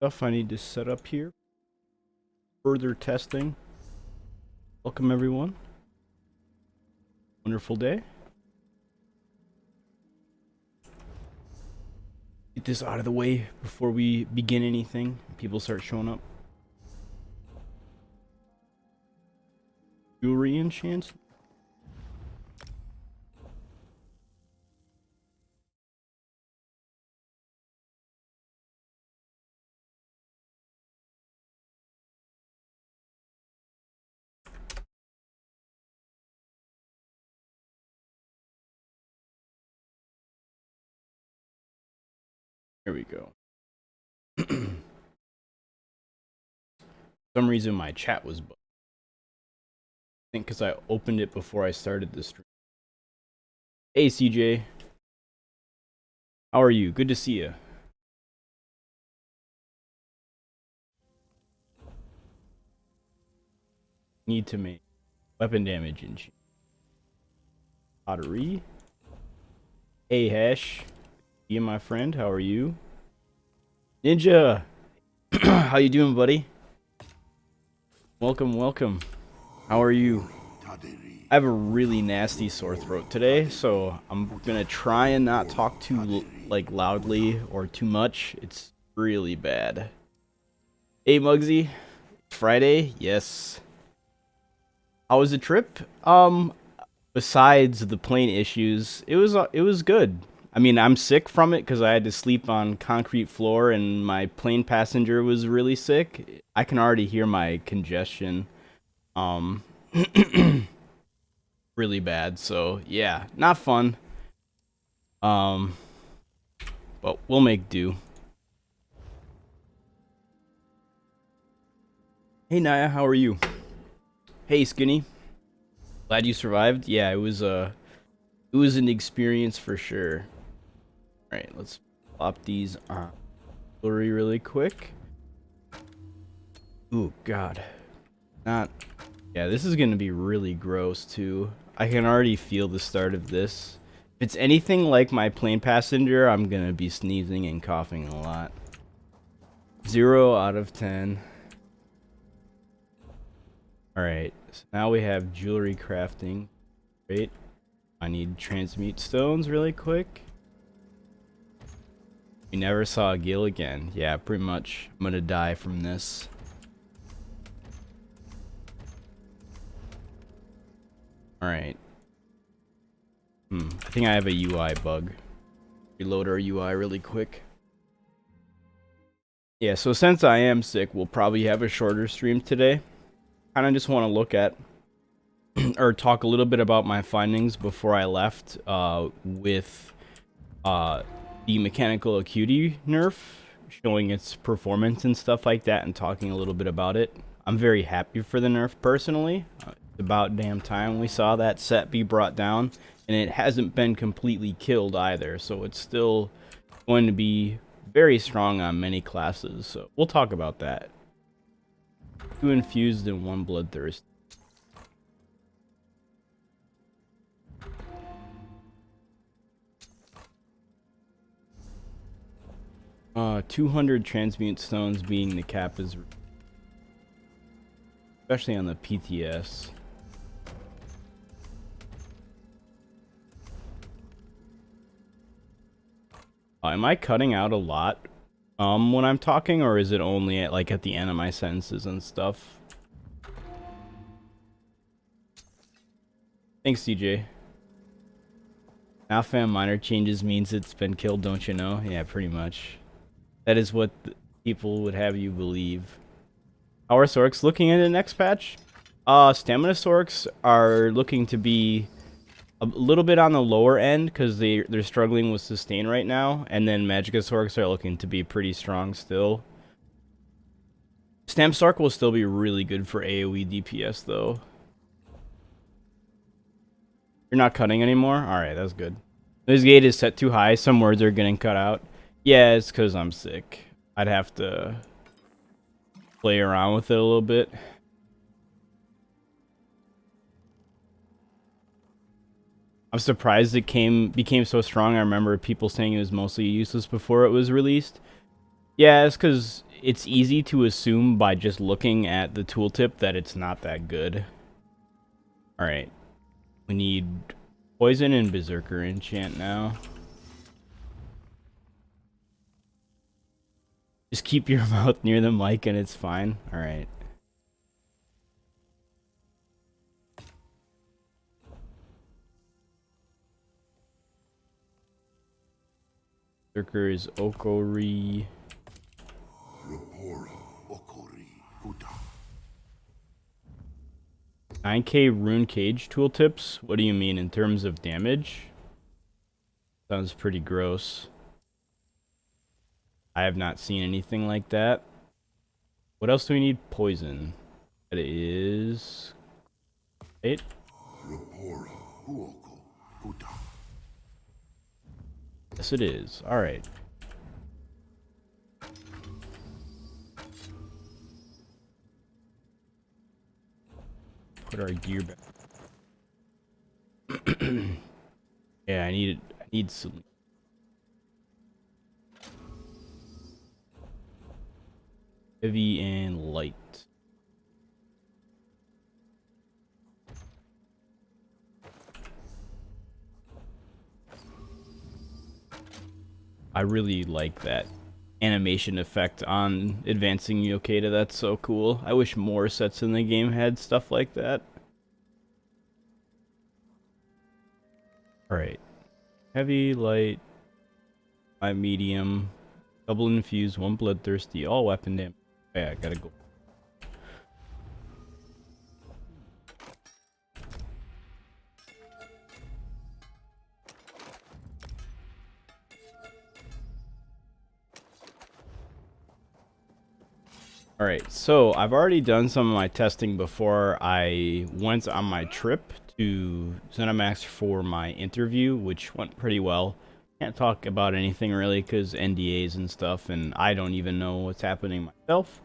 stuff I need to set up here. Further testing. Welcome everyone. Wonderful day. Get this out of the way before we begin anything. People start showing up. Jewelry enchants. Here we go. For some reason my chat was bugged. I think because I opened it before I started the stream. Hey CJ. How are you? Good to see you. Need to make weapon damage and pottery. Hey Hash. You my friend, how are you? Ninja! How you doing, buddy? Welcome, welcome. How are you? I have a really nasty sore throat today, so I'm gonna try and not talk too loudly or too much. It's really bad. Hey Muggsy, Friday? Yes. How was the trip? Besides the plane issues, it was good. I mean, I'm sick from it because I had to sleep on concrete floor and my plane passenger was really sick. I can already hear my congestion. Really bad. So, yeah, not fun. But we'll make do. Hey, Naya, how are you? Hey, Skinny. Glad you survived. Yeah, it was an experience for sure. Alright, let's plop these on jewelry really quick. Ooh, God. Yeah, this is gonna be really gross too. I can already feel the start of this. If it's anything like my plane passenger, I'm gonna be sneezing and coughing a lot. 0 out of 10. Alright, so now we have jewelry crafting. Great. I need transmute stones really quick. We never saw a Gil again. Yeah, pretty much. I'm gonna die from this. Alright. I think I have a UI bug. Reload our UI really quick. Yeah, so since I am sick, we'll probably have a shorter stream today. Kinda just want to look at or talk a little bit about my findings before I left with the mechanical acuity nerf, showing its performance and stuff like that and talking a little bit about it. I'm very happy for the nerf personally. It's about damn time we saw that set be brought down, and it hasn't been completely killed either, so it's still going to be very strong on many classes, so we'll talk about that. 2 infused and 1 bloodthirst. 200 transmute stones being the cap is, especially on the PTS. Am I cutting out a lot when I'm talking, or is it only at the end of my sentences and stuff? Thanks, CJ. Alpha and minor changes means it's been killed, don't you know? Yeah, pretty much. That is what people would have you believe. How are Sorks looking at the next patch? Stamina Sorks are looking to be a little bit on the lower end because they're struggling with sustain right now, and then Magicka Sorks are looking to be pretty strong still. Stam Sork will still be really good for AoE DPS though. You're not cutting anymore? Alright, that's good. This gate is set too high, some words are getting cut out. Yeah, it's because I'm sick. I'd have to play around with it a little bit. I'm surprised it became so strong. I remember people saying it was mostly useless before it was released. Yeah, it's because it's easy to assume by just looking at the tooltip that it's not that good. Alright. We need Poison and Berserker enchant now. Just keep your mouth near the mic and it's fine. Alright. Berserker is Okori. 9k Rune Cage tooltips? What do you mean in terms of damage? Sounds pretty gross. I have not seen anything like that. What else do we need? Poison. That is... 8? Yes, it is. Alright. Put our gear back. Yeah, I need some. Heavy and light. I really like that animation effect on advancing Yokeda. That's so cool. I wish more sets in the game had stuff like that. Alright. Heavy, light, high, medium, double infused, one bloodthirsty, all weapon damage. Yeah, I gotta go. Alright, so I've already done some of my testing before I went on my trip to ZeniMax for my interview, which went pretty well. Can't talk about anything really because NDAs and stuff, and I don't even know what's happening myself.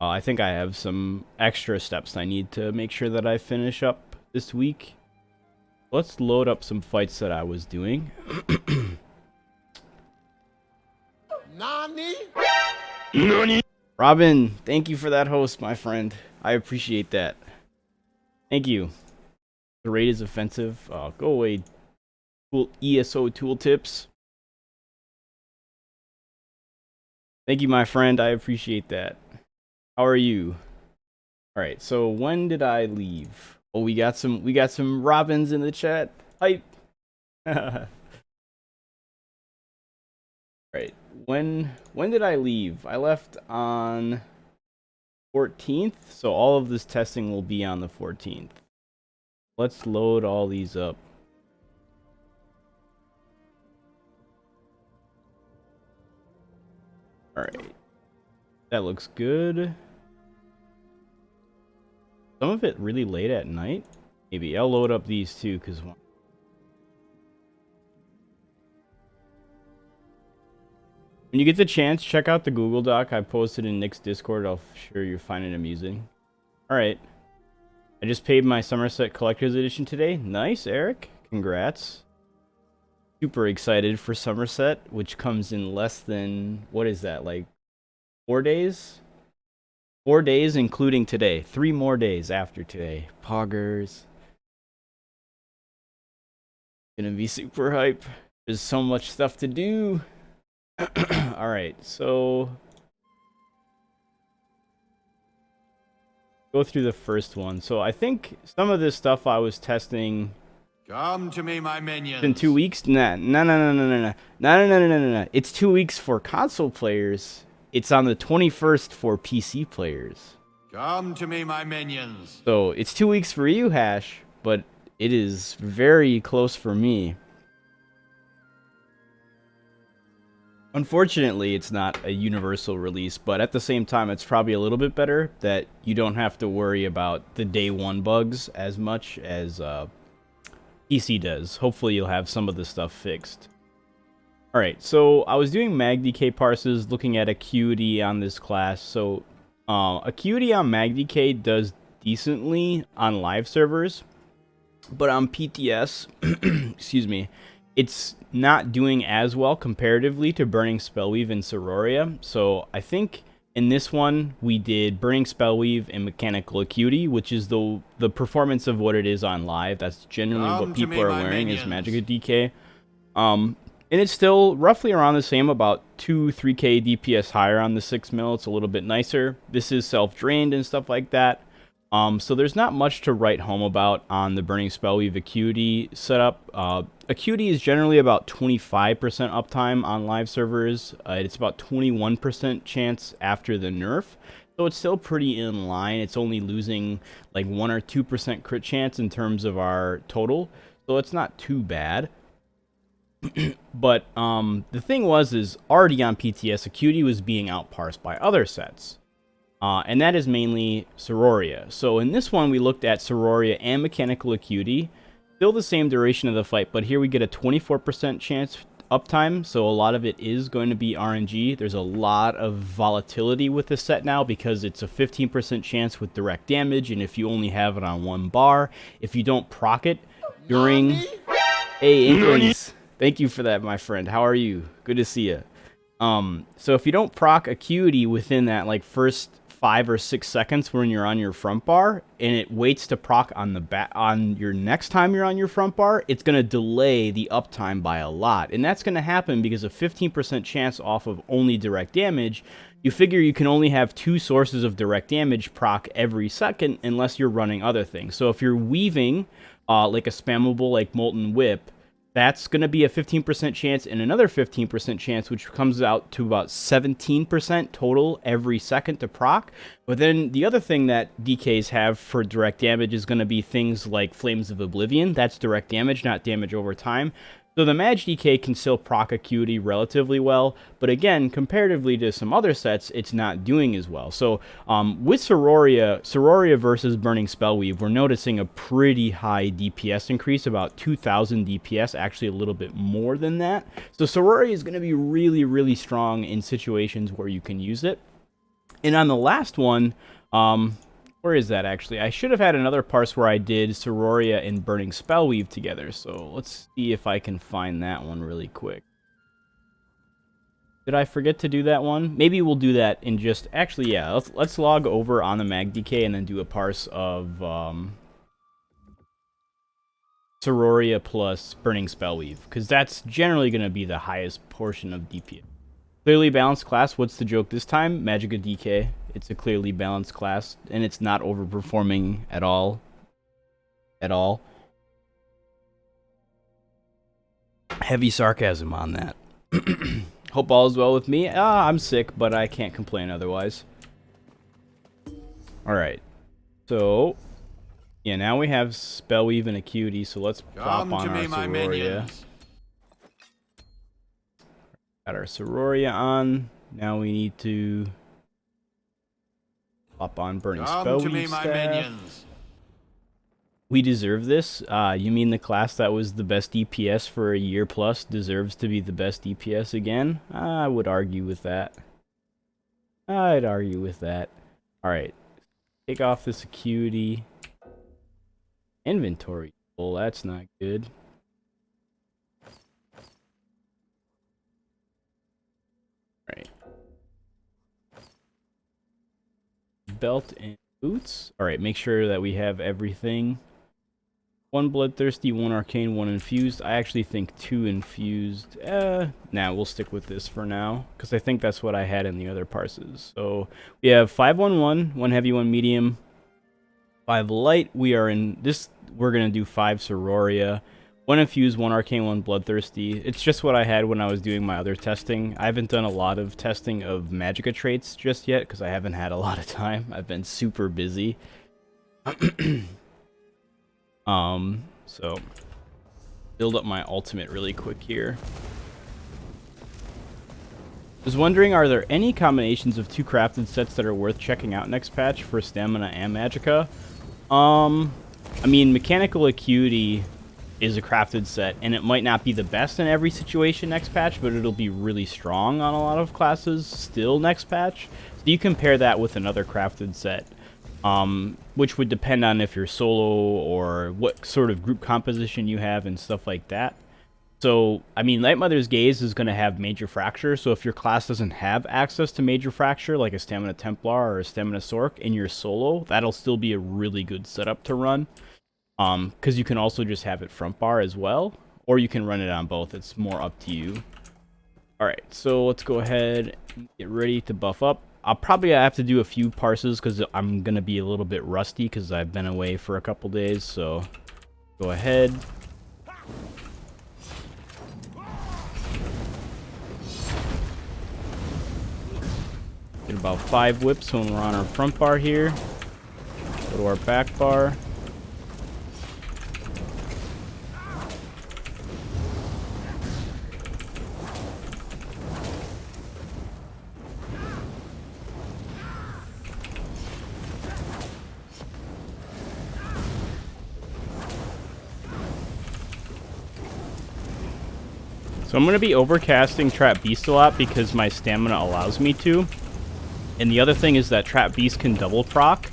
I think I have some extra steps I need to make sure that I finish up this week. Let's load up some fights that I was doing. Nani? Nani? Robin, thank you for that host, my friend. I appreciate that. Thank you. The raid is offensive. Go away. Cool ESO tooltips. Thank you, my friend. I appreciate that. How are you? All right. So when did I leave? Oh, we got some Robins in the chat. Hype. Right. When did I leave? I left on 14th, so all of this testing will be on the 14th. Let's load all these up. Alright. That looks good. Some of it really late at night. Maybe I'll load up these two because when you get the chance, check out the Google Doc I posted in Nick's Discord. I'm sure you'll find it amusing. Alright. I just paid my Somerset Collector's Edition today. Nice, Eric. Congrats. Super excited for Somerset, which comes in less than, what is that, like 4 days? 4 days, including today. 3 more days after today. Poggers. Gonna be super hype. There's so much stuff to do. Alright, so go through the first one. So I think some of this stuff I was testing. Come to me, my minions. In 2 weeks? No. It's 2 weeks for console players. It's on the 21st for PC players. Come to me, my minions. So it's 2 weeks for you, Hash, but it is very close for me. Unfortunately, it's not a universal release, but at the same time, it's probably a little bit better that you don't have to worry about the day one bugs as much as PC does. Hopefully, you'll have some of the stuff fixed. Alright, so I was doing MagDK parses, looking at Acuity on this class. So, Acuity on MagDK does decently on live servers, but on PTS, excuse me, it's not doing as well comparatively to Burning Spellweave and Sororia. So I think In this one, we did Burning Spellweave and Mechanical Acuity, which is the performance of what it is on live. That's generally what people are wearing is Magicka DK. And it's still roughly around the same, about 2-3k DPS higher on the 6 mil. It's a little bit nicer. This is self-drained and stuff like that. So there's not much to write home about on the Burning Spellweave Acuity setup. Acuity is generally about 25% uptime on live servers. It's about 21% chance after the nerf. So it's still pretty in line. It's only losing like 1 or 2% crit chance in terms of our total. So it's not too bad. But the thing is already on PTS, Acuity was being outparsed by other sets. And that is mainly Sororia. So in this one, we looked at Sororia and Mechanical Acuity. Still the same duration of the fight, but here we get a 24% chance uptime, so a lot of it is going to be RNG. There's a lot of volatility with this set now because it's a 15% chance with direct damage, and if you only have it on one bar, if you don't proc it during... Hey, Inklings! Thank you for that, my friend. How are you? Good to see you. So if you don't proc Acuity within that like first 5 or 6 seconds when you're on your front bar, and it waits to proc on the on your next time you're on your front bar, it's going to delay the uptime by a lot. And that's going to happen because of 15% chance off of only direct damage. You figure you can only have 2 sources of direct damage proc every second unless you're running other things. So if you're weaving like a spammable like Molten Whip, that's going to be a 15% chance and another 15% chance, which comes out to about 17% total every second to proc. But then the other thing that DKs have for direct damage is going to be things like Flames of Oblivion. That's direct damage, not damage over time. So the Mage DK can still proc Acuity relatively well, but again, comparatively to some other sets, it's not doing as well. So with Sororia versus Burning Spellweave, we're noticing a pretty high DPS increase, about 2,000 DPS, actually a little bit more than that. So Sororia is going to be really, really strong in situations where you can use it. And on the last one, where is that actually? I should have had another parse where I did Sororia and Burning Spellweave together. So let's see if I can find that one really quick. Did I forget to do that one? Maybe we'll do that in just... Actually, yeah. Let's log over on the Mag DK and then do a parse of Sororia plus Burning Spellweave, because that's generally going to be the highest portion of DPS. Clearly balanced class. What's the joke this time? Magicka DK. It's a clearly balanced class, and it's not overperforming at all. At all. Heavy sarcasm on that. Hope all is well with me. I'm sick, but I can't complain otherwise. Alright. So, yeah, now we have Spellweave and Acuity, so let's pop on our Sororia. Got our Sororia on. Now we need to pop on Burning Spellweave staff. We deserve this. You mean the class that was the best DPS for a year plus deserves to be the best DPS again? I would argue with that. I'd argue with that. Alright. Take off this Acuity. Inventory. Well, that's not good. Right. Belt and boots. Alright, make sure that we have everything. 1 Bloodthirsty, 1 Arcane, 1 Infused. I actually think 2 Infused. Nah, we'll stick with this for now, because I think that's what I had in the other parses. So, we have 5-1-1, 1 Heavy, 1 Medium, 5 Light. We are in this, we're going to do 5 Sororia. 1 Infused, 1 Arcane, 1 Bloodthirsty. It's just what I had when I was doing my other testing. I haven't done a lot of testing of Magicka traits just yet, because I haven't had a lot of time. I've been super busy. So build up my ultimate really quick here. Was wondering, are there any combinations of 2 crafted sets that are worth checking out next patch for Stamina and Magicka? I mean, Mechanical Acuity is a crafted set, and it might not be the best in every situation next patch, but it'll be really strong on a lot of classes still next patch. So you compare that with another crafted set, which would depend on if you're solo or what sort of group composition you have and stuff like that. So, I mean, Light Mother's Gaze is going to have Major Fracture, so if your class doesn't have access to Major Fracture, like a Stamina Templar or a Stamina Sorc in your solo, that'll still be a really good setup to run. Because you can also just have it front bar as well, or you can run it on both. It's more up to you. Alright, so let's go ahead and get ready to buff up. I'll probably have to do a few parses because I'm going to be a little bit rusty because I've been away for a couple days, so go ahead. Get about 5 whips when we're on our front bar here. Go to our back bar. So I'm going to be overcasting Trap Beast a lot because my stamina allows me to. And the other thing is that Trap Beast can double proc.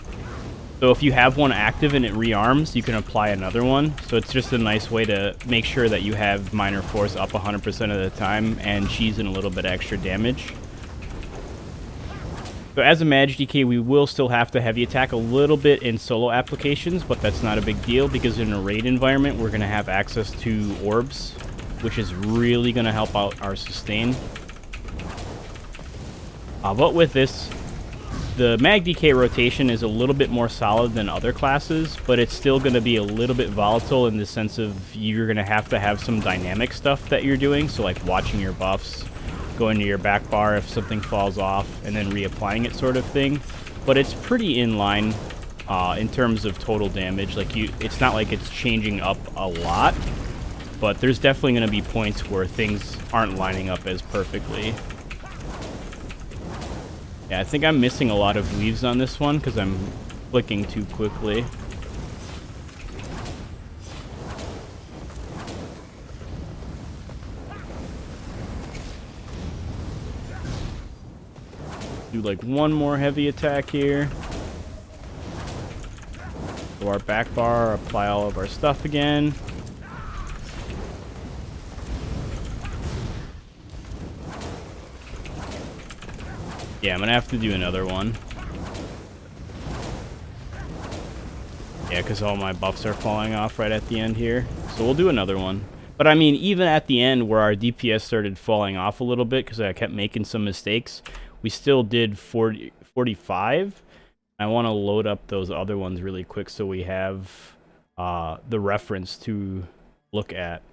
So if you have one active and it rearms, you can apply another one. So it's just a nice way to make sure that you have Minor Force up 100% of the time and she's in a little bit extra damage. So as a Mage DK, we will still have to heavy attack a little bit in solo applications, but that's not a big deal because in a raid environment, we're going to have access to orbs, which is really going to help out our sustain. But with this, the Mag DK rotation is a little bit more solid than other classes, but it's still going to be a little bit volatile in the sense of you're going to have some dynamic stuff that you're doing, so like watching your buffs, going to your back bar if something falls off, and then reapplying it sort of thing. But it's pretty in line in terms of total damage. Like it's not like it's changing up a lot, but there's definitely going to be points where things aren't lining up as perfectly. Yeah, I think I'm missing a lot of leaves on this one because I'm flicking too quickly. Do like one more heavy attack here. Go our back bar, apply all of our stuff again. Yeah, I'm gonna have to do another one. Yeah, because all my buffs are falling off right at the end here. So we'll do another one. But I mean, even at the end where our DPS started falling off a little bit because I kept making some mistakes, we still did 45. I want to load up those other ones really quick so we have the reference to look at.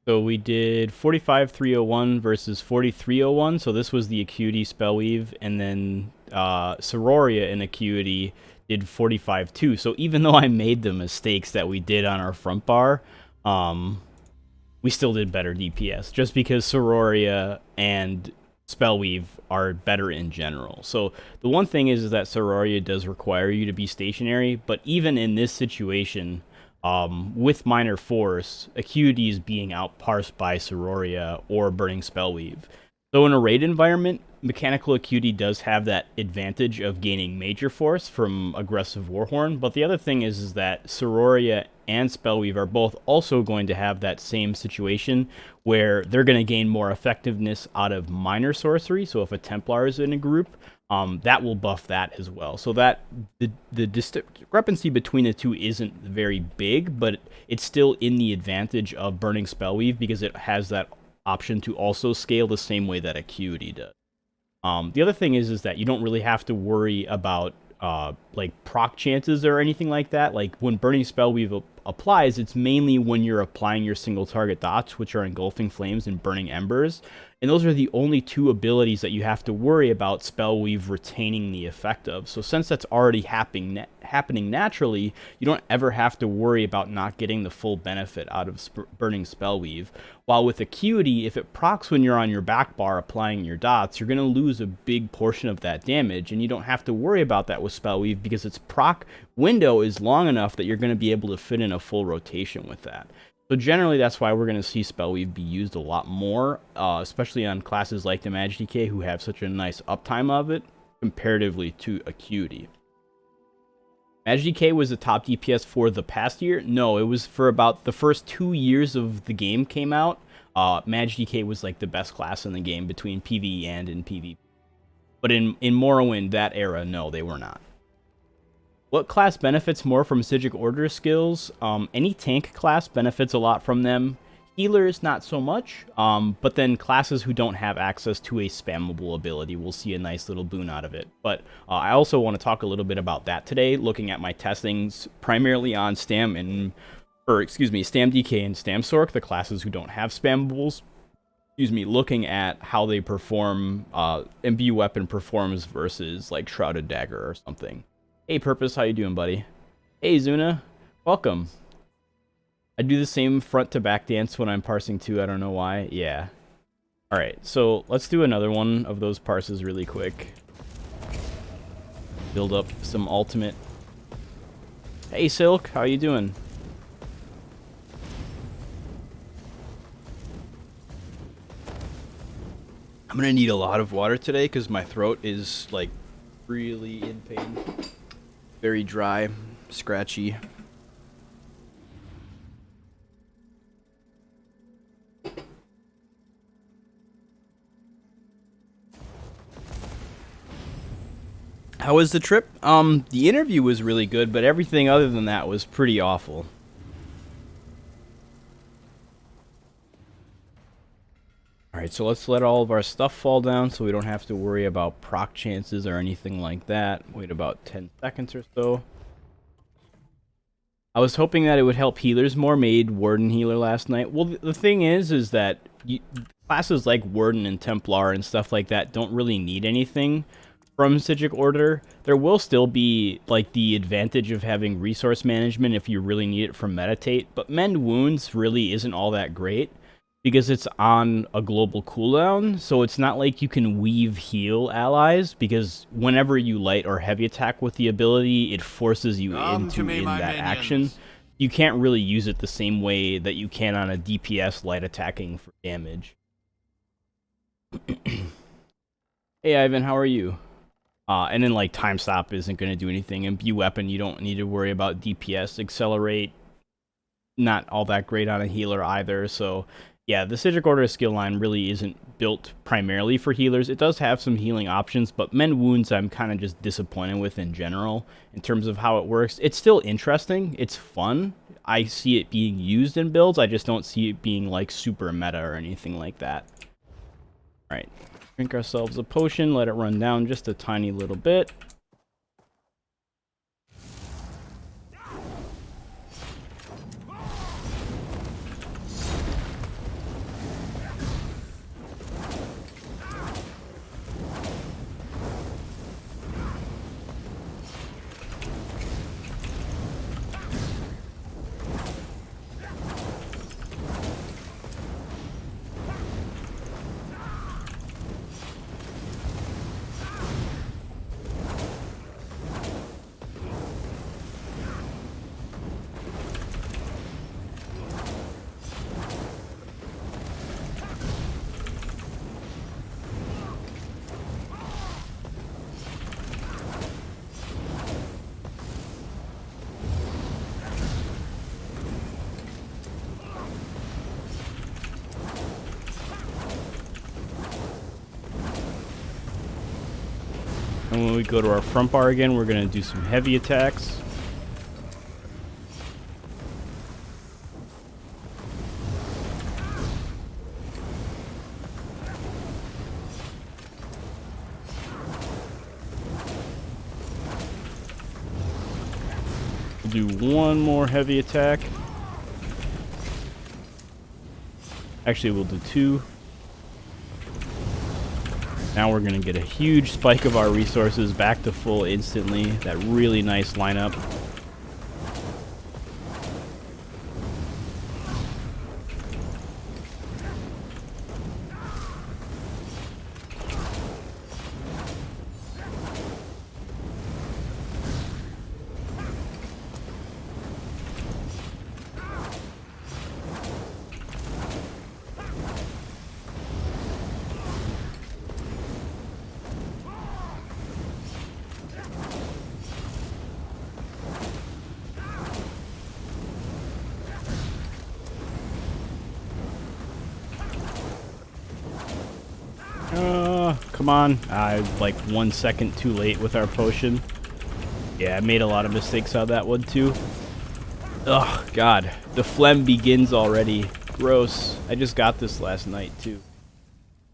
So we did 45,301 versus 4301. So this was the Acuity Spellweave, and then Sororia in Acuity did 45-2. So even though I made the mistakes that we did on our front bar, we still did better DPS, just because Sororia and Spellweave are better in general. So the one thing is that Sororia does require you to be stationary, but even in this situation, with Minor Force, Acuity is being outparsed by Sororia or Burning Spellweave. So in a raid environment, Mechanical Acuity does have that advantage of gaining Major Force from Aggressive Warhorn, but the other thing is that Sororia and Spellweave are both also going to have that same situation where they're going to gain more effectiveness out of Minor Sorcery. So if a Templar is in a group, that will buff that as well. So that the discrepancy between the two isn't very big, but it's still in the advantage of Burning Spellweave because it has that option to also scale the same way that Acuity does. The other thing is that you don't really have to worry about like proc chances or anything like that. Like when Burning Spellweave applies, it's mainly when you're applying your single target dots, which are Engulfing Flames and Burning Embers. And those are the only two abilities that you have to worry about Spellweave retaining the effect of. So since that's already happening naturally, you don't ever have to worry about not getting the full benefit out of Burning Spellweave. While with Acuity, if it procs when you're on your back bar applying your dots, you're going to lose a big portion of that damage, and you don't have to worry about that with Spellweave because its proc window is long enough that you're going to be able to fit in a full rotation with that. So generally, that's why we're going to see Spellweave be used a lot more, especially on classes like the Mage DK who have such a nice uptime of it, comparatively to Acuity. Magic DK was the top DPS for the past year? No, it was for about the first 2 years of the game came out. Magic DK was like the best class in the game between PvE and in PvP. But in Morrowind, that era, no, they were not. What class benefits more from Psijic Order skills? Any tank class benefits a lot from them. Healers, not so much. But then classes who don't have access to a spammable ability will see a nice little boon out of it. But I also want to talk a little bit about that today, looking at my testings primarily on Stam DK and Stam Sorc, the classes who don't have spammables. Looking at how they perform, Imbue Weapon performs versus like Shrouded Dagger or something. Hey Purpose, how you doing, buddy? Hey Zuna, welcome. I do the same front to back dance when I'm parsing too, I don't know why. Yeah. Alright, so let's do another one of those parses really quick. Build up some ultimate. Hey Silk, how you doing? I'm gonna need a lot of water today because my throat is like really in pain. Very dry, scratchy. How was the trip? The interview was really good, but everything other than that was pretty awful. Alright, so let's let all of our stuff fall down so we don't have to worry about proc chances or anything like that. Wait about 10 seconds or so. I was hoping that it would help healers more. Made Warden healer last night. Well, the thing is that classes like Warden and Templar and stuff like that don't really need anything from Psijic Order. There will still be like the advantage of having resource management if you really need it from Meditate, but Mend Wounds really isn't all that great because it's on a global cooldown, so it's not like you can weave heal allies, because whenever you light or heavy attack with the ability, it forces you into that action. You can't really use it the same way that you can on a DPS light attacking for damage. Hey Ivan, how are you? And then like time stop isn't going to do anything. Imbue Weapon, you don't need to worry about DPS. Accelerate, not all that great on a healer either, so yeah, the Psijic Order skill line really isn't built primarily for healers. It does have some healing options, but Mend Wounds I'm kind of just disappointed with in general in terms of how it works. It's still interesting. It's fun. I see it being used in builds. I just don't see it being like super meta or anything like that. All right, drink ourselves a potion. Let it run down just a tiny little bit. And when we go to our front bar again, we're going to do some heavy attacks. We'll do one more heavy attack. Actually, we'll do two. Now we're going to get a huge spike of our resources back to full instantly. That really nice lineup. on. I was like 1 second too late with our potion. Yeah, I made a lot of mistakes on that one too. Oh, God. The phlegm begins already. Gross. I just got this last night too.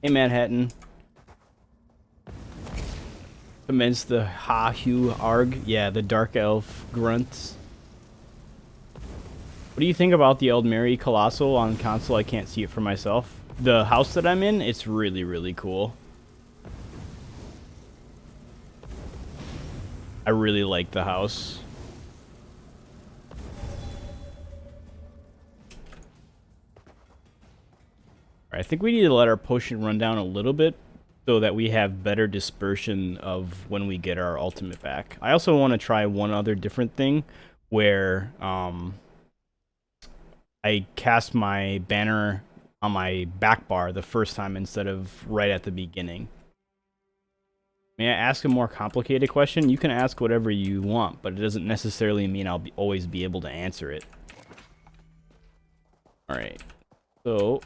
Hey, Manhattan. Commence the Ha-Hu Arg. Yeah, the Dark Elf grunts. What do you think about the Eldmeri Colossal on console? I can't see it for myself. The house that I'm in, it's really, really cool. I really like the house. I think we need to let our potion run down a little bit so that we have better dispersion of when we get our ultimate back. I also want to try one other different thing where I cast my banner on my back bar the first time instead of right at the beginning. May I ask a more complicated question? You can ask whatever you want, but it doesn't necessarily mean I'll always be able to answer it. Alright, so...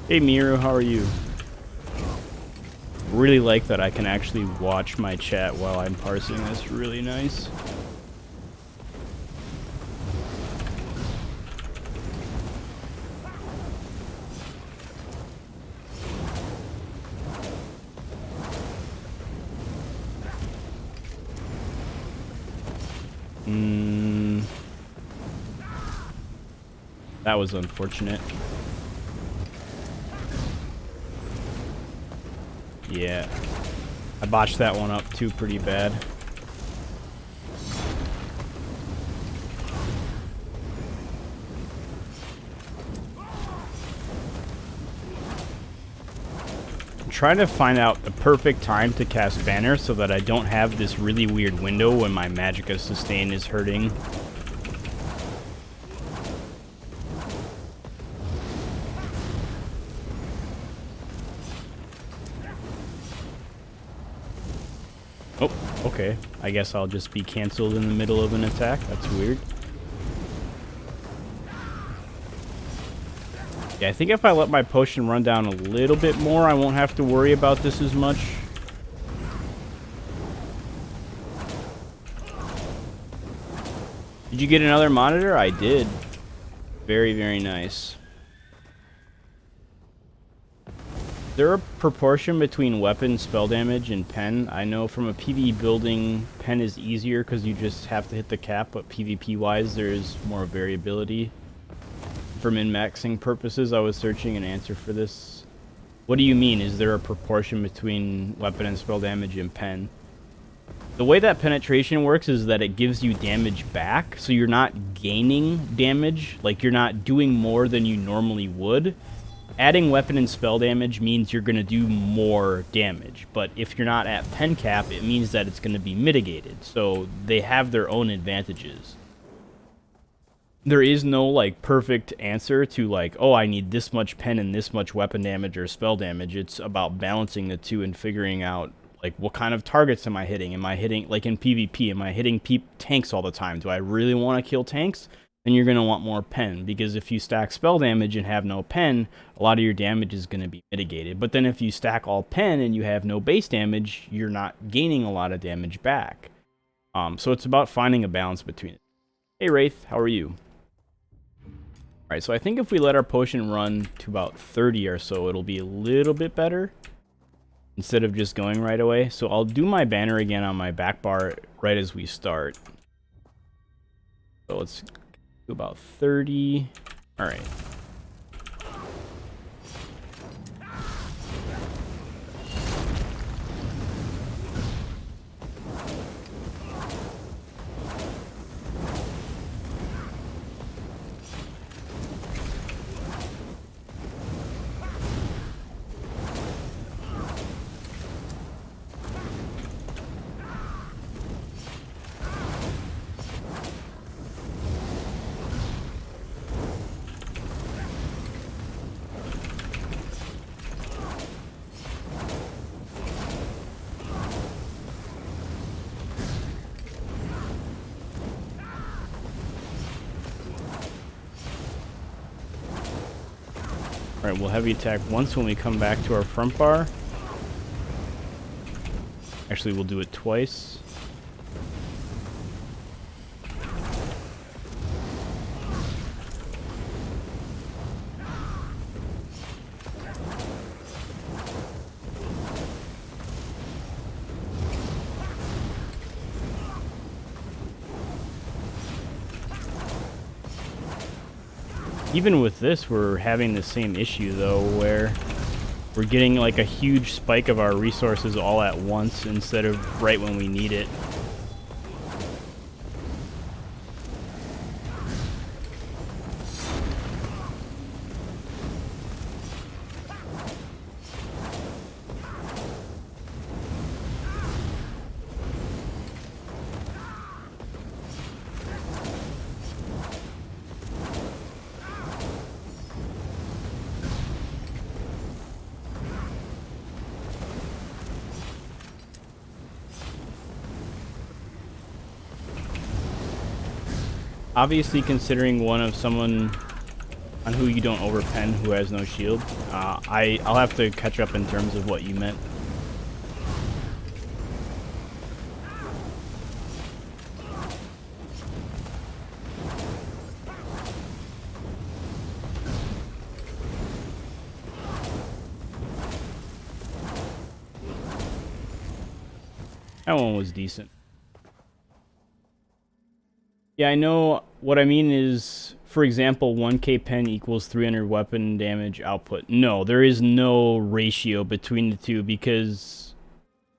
Hey Miru, how are you? Really like that I can actually watch my chat while I'm parsing. That's really nice. That was unfortunate. Yeah, I botched that one up too pretty bad. I'm trying to find out the perfect time to cast Banner so that I don't have this really weird window when my Magicka Sustain is hurting. Oh, okay. I guess I'll just be canceled in the middle of an attack. That's weird. Yeah, I think if I let my potion run down a little bit more, I won't have to worry about this as much. Did you get another monitor? I did. Very, very nice. Is there a proportion between weapon, spell damage, and pen? I know from a PvE building, pen is easier because you just have to hit the cap, but PvP-wise, there is more variability. For min-maxing purposes, I was searching an answer for this. What do you mean? Is there a proportion between weapon and spell damage and pen? The way that penetration works is that it gives you damage back, so you're not gaining damage, like you're not doing more than you normally would. Adding weapon and spell damage means you're going to do more damage, but if you're not at pen cap, it means that it's going to be mitigated, so they have their own advantages. There is no, like, perfect answer to, like, oh, I need this much pen and this much weapon damage or spell damage. It's about balancing the two and figuring out, like, what kind of targets am I hitting? Am I hitting, like in PvP, am I hitting tanks all the time? Do I really want to kill tanks? Then you're going to want more pen, because if you stack spell damage and have no pen, a lot of your damage is going to be mitigated. But then if you stack all pen and you have no base damage, you're not gaining a lot of damage back. So it's about finding a balance between it. Hey Wraith, how are you? Alright, so I think if we let our potion run to about 30 or so, it'll be a little bit better. instead of just going right away. So I'll do my banner again on my back bar right as we start. So let's do about 30. All right. Alright, we'll heavy attack once when we come back to our front bar. Actually, we'll do it twice. Even with this, we're having the same issue, though, where we're getting like a huge spike of our resources all at once instead of right when we need it. Obviously, considering one of someone on who you don't overpen who has no shield, I'll have to catch up in terms of what you meant. That one was decent. Yeah, I know what I mean is, for example, 1k pen equals 300 weapon damage output. No, there is no ratio between the two because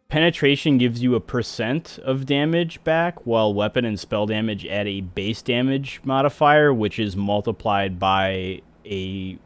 penetration gives you a % of damage back, while weapon and spell damage add a base damage modifier, which is multiplied by a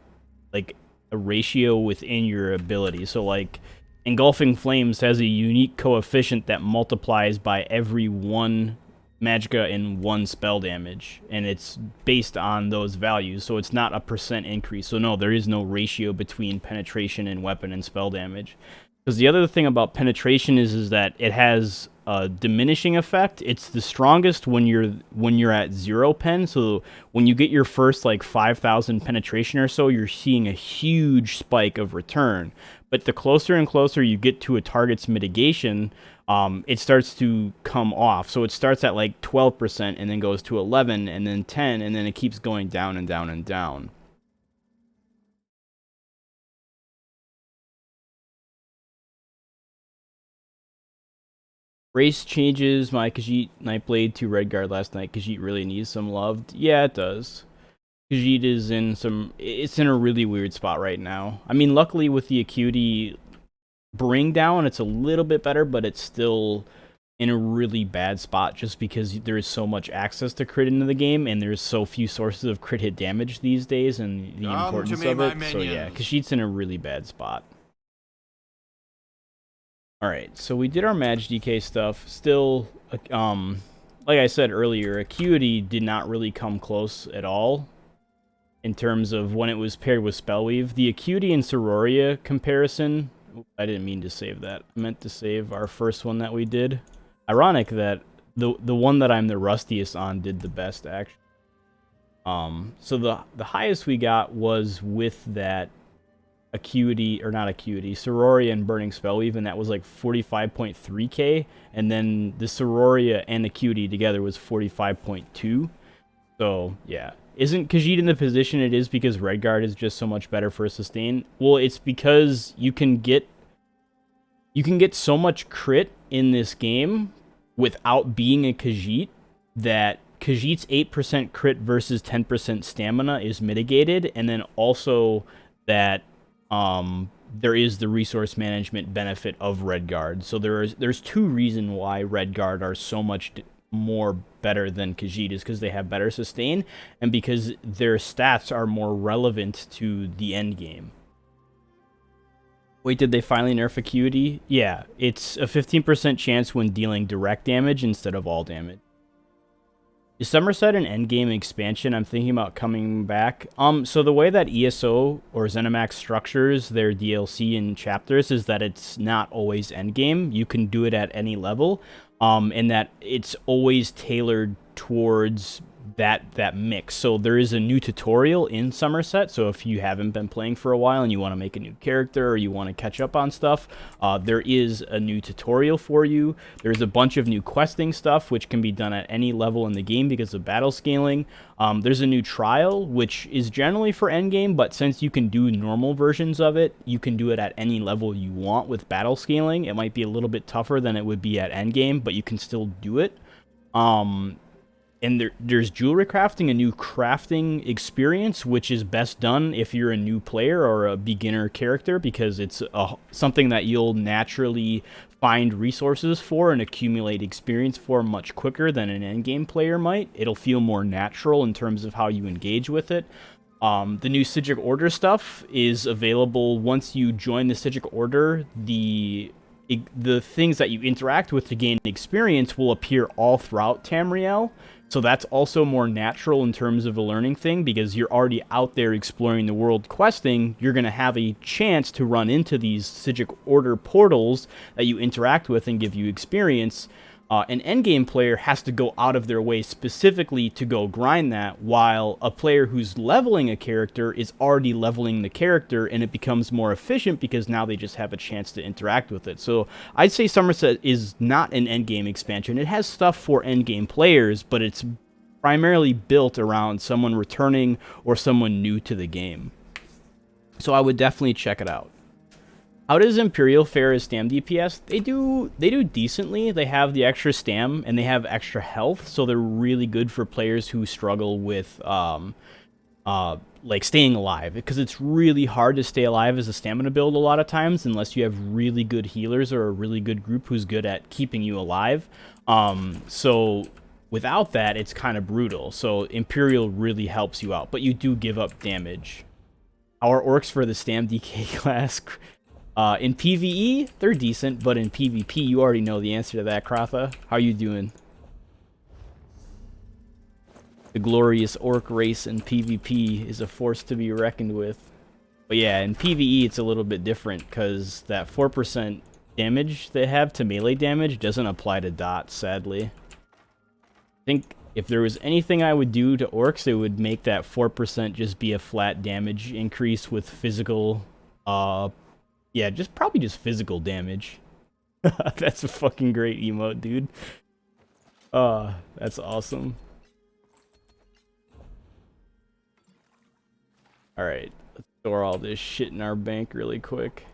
ratio within your ability. So like Engulfing Flames has a unique coefficient that multiplies by every one magicka and one spell damage, and it's based on those values, so it's not a % increase. So no, there is no ratio between penetration and weapon and spell damage. Because the other thing about penetration is that it has a diminishing effect. It's the strongest when you're at 0 pen. So when you get your first like 5,000 penetration or so, you're seeing a huge spike of return. But the closer and closer you get to a target's mitigation, it starts to come off. So it starts at like 12% and then goes to 11 and then 10, and then it keeps going down and down and down. Race changes my Khajiit Nightblade to Redguard last night. Khajiit really needs some love. Yeah, it does. Khajiit is it's in a really weird spot right now. I mean, luckily with the Acuity bring down, it's a little bit better, but it's still in a really bad spot just because there is so much access to crit into the game, and there's so few sources of crit hit damage these days, and the importance of it. So yeah, Khajiit's in a really bad spot. Alright, so we did our Mage DK stuff. Still, like I said earlier, Acuity did not really come close at all in terms of when it was paired with Spellweave. The Acuity and Sororia comparison, I didn't mean to save that. I meant to save our first one that we did. Ironic that the one that I'm the rustiest on did the best, actually. So the highest we got was with that Acuity, or not Acuity, Sororia and Burning Spellweave, and that was like 45.3k, and then the Sororia and Acuity together was 45.2. So yeah, isn't Khajiit in the position it is because Redguard is just so much better for a sustain? Well, it's because you can get You can get so much crit in this game without being a Khajiit that Khajiit's 8% crit versus 10% stamina is mitigated, and then also that there is the resource management benefit of Redguard. So there's two reasons why Redguard are so much more better than Khajiit, is because they have better sustain and because their stats are more relevant to the end game. Wait, did they finally nerf Acuity? Yeah, it's a 15% chance when dealing direct damage instead of all damage. Is Somerset an endgame expansion? I'm thinking about coming back. So the way that ESO or ZeniMax structures their DLC in chapters is that it's not always endgame. You can do it at any level, and that it's always tailored towards that mix. So there is a new tutorial in Somerset, so if you haven't been playing for a while and you want to make a new character or you want to catch up on stuff, there is a new tutorial for you. There's a bunch of new questing stuff which can be done at any level in the game because of battle scaling. There's a new trial which is generally for endgame, but since you can do normal versions of it, you can do it at any level you want with battle scaling. It might be a little bit tougher than it would be at endgame, but you can still do it. And there's jewelry crafting, a new crafting experience, which is best done if you're a new player or a beginner character, because it's something that you'll naturally find resources for and accumulate experience for much quicker than an endgame player might. It'll feel more natural in terms of how you engage with it. The new Psijic Order stuff is available once you join the Psijic Order. The things that you interact with to gain experience will appear all throughout Tamriel. So that's also more natural in terms of a learning thing, because you're already out there exploring the world questing. You're going to have a chance to run into these Psijic Order portals that you interact with and give you experience. An endgame player has to go out of their way specifically to go grind that, while a player who's leveling a character is already leveling the character, and it becomes more efficient because now they just have a chance to interact with it. So I'd say Somerset is not an endgame expansion. It has stuff for endgame players, but it's primarily built around someone returning or someone new to the game. So I would definitely check it out. How does Imperial fare as stam DPS? They do decently. They have the extra stam and they have extra health, so they're really good for players who struggle with like staying alive, because it's really hard to stay alive as a stamina build a lot of times unless you have really good healers or a really good group who's good at keeping you alive. So without that, it's kind of brutal. So Imperial really helps you out, but you do give up damage. Our orcs for the stam DK class. In PvE, they're decent, but in PvP, you already know the answer to that, Kratha. How you doing? The glorious orc race in PvP is a force to be reckoned with. But yeah, in PvE, it's a little bit different, because that 4% damage they have to melee damage doesn't apply to dots, sadly. I think if there was anything I would do to orcs, it would make that 4% just be a flat damage increase with physical, yeah, probably just physical damage. That's a fucking great emote, dude. That's awesome. Alright, let's store all this shit in our bank really quick.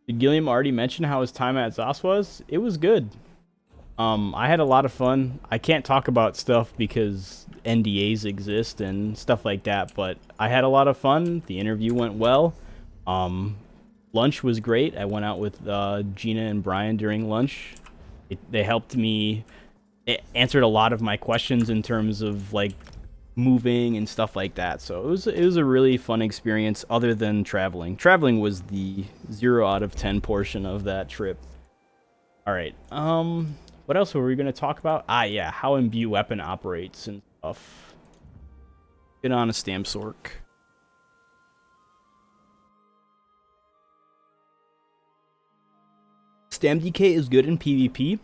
Did Gilliam already mention how his time at ZOS was? It was good. I had a lot of fun. I can't talk about stuff because NDAs exist and stuff like that, but I had a lot of fun. The interview went well. Lunch was great. I went out with Gina and Brian during lunch. They helped me. It answered a lot of my questions in terms of like moving and stuff like that. So it was a really fun experience other than traveling. Traveling was the 0 out of 10 portion of that trip. All right. What else were we going to talk about? Yeah, how Imbue weapon operates and stuff. Get on a stamp sork. StamDK is good in PvP.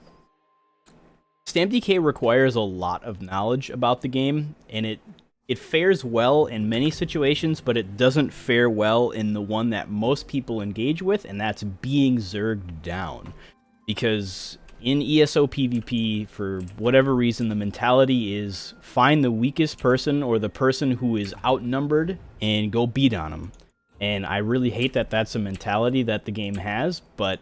StamDK requires a lot of knowledge about the game, and it fares well in many situations, but it doesn't fare well in the one that most people engage with, and that's being zerged down. Because in ESO PvP, for whatever reason, the mentality is find the weakest person or the person who is outnumbered and go beat on them. And I really hate that that's a mentality that the game has, but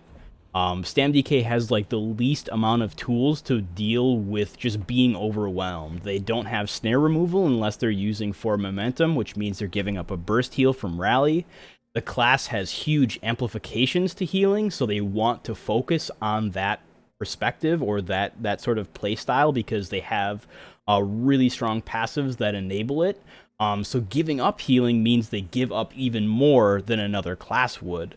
StamDK has like the least amount of tools to deal with just being overwhelmed. They don't have snare removal unless they're using for momentum, which means they're giving up a burst heal from rally. The class has huge amplifications to healing, so they want to focus on that perspective or that sort of play style because they have really strong passives that enable it. So giving up healing means they give up even more than another class would.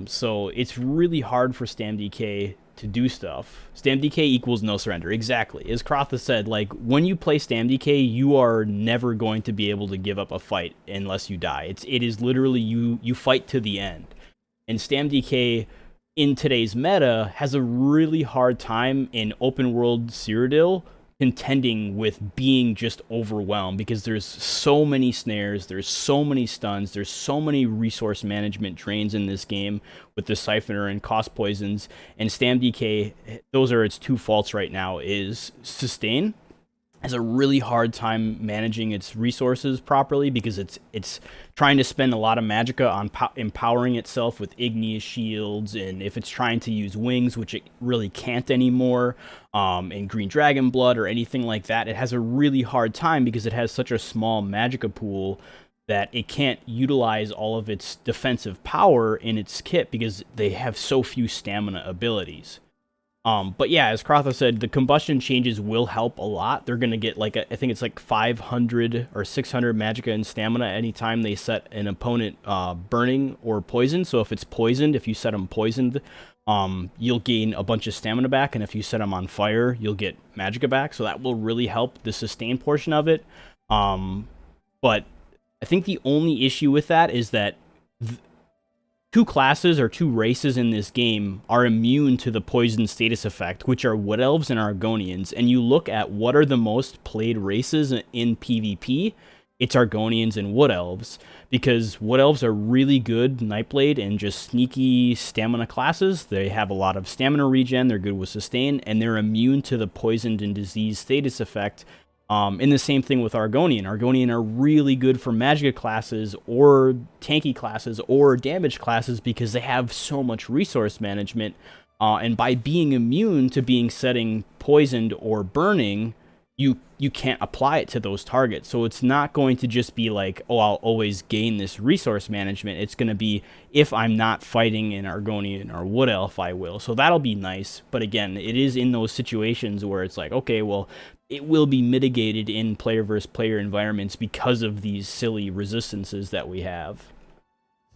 So it's really hard for StamDK to do stuff. StamDK equals no surrender. Exactly. As Krotha said, like, when you play StamDK, you are never going to be able to give up a fight unless you die. It is literally you fight to the end. And StamDK in today's meta has a really hard time in open world Cyrodiil contending with being just overwhelmed because there's so many snares, there's so many stuns, there's so many resource management drains in this game with the Siphoner and cost poisons, and StamDK, those are its two faults right now, is sustain has a really hard time managing its resources properly because it's trying to spend a lot of magicka on empowering itself with igneous shields, and if it's trying to use wings, which it really can't anymore, in green dragon blood or anything like that, it has a really hard time because it has such a small magicka pool that it can't utilize all of its defensive power in its kit because they have so few stamina abilities. But yeah, as Krotha said, the combustion changes will help a lot. They're going to get like, I think it's like 500 or 600 magicka and stamina anytime they set an opponent burning or poisoned. So if it's poisoned, if you set them poisoned, you'll gain a bunch of stamina back. And if you set them on fire, you'll get magicka back. So that will really help the sustain portion of it. But I think the only issue with that is that two classes or two races in this game are immune to the poison status effect, which are Wood Elves and Argonians. And you look at what are the most played races in PvP, it's Argonians and Wood Elves, because Wood Elves are really good Nightblade and just sneaky stamina classes. They have a lot of stamina regen, they're good with sustain, and they're immune to the poisoned and diseased status effect. And the same thing with Argonian. Argonian are really good for Magicka classes or tanky classes or damage classes because they have so much resource management. And by being immune to being setting poisoned or burning, you can't apply it to those targets. So it's not going to just be like, oh, I'll always gain this resource management. It's going to be, if I'm not fighting an Argonian or Wood Elf, I will. So that'll be nice. But again, it is in those situations where it's like, okay, well, it will be mitigated in player versus player environments because of these silly resistances that we have.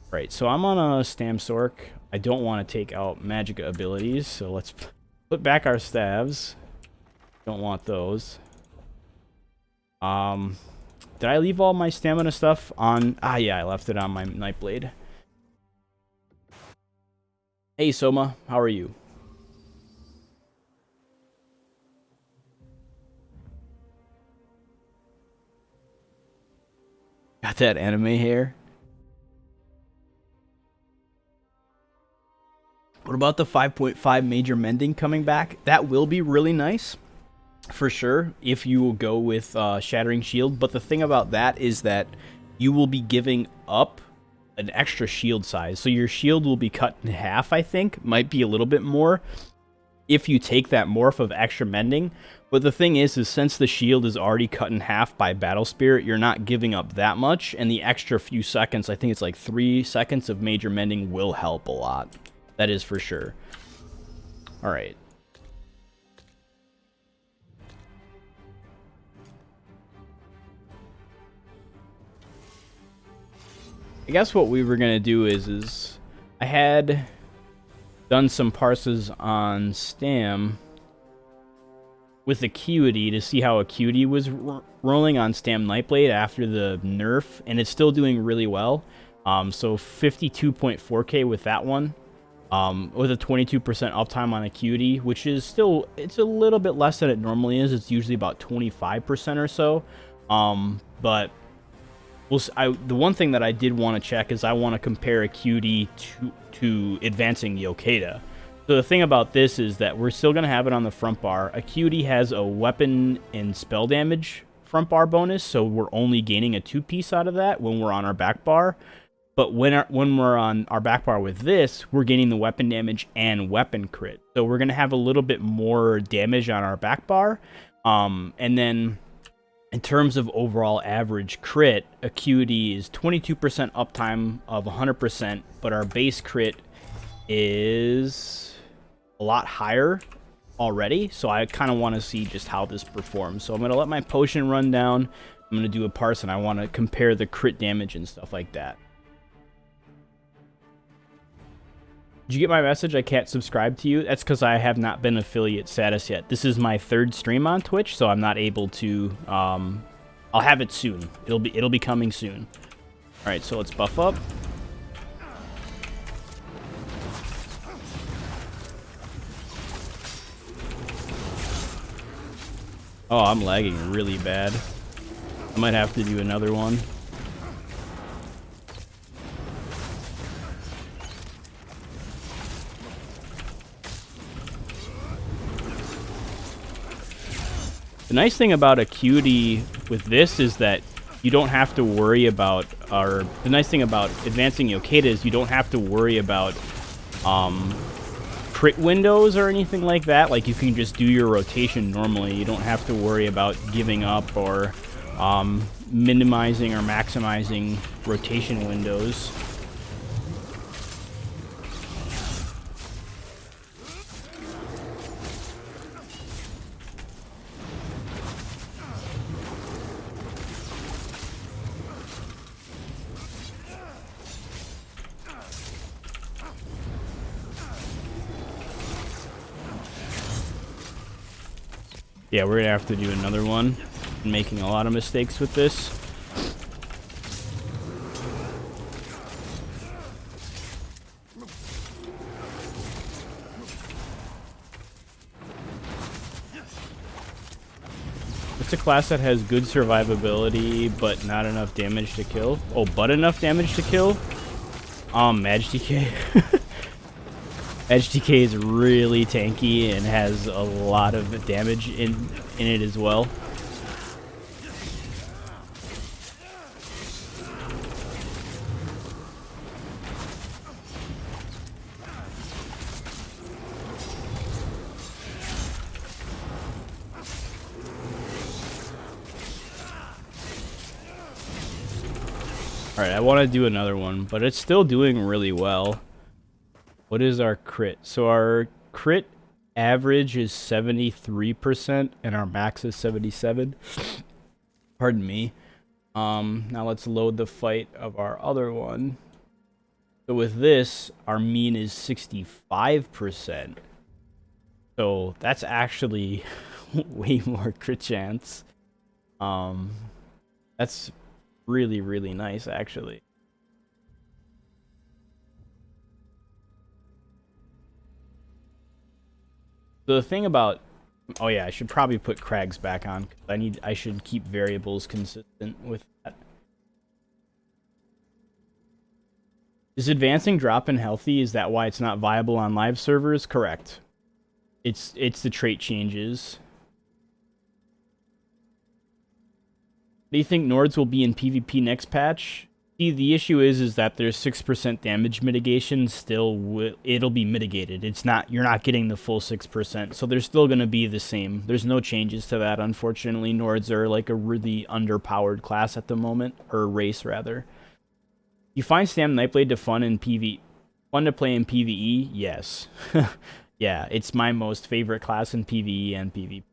Right, so I'm on a Stam Sork. I don't want to take out Magicka abilities, so let's put back our staves. Don't want those. Did I leave all my stamina stuff on? Ah, yeah, I left it on my Nightblade. Hey, Soma, how are you? Got that anime hair? What about the 5.5 major mending coming back? That will be really nice, for sure, if you will go with Shattering Shield. But the thing about that is that you will be giving up an extra shield size. So your shield will be cut in half, I think. Might be a little bit more if you take that morph of extra mending. But the thing is since the shield is already cut in half by Battle Spirit, you're not giving up that much, and the extra few seconds, I think it's like 3 seconds of major mending, will help a lot. That is for sure. Alright. I guess what we were going to do is I had done some parses on Stam with Acuity to see how Acuity was rolling on Stam Nightblade after the nerf, and it's still doing really well. So 52.4k with that one, with a 22% uptime on Acuity, which is still, it's a little bit less than it normally is. It's usually about 25% or so. But the one thing that I did want to check is I want to compare Acuity to Advancing Yokeida. So the thing about this is that we're still going to have it on the front bar. Acuity has a weapon and spell damage front bar bonus, so we're only gaining a 2-piece out of that when we're on our back bar. But when we're on our back bar with this, we're getting the weapon damage and weapon crit. So we're going to have a little bit more damage on our back bar. And then in terms of overall average crit, Acuity is 22% uptime of 100%, but our base crit is a lot higher already. So I kind of want to see just how this performs. So I'm going to let my potion run down. I'm going to do a parse, and I want to compare the crit damage and stuff like that. Did you get my message? I can't subscribe to you. That's because I have not been affiliate status yet. This is my 3rd stream on Twitch, so I'm not able to. I'll have it soon. It'll be coming soon. All right, so let's buff up. Oh, I'm lagging really bad. I might have to do another one. The nice thing about Acuity with this is that you don't have to worry about, or the nice thing about advancing Yokeda is you don't have to worry about crit windows or anything like that. Like, you can just do your rotation normally. You don't have to worry about giving up or minimizing or maximizing rotation windows. Yeah, we're gonna have to do another one. I'm making a lot of mistakes with this. It's a class that has good survivability, but not enough damage to kill. Oh, but enough damage to kill? Mage DK. Edge DK is really tanky and has a lot of damage in it as well. Alright, I want to do another one, but it's still doing really well. What is our crit? So our crit average is 73% and our max is 77. Pardon me. Now let's load the fight of our other one. So with this, our mean is 65%. So that's actually way more crit chance. That's really, really nice, actually. So the thing about, oh yeah, I should probably put Crags back on. I should keep variables consistent with that. Is advancing drop in healthy? Is that why it's not viable on live servers? Correct. It's the trait changes. Do you think Nords will be in PvP next patch? See, the issue is that there's 6% damage mitigation. Still, it'll be mitigated. It's not, you're not getting the full 6%, so they're still going to be the same. There's no changes to that, unfortunately. Nords are like a really underpowered class at the moment, or race rather. You find Stam Nightblade fun to play in PvE? Yes. Yeah, it's my most favorite class in PvE and PvP.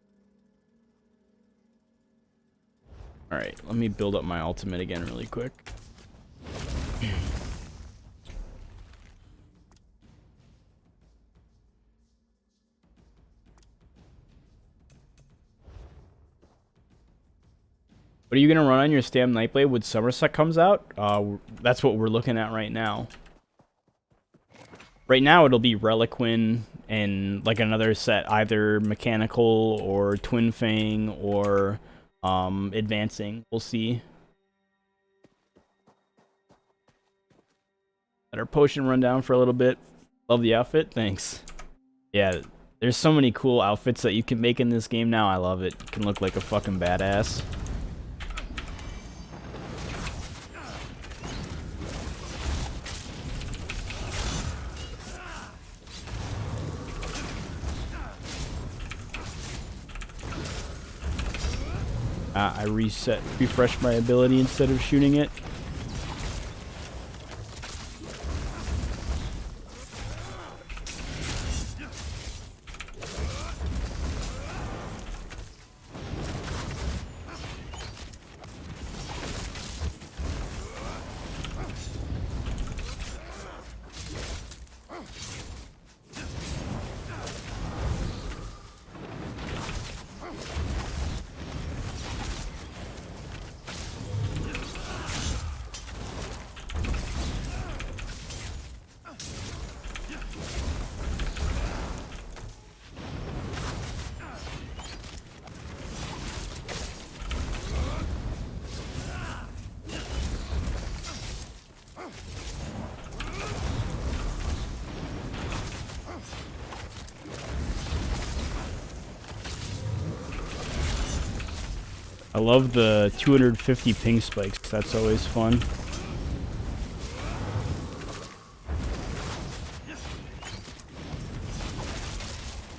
Alright, let me build up my ultimate again really quick. What are you going to run on your Stam Nightblade when Somerset comes out? That's what we're looking at right now. Right now it'll be Reliquin and like another set, either Mechanical or Twin Fang or Advancing. We'll see. Let our potion run down for a little bit. Love the outfit. Thanks. Yeah, there's so many cool outfits that you can make in this game now. I love it. You can look like a fucking badass. I refresh my ability instead of shooting it. I love the 250 ping spikes. That's always fun.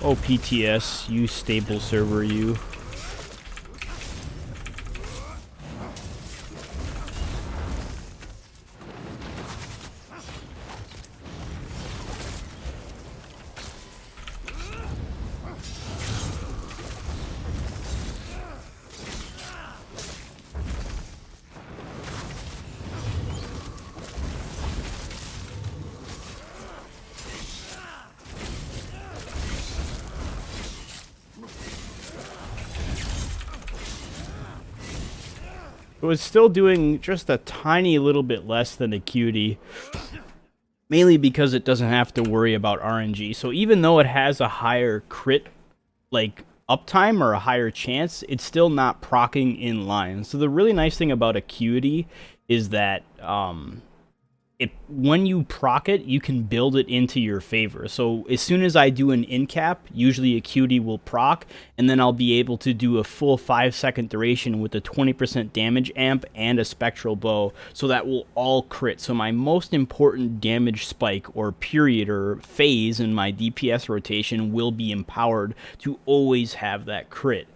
Oh, PTS, you stable server, you. It was still doing just a tiny little bit less than Acuity, mainly because it doesn't have to worry about RNG. So even though it has a higher crit, like, uptime or a higher chance, it's still not proccing in line. So the really nice thing about Acuity is that when you proc it, you can build it into your favor. So as soon as I do an in cap, usually Acuity will proc, and then I'll be able to do a full 5-second duration with a 20% damage amp and a spectral bow. So that will all crit. So my most important damage spike or period or phase in my DPS rotation will be empowered to always have that crit.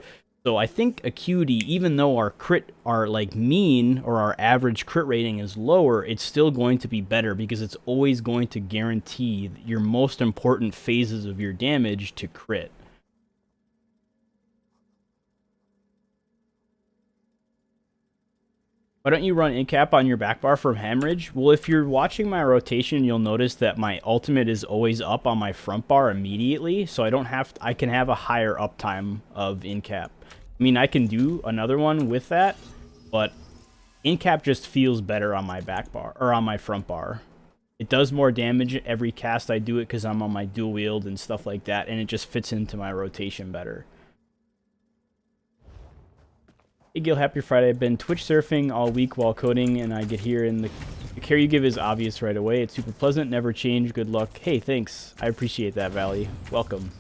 So I think Acuity, even though our crit, our like mean or our average crit rating is lower, it's still going to be better because it's always going to guarantee your most important phases of your damage to crit. Why don't you run incap on your back bar from hemorrhage? Well, if you're watching my rotation, you'll notice that my ultimate is always up on my front bar immediately, so I can have a higher uptime of incap. I mean, I can do another one with that, but incap just feels better on my back bar, or on my front bar. It does more damage every cast I do it because I'm on my dual wield and stuff like that, and it just fits into my rotation better. Hey Gil, happy Friday. I've been Twitch surfing all week while coding, and I get here, and the care you give is obvious right away. It's super pleasant, never change, good luck. Hey, thanks. I appreciate that, Valley. Welcome.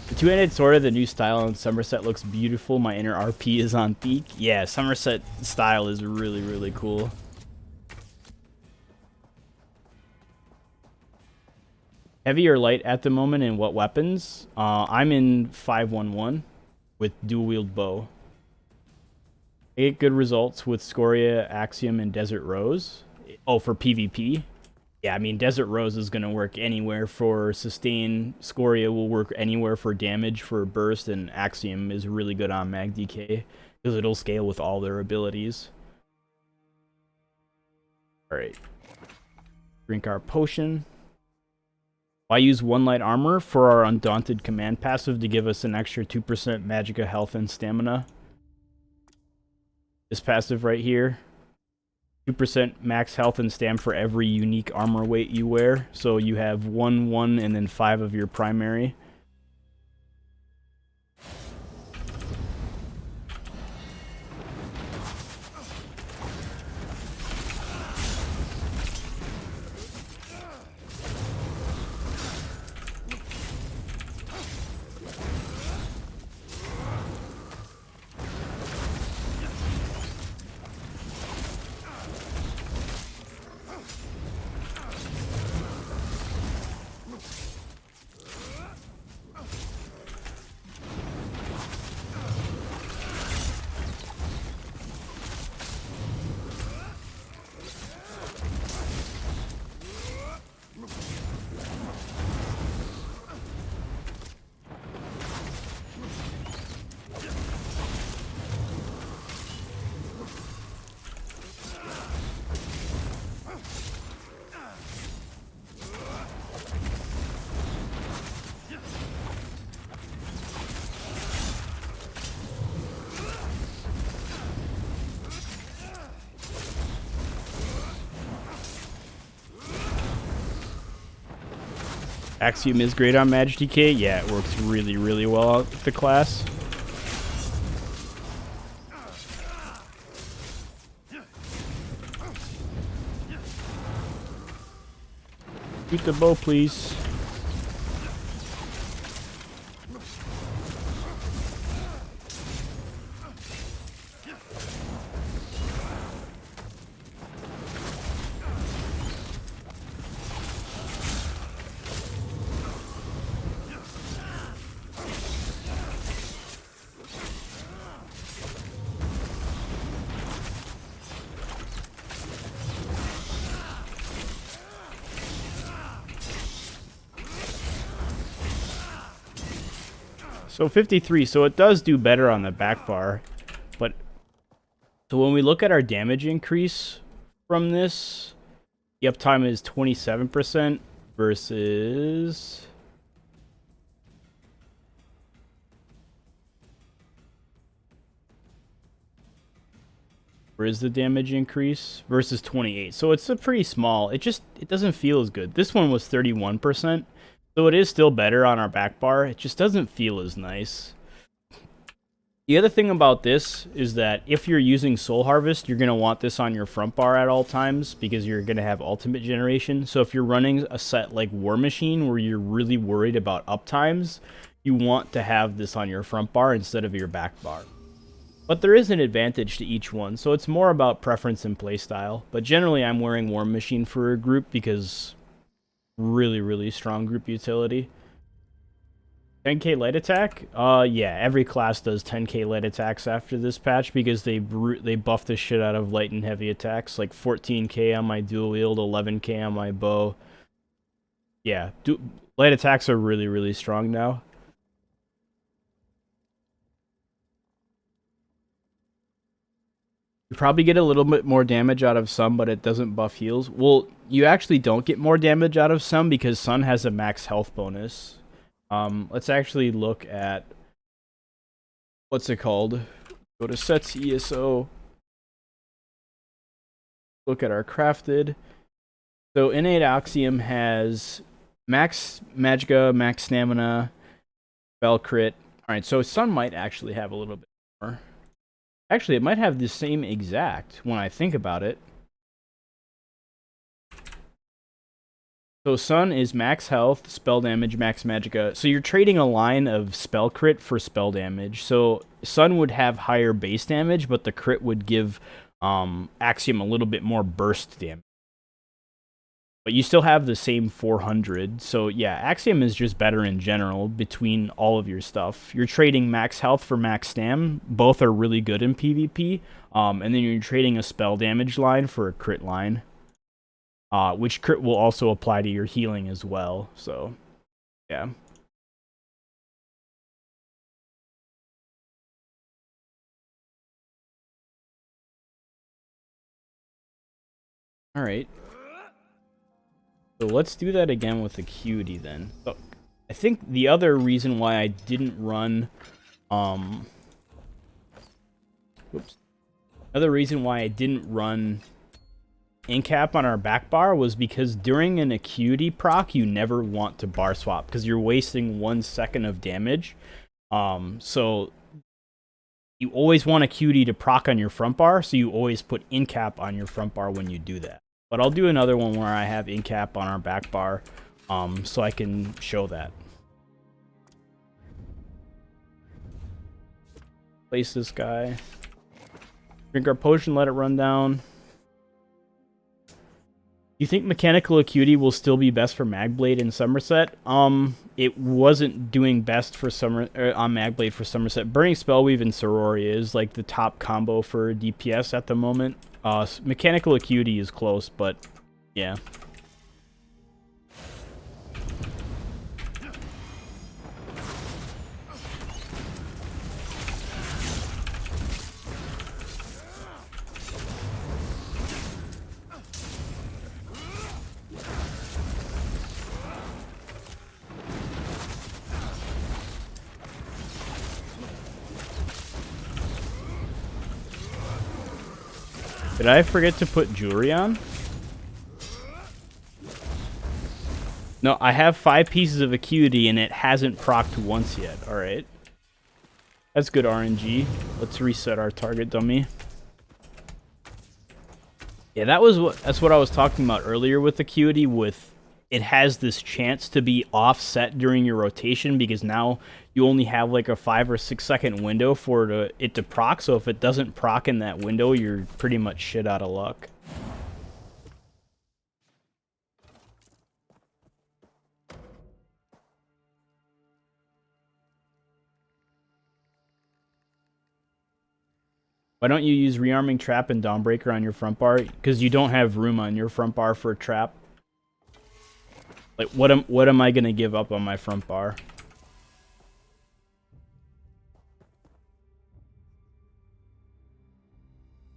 The two-handed sword of the new style on Somerset looks beautiful. My inner RP is on peak. Yeah, Somerset style is really, really cool. Heavy or light at the moment, and what weapons? I'm in 511 with dual-wield bow. I get good results with Scoria, Axiom, and Desert Rose. Oh, for PvP? Yeah, I mean, Desert Rose is going to work anywhere for sustain. Scoria will work anywhere for damage for burst, and Axiom is really good on mag DK because it'll scale with all their abilities. Alright. Drink our potion. I use 1 light armor for our Undaunted command passive to give us an extra 2% magicka health and stamina. This passive right here. 2% max health and stam for every unique armor weight you wear. So you have 1, 1, and then 5 of your primary. Axiom is great on Mage DK. Yeah, it works really, really well with the class. Shoot the bow, please. So 53, so it does do better on the back bar, but so when we look at our damage increase from this, the uptime is 27% versus... Where is the damage increase? Versus 28. So it's a pretty small, it doesn't feel as good. This one was 31%. So it is still better on our back bar. It just doesn't feel as nice. The other thing about this is that if you're using Soul Harvest, you're going to want this on your front bar at all times because you're going to have ultimate generation. So if you're running a set like War Machine where you're really worried about uptimes, you want to have this on your front bar instead of your back bar. But there is an advantage to each one, so it's more about preference and playstyle. But generally I'm wearing War Machine for a group because... really, really strong group utility. 10k light attack? Yeah, every class does 10k light attacks after this patch because they buffed the shit out of light and heavy attacks. Like 14k on my dual wield, 11k on my bow. Yeah, light attacks are really, really strong now. You probably get a little bit more damage out of some, but it doesn't buff heals. Well, you actually don't get more damage out of some because Sun has a max health bonus. Let's actually look at... what's it called? Go to sets ESO. Look at our crafted. So Innate Axiom has max Magicka, max stamina, spell crit. Alright, so Sun might actually have a little bit more. Actually, it might have the same exact when I think about it. So Sun is max health, spell damage, max magicka. So you're trading a line of spell crit for spell damage. So Sun would have higher base damage, but the crit would give Axiom a little bit more burst damage. But you still have the same 400. So yeah, Axiom is just better in general between all of your stuff. You're trading max health for max stam. Both are really good in PvP. And then you're trading a spell damage line for a crit line. Which crit will also apply to your healing as well. So, yeah. Alright. So let's do that again with Acuity then. So I think the other reason why I didn't run another reason why I didn't run Incap on our back bar was because during an Acuity proc you never want to bar swap because you're wasting 1 second of damage. So you always want Acuity to proc on your front bar, so you always put Incap on your front bar when you do that. But I'll do another one where I have Incap on our back bar, so I can show that. Place this guy. Drink our potion, let it run down. You think Mechanical Acuity will still be best for Magblade in Somerset? It wasn't doing best for on Magblade for Somerset. Burning Spellweave and Sorori is like the top combo for DPS at the moment. Mechanical Acuity is close, but yeah. Did I forget to put jewelry on? No, I have 5 pieces of acuity and it hasn't procced once yet. Alright. That's good RNG. Let's reset our target dummy. Yeah, that's what I was talking about earlier with acuity. With it has this chance to be offset during your rotation because now you only have like a 5 or 6 second window for it to proc. So if it doesn't proc in that window, you're pretty much shit out of luck. Why don't you use rearming trap and Dawnbreaker on your front bar? Because you don't have room on your front bar for a trap. Like, what am I gonna give up on my front bar?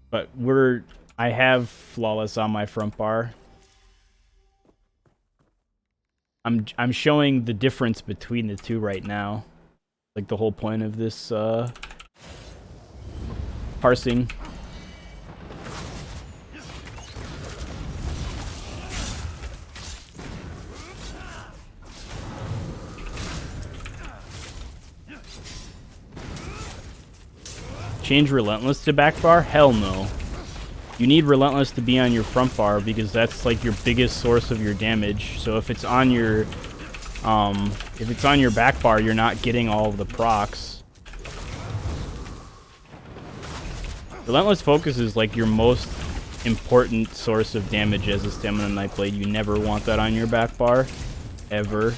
But I have flawless on my front bar. I'm showing the difference between the two right now. Like the whole point of this parsing. Change Relentless to back bar? Hell no. You need Relentless to be on your front bar because that's like your biggest source of your damage. So if it's on your back bar, you're not getting all of the procs. Relentless Focus is like your most important source of damage as a Stamina Nightblade. You never want that on your back bar, ever.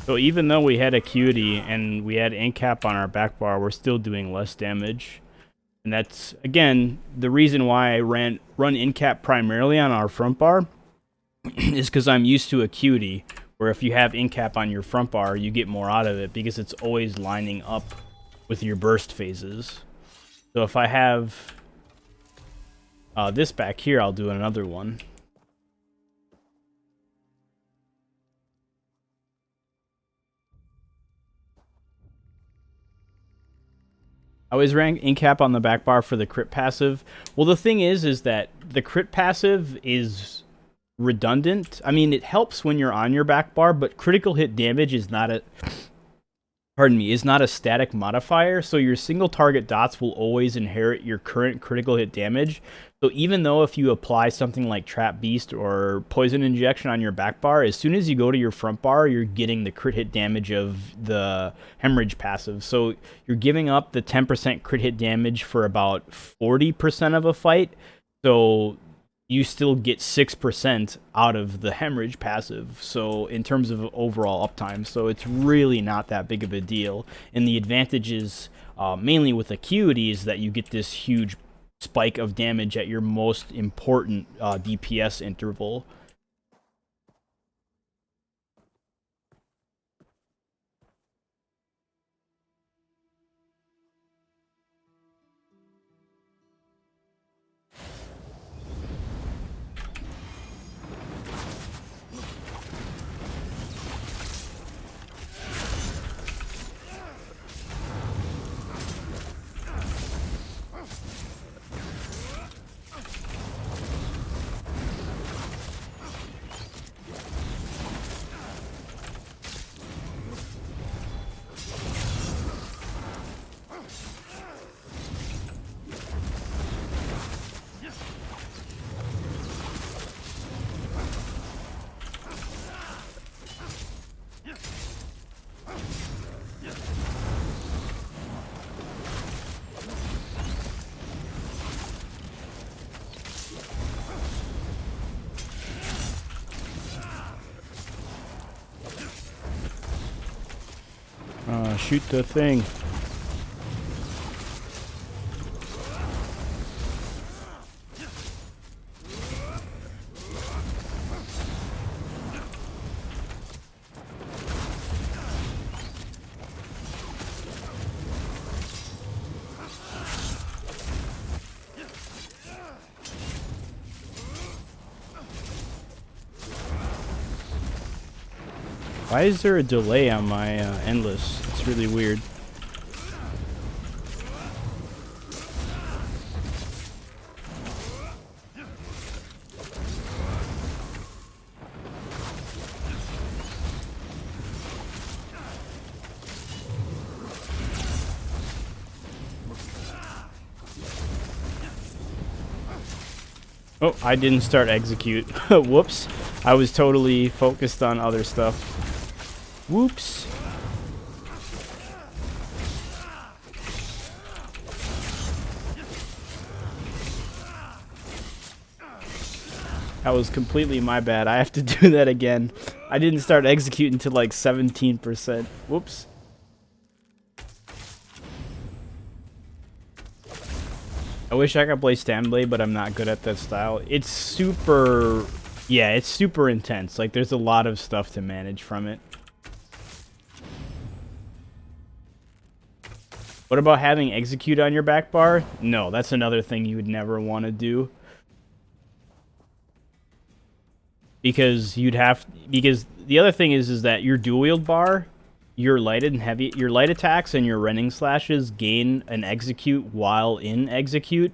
So even though we had acuity and we had incap on our back bar, we're still doing less damage. And that's, again, the reason why I run incap primarily on our front bar is because I'm used to acuity, where if you have incap on your front bar, you get more out of it because it's always lining up with your burst phases. So if I have this back here, I'll do another one. I always rank incap on the back bar for the crit passive. Well, the thing is that the crit passive is redundant. I mean, it helps when you're on your back bar, but critical hit damage is not a static modifier. So your single target dots will always inherit your current critical hit damage. So even though if you apply something like Trap Beast or Poison Injection on your back bar, as soon as you go to your front bar, you're getting the crit hit damage of the Hemorrhage passive. So you're giving up the 10% crit hit damage for about 40% of a fight. So you still get 6% out of the Hemorrhage passive, so in terms of overall uptime. So it's really not that big of a deal. And the advantage is, mainly with acuity, is that you get this huge spike of damage at your most important DPS interval. Shoot the thing. Why is there a delay on my endless? It's really weird. Oh, I didn't start execute. Whoops. I was totally focused on other stuff. Whoops. That was completely my bad. I have to do that again. I didn't start executing until like 17%. Whoops. I wish I could play Stanblade, but I'm not good at that style. It's super... Yeah, it's super intense. Like, there's a lot of stuff to manage from it. What about having execute on your back bar? No, that's another thing you would never want to do. Because you'd have... Because the other thing is that your dual wield bar, your light and heavy... Your light attacks and your running slashes gain an execute while in execute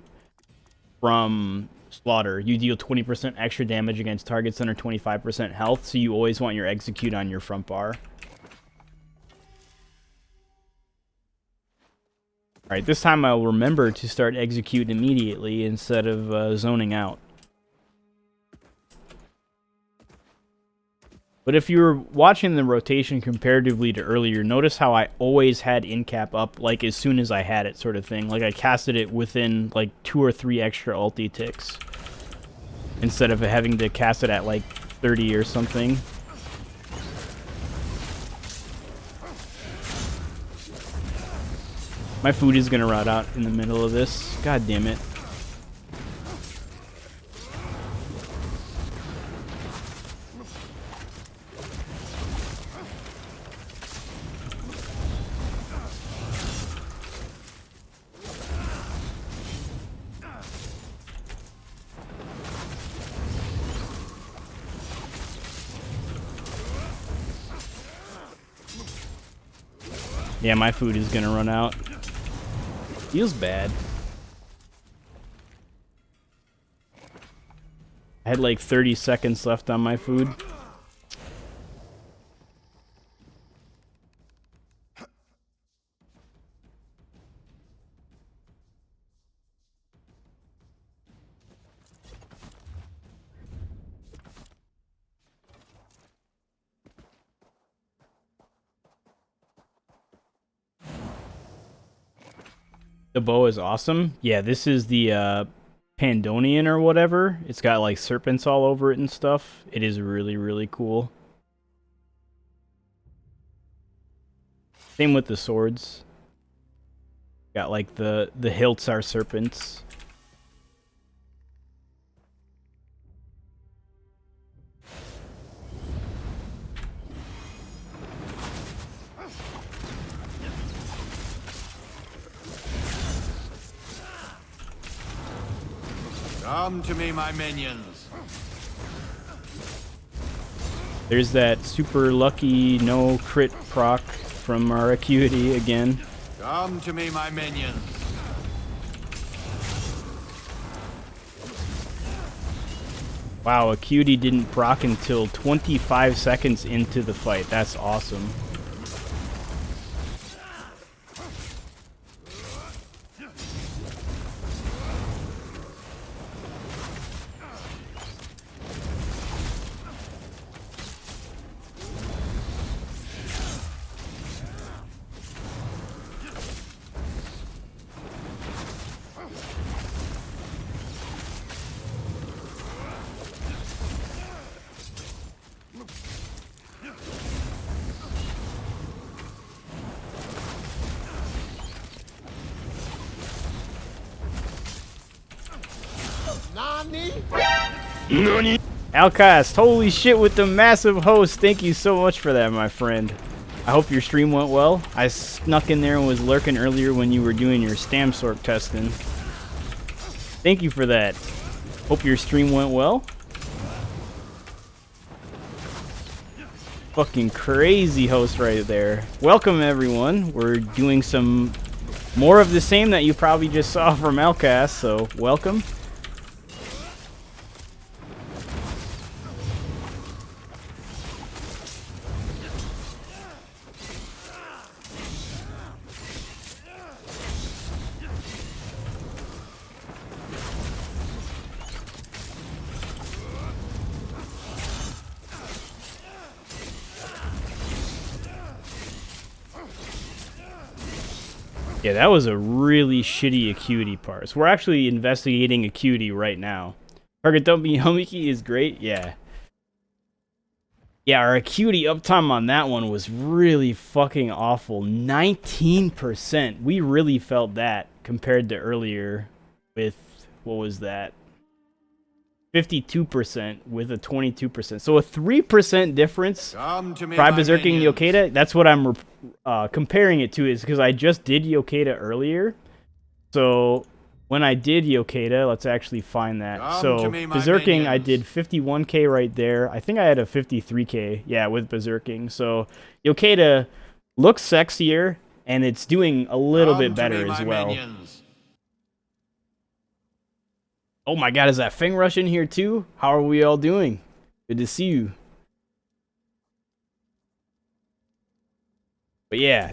from slaughter. You deal 20% extra damage against targets under 25% health, so you always want your execute on your front bar. Alright, this time I'll remember to start execute immediately instead of zoning out. But if you were watching the rotation comparatively to earlier, notice how I always had in-cap up, like, as soon as I had it, sort of thing. Like, I casted it within, like, 2 or 3 extra ulti ticks. Instead of having to cast it at, like, 30 or something. My food is gonna rot out in the middle of this. God damn it. Yeah, my food is gonna run out. Feels bad. I had like 30 seconds left on my food. The bow is awesome. Yeah, this is the Pandonian or whatever. It's got like serpents all over it and stuff. It is really, really cool. Same with the swords. Got like the hilts are serpents. Come to me, my minions. There's that super lucky no crit proc from our Acuity again. Come to me, my minions. Wow, Acuity didn't proc until 25 seconds into the fight. That's awesome. Alcast, holy shit with the massive host. Thank you so much for that, my friend. I hope your stream went well. I snuck in there and was lurking earlier when you were doing your stam sort testing. Thank you for that. Hope your stream went well. Fucking crazy host right there. Welcome everyone. We're doing some more of the same that you probably just saw from Alcast, so welcome. Yeah, that was a really shitty Acuity part. So we're actually investigating Acuity right now. Target dumping Homiki is great, yeah. Yeah, our Acuity uptime on that one was really fucking awful. 19%. We really felt that compared to earlier with, what was that? 52% with a 22%. So a 3% difference. Try berserking Yokeda. That's what I'm comparing it to, is because I just did Yokeda earlier. So when I did Yokeda, let's actually find that. So berserking, I did 51k right there. I think I had a 53k, yeah, with berserking. So Yokeda looks sexier, and it's doing a little bit better as well. Minions. Oh my god, is that Fang Rush in here too? How are we all doing? Good to see you. But yeah,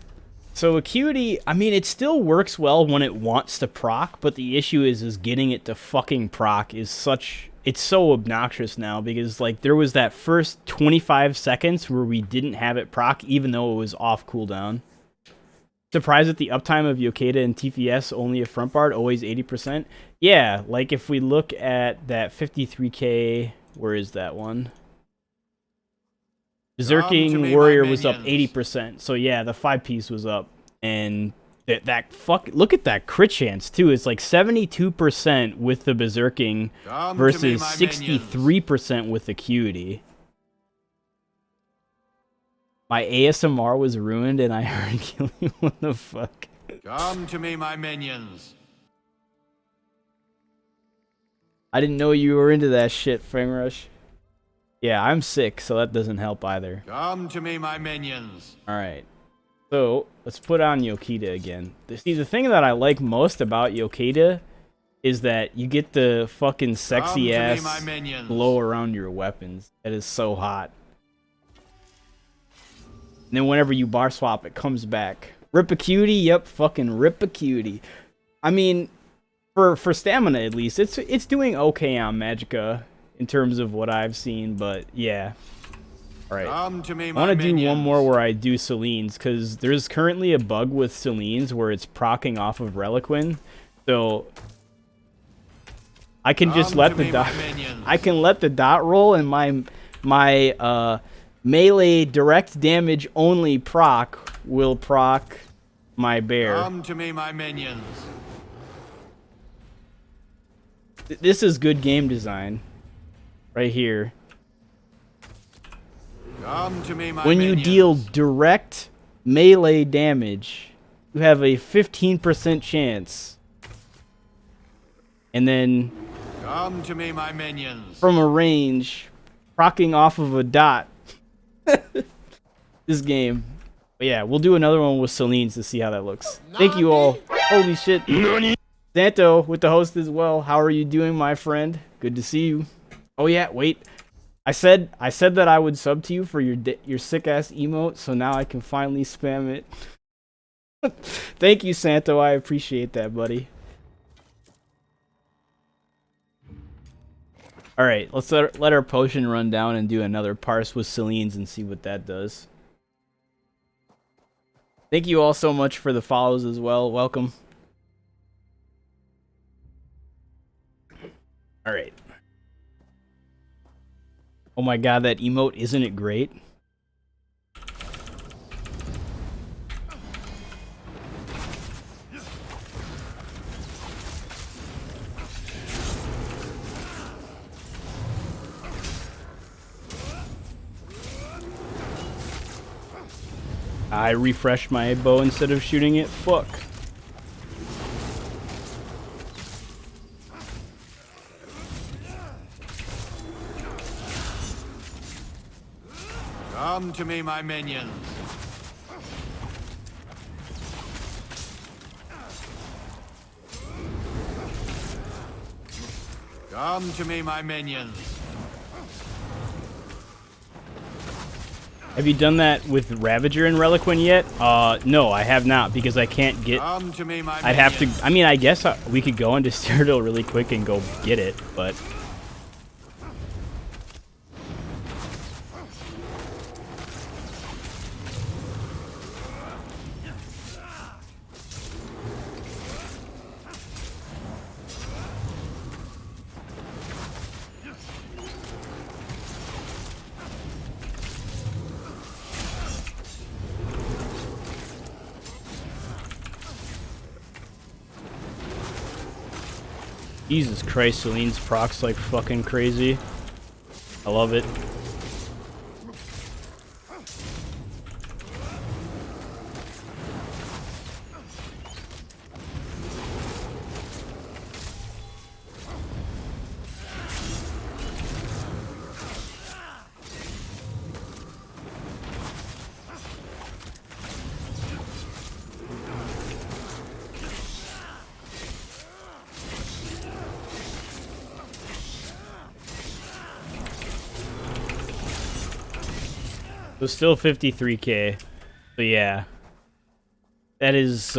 so Acuity, I mean, it still works well when it wants to proc, but the issue is getting it to fucking proc is such... It's so obnoxious now, because like there was that first 25 seconds where we didn't have it proc, even though it was off cooldown. Surprised at the uptime of Yokeda and TPS, only a front bar, always 80%. Yeah, like if we look at that 53k, where is that one? Berserking Warrior was up 80%. So yeah, the 5-piece was up. And that fuck, look at that crit chance too. It's like 72% with the Berserking versus 63% with Acuity. My ASMR was ruined and I heard killing. What the fuck? Come to me, my minions. I didn't know you were into that shit, Fang Rush. Yeah, I'm sick, so that doesn't help either. Come to me, my minions. Alright. So, let's put on Yokeda again. See, the thing that I like most about Yokeda is that you get the fucking sexy-ass glow around your weapons. That is so hot. And then whenever you bar swap, it comes back. Rip Acuity? Yep, fucking Rip Acuity. I mean, for stamina at least, it's doing okay on Magicka in terms of what I've seen, but yeah. Alright. I want to do one more where I do Celine's, because there's currently a bug with Celine's where it's proccing off of Reliquin. So I can just let the dot I can let the dot roll, and my melee direct damage only proc will proc my bear. Come to me, my minions. This is good game design. Right here. Come to me, my when minions. You deal direct melee damage, you have a 15% chance. And then come to me, my minions. From a range, proccing off of a dot. This game. But yeah, we'll do another one with Celine's to see how that looks. Thank you all. Holy shit. Santo with the host as well. How are you doing, my friend? Good to see you. Oh yeah, wait. I said that I would sub to you for your sick ass emote, so now I can finally spam it. Thank you, Santo. I appreciate that, buddy. All right, let's let our potion run down and do another parse with Celine's and see what that does. Thank you all so much for the follows as well. Welcome. All right. Oh my god, that emote, isn't it great? I refreshed my bow instead of shooting it. Fuck. Come to me, my minions. Come to me, my minions. Have you done that with Ravager and Reliquin yet? No, I have not, because I can't get... Come to me, my I'd have to... minions. I mean, I guess we could go into Cyrodiil really quick and go get it, but... Jesus Christ, Celine's procs like fucking crazy. I love it. So still 53k. So yeah. That is,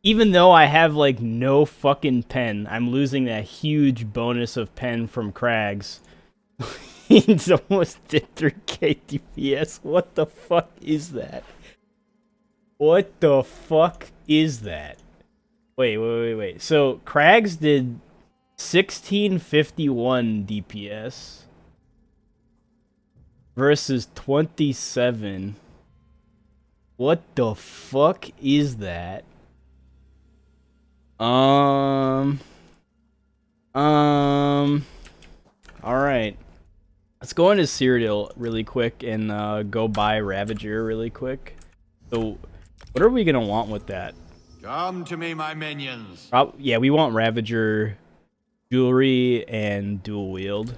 even though I have, like, no fucking pen, I'm losing that huge bonus of pen from Crags. He's almost did 3k DPS. What the fuck is that? What the fuck is that? Wait. So, Crags did 1651 DPS versus 27. What the fuck is that? Alright. Let's go into Cyrodiil really quick and go buy Ravager really quick. So, what are we gonna want with that? Come to me, my minions. Yeah, we want Ravager, jewelry, and dual wield.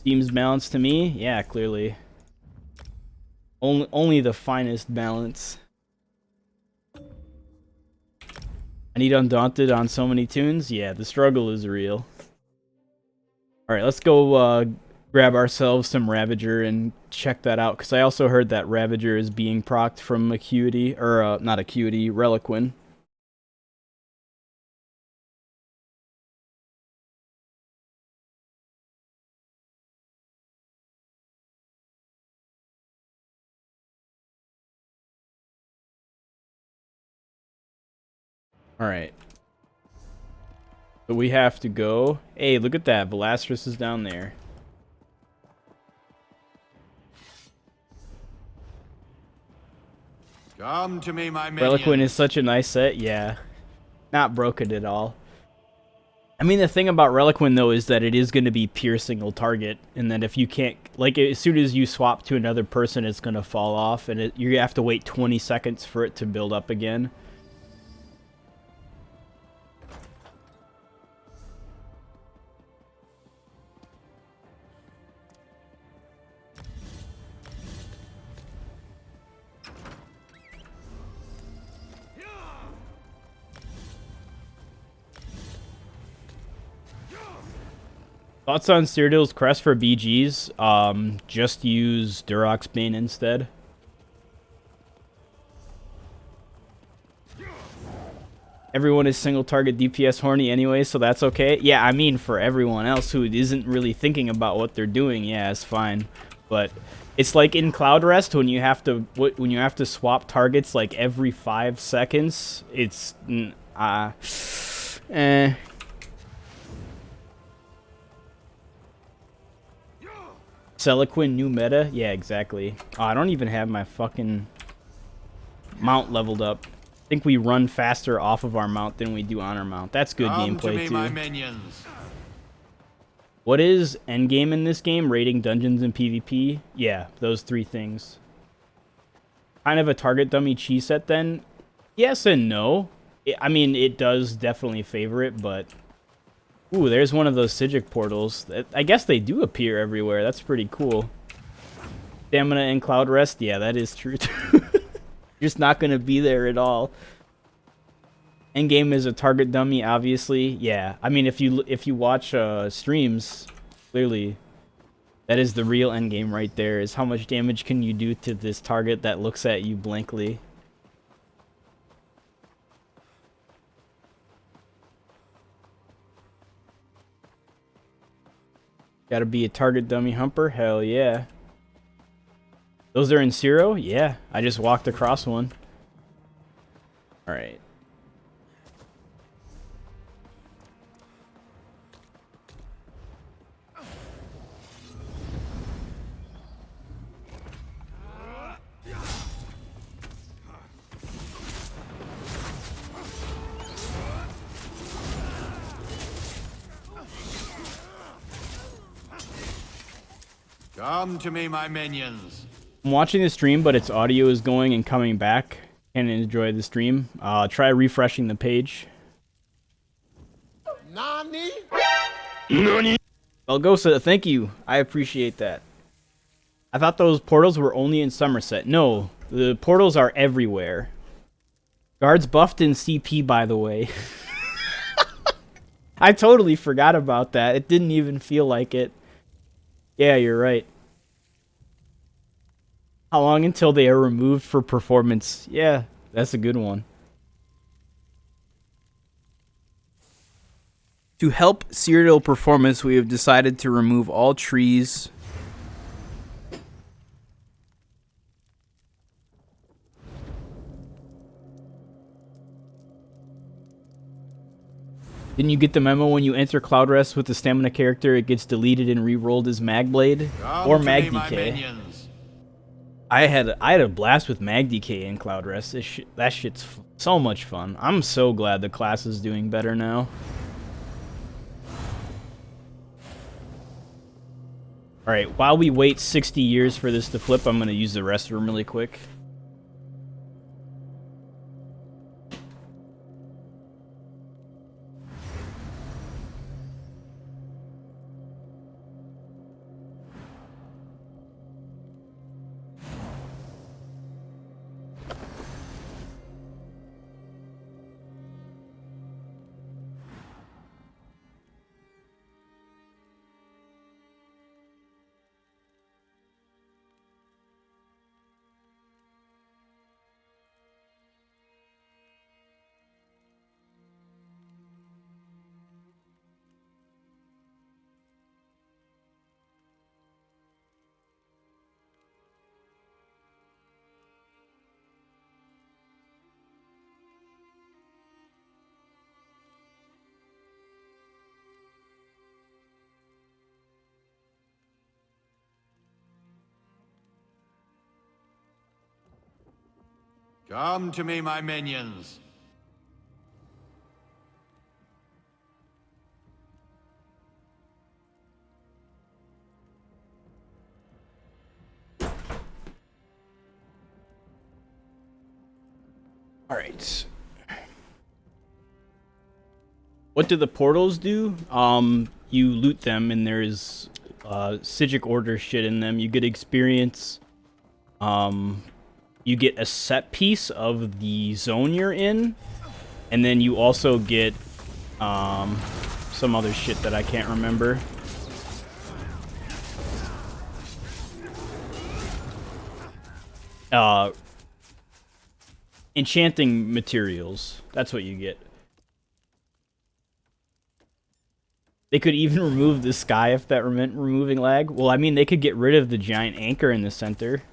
Seems balanced to me. Yeah, clearly. Only the finest balance. I need Undaunted on so many tunes. Yeah, the struggle is real. Alright, let's go grab ourselves some Ravager and check that out. Because I also heard that Ravager is being procced from Acuity. Or, not Acuity, Reliquin. Alright. So we have to go... Hey, look at that. Velastris is down there. Come to me, my minions. Reliquin is such a nice set. Yeah. Not broken at all. I mean, the thing about Reliquin, though, is that it is going to be pure single target. And that if you can't... Like, as soon as you swap to another person, it's going to fall off. And you have to wait 20 seconds for it to build up again. Thoughts on Cyrodiil's Crest for BGs? Just use Durox Bane instead. Everyone is single target DPS horny anyway, so that's okay. Yeah, I mean, for everyone else who isn't really thinking about what they're doing, yeah, it's fine. But it's like in Cloud Rest when you have to swap targets like every 5 seconds. It's Celiquin new meta? Yeah, exactly. Oh, I don't even have my fucking mount leveled up. I think we run faster off of our mount than we do on our mount. That's good Come gameplay to me, too. my minions. What is endgame in this game? Raiding dungeons and PvP? Yeah, those 3 things. Kind of a target dummy cheese set then? Yes and no. I mean, it does definitely favor it, but... Ooh, there's one of those Sigic portals. I guess they do appear everywhere. That's pretty cool. Stamina and Cloud Rest? Yeah, that is true too. Just not going to be there at all. Endgame is a target dummy, obviously. Yeah, I mean, if you watch streams, clearly... That is the real endgame right there, is how much damage can you do to this target that looks at you blankly. Gotta be a target dummy humper? Hell yeah. Those are in Zero? Yeah, I just walked across one. Alright. Come to me, my minions. I'm watching the stream, but its audio is going and coming back. Can't enjoy the stream. Try refreshing the page. Nani? Nani? Belgosa, thank you. I appreciate that. I thought those portals were only in Somerset. No, the portals are everywhere. Guards buffed in CP, by the way. I totally forgot about that. It didn't even feel like it. Yeah, you're right. How long until they are removed for performance? Yeah, that's a good one. To help serial performance, we have decided to remove all trees. Didn't you get the memo when you enter Cloud Rest with the stamina character, it gets deleted and re-rolled as Magblade? Or Mag Decay? I had a blast with Mag Decay in Cloud Rest. That shit's so much fun. I'm so glad the class is doing better now. Alright, while we wait 60 years for this to flip, I'm going to use the restroom really quick. Come to me, my minions. Alright. What do the portals do? You loot them and there's Sigic Order shit in them. You get experience. You get a set piece of the zone you're in. And then you also get some other shit that I can't remember. Enchanting materials. That's what you get. They could even remove the sky if that meant removing lag. Well, I mean, they could get rid of the giant anchor in the center.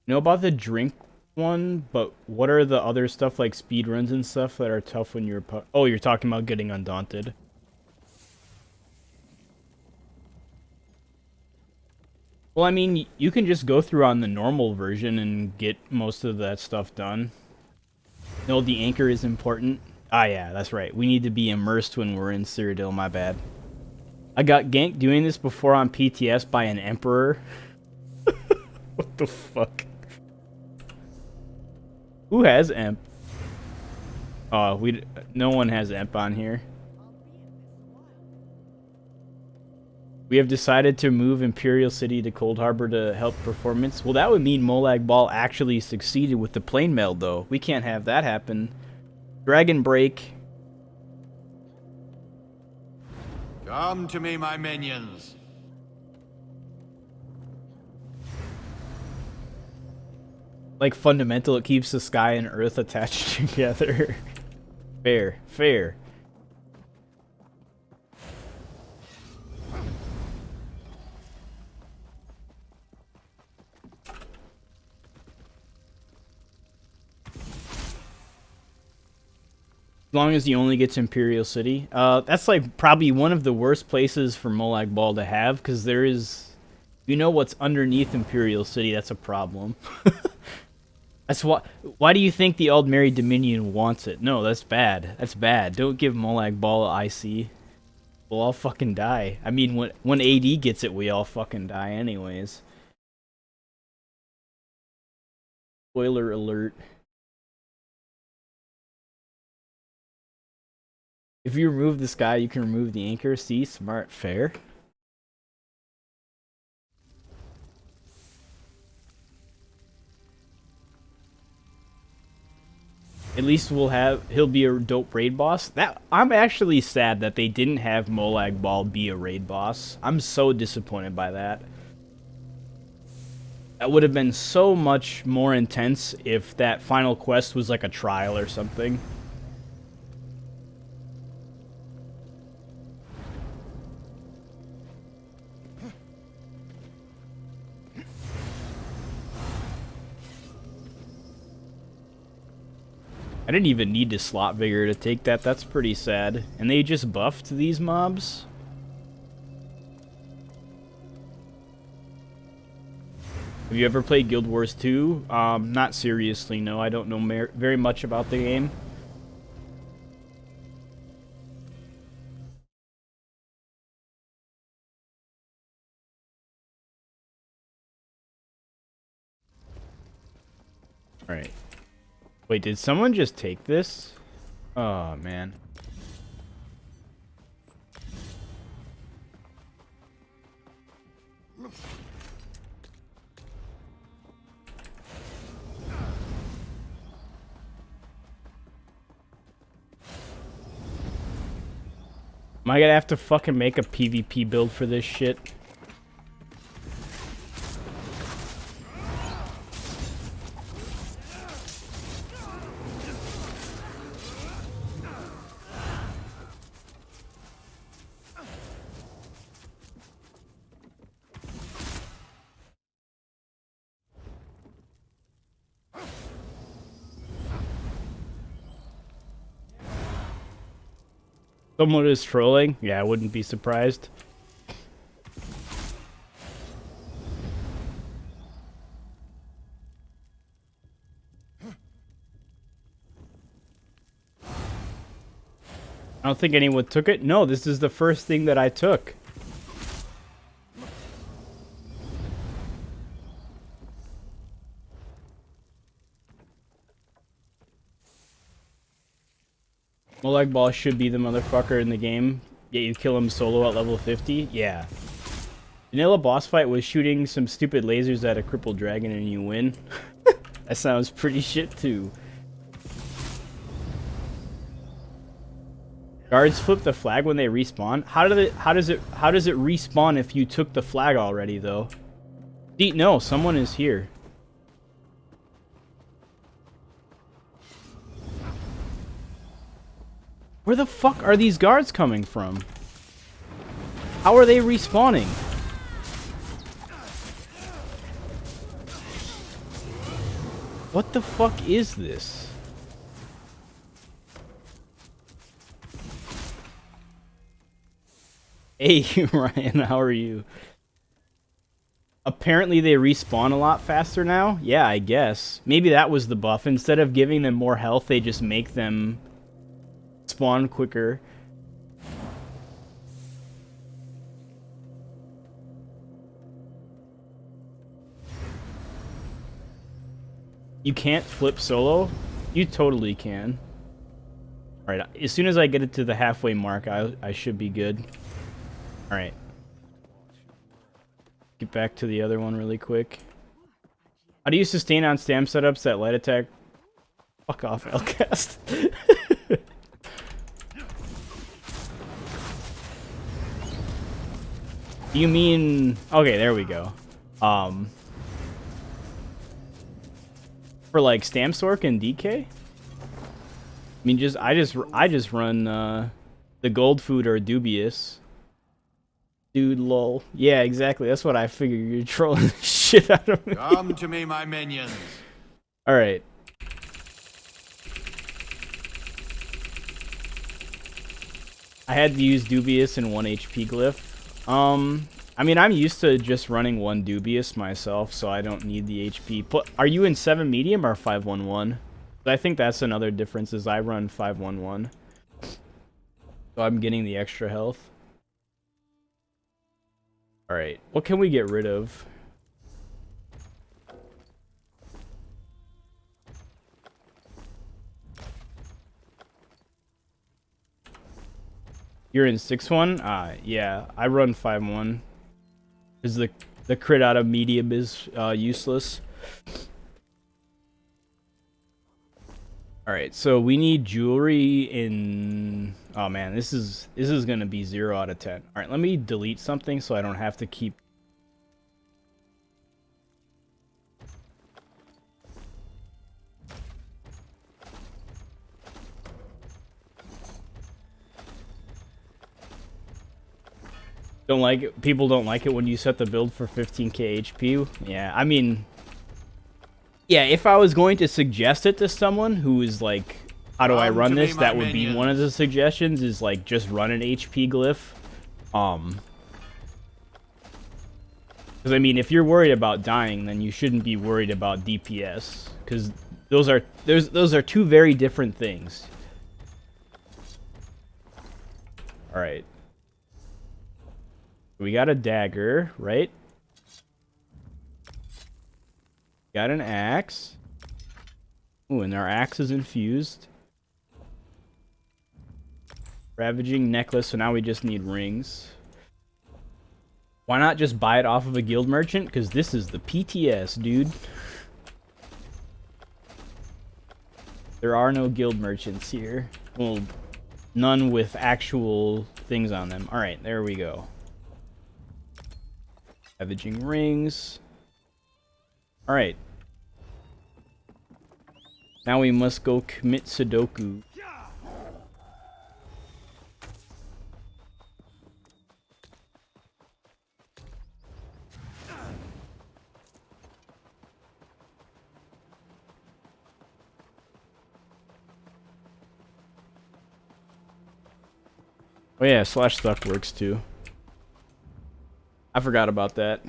Know about the drink one, but what are the other stuff like speedruns and stuff that are tough when you're... Oh, you're talking about getting Undaunted. Well, I mean, you can just go through on the normal version and get most of that stuff done. No, the anchor is important. Ah, yeah, that's right. We need to be immersed when we're in Cyrodiil, my bad. I got ganked doing this before on PTS by an emperor. What the fuck? Who has emp? Oh, no one has emp on here. We have decided to move Imperial City to Cold Harbor to help performance. Well, that would mean Molag Bal actually succeeded with the plane meld, though. We can't have that happen. Dragon Break. Come to me, my minions. Like fundamental, it keeps the sky and earth attached together. Fair, fair. As long as he only gets Imperial City. That's like probably one of the worst places for Molag Bal to have, because there is, you know what's underneath Imperial City, that's a problem. That's why do you think the Aldmeri Dominion wants it? No, that's bad. That's bad. Don't give Molag Bal IC. We'll all fucking die. I mean, when AD gets it, we all fucking die anyways. Spoiler alert. If you remove this guy, you can remove the anchor. See? Smart. Fair. At least he'll be a dope raid boss. I'm actually sad that they didn't have Molag Bal be a raid boss. I'm so disappointed by that. That would have been so much more intense if that final quest was like a trial or something. I didn't even need to slot vigor to take that. That's pretty sad. And they just buffed these mobs? Have you ever played Guild Wars 2? Not seriously, no. I don't know very much about the game. Alright. Wait, did someone just take this? Oh, man. Am I gonna have to fucking make a PvP build for this shit? Someone is trolling? Yeah, I wouldn't be surprised. I don't think anyone took it. No, this is the first thing that I took. Molag Bal should be the motherfucker in the game. Yet you kill him solo at level 50? Yeah. Vanilla boss fight was shooting some stupid lasers at a crippled dragon and you win. That sounds pretty shit too. Guards flip the flag when they respawn. How does it respawn if you took the flag already though? No, someone is here. Where the fuck are these guards coming from? How are they respawning? What the fuck is this? Hey, Ryan, how are you? Apparently they respawn a lot faster now. Yeah, I guess. Maybe that was the buff. Instead of giving them more health, they just make them spawn quicker. You can't flip solo? You totally can. Alright, as soon as I get it to the halfway mark, I should be good. Alright. Get back to the other one really quick. How do you sustain on stam setups that light attack? Fuck off, Elcast. You mean... Okay, there we go. For like Stam Sork and DK? I mean, I just run the gold food or dubious. Dude, lol. Yeah, exactly. That's what I figured. You're trolling the shit out of me. Come to me, my minions. All right. I had to use dubious and 1 HP glyph. I mean, I'm used to just running 1 dubious myself, so I don't need the HP. But are you in 7 medium or 511? I think that's another difference is I run 511. So I'm getting the extra health. Alright, what can we get rid of? You're in 6-1? Yeah, I run 5-1. Because the crit out of medium is useless. Alright, so we need jewelry in... Oh man, this is gonna be 0 out of 10. Alright, let me delete something so I don't have to keep... Don't like it. People don't like it when you set the build for 15k HP. Yeah, I mean... Yeah, if I was going to suggest it to someone who is like, how do I run this? That would be one of the suggestions, is like just run an HP glyph. Because I mean, if you're worried about dying, then you shouldn't be worried about DPS, because those are two very different things. All right. We got a dagger, right? Got an axe. Ooh, and our axe is infused. Ravaging necklace, so now we just need rings. Why not just buy it off of a guild merchant? Because this is the PTS, dude. There are no guild merchants here. Well, none with actual things on them. Alright, there we go. Ravaging rings. Alright. Now we must go commit Sudoku. Oh yeah, slash stuff works too. I forgot about that.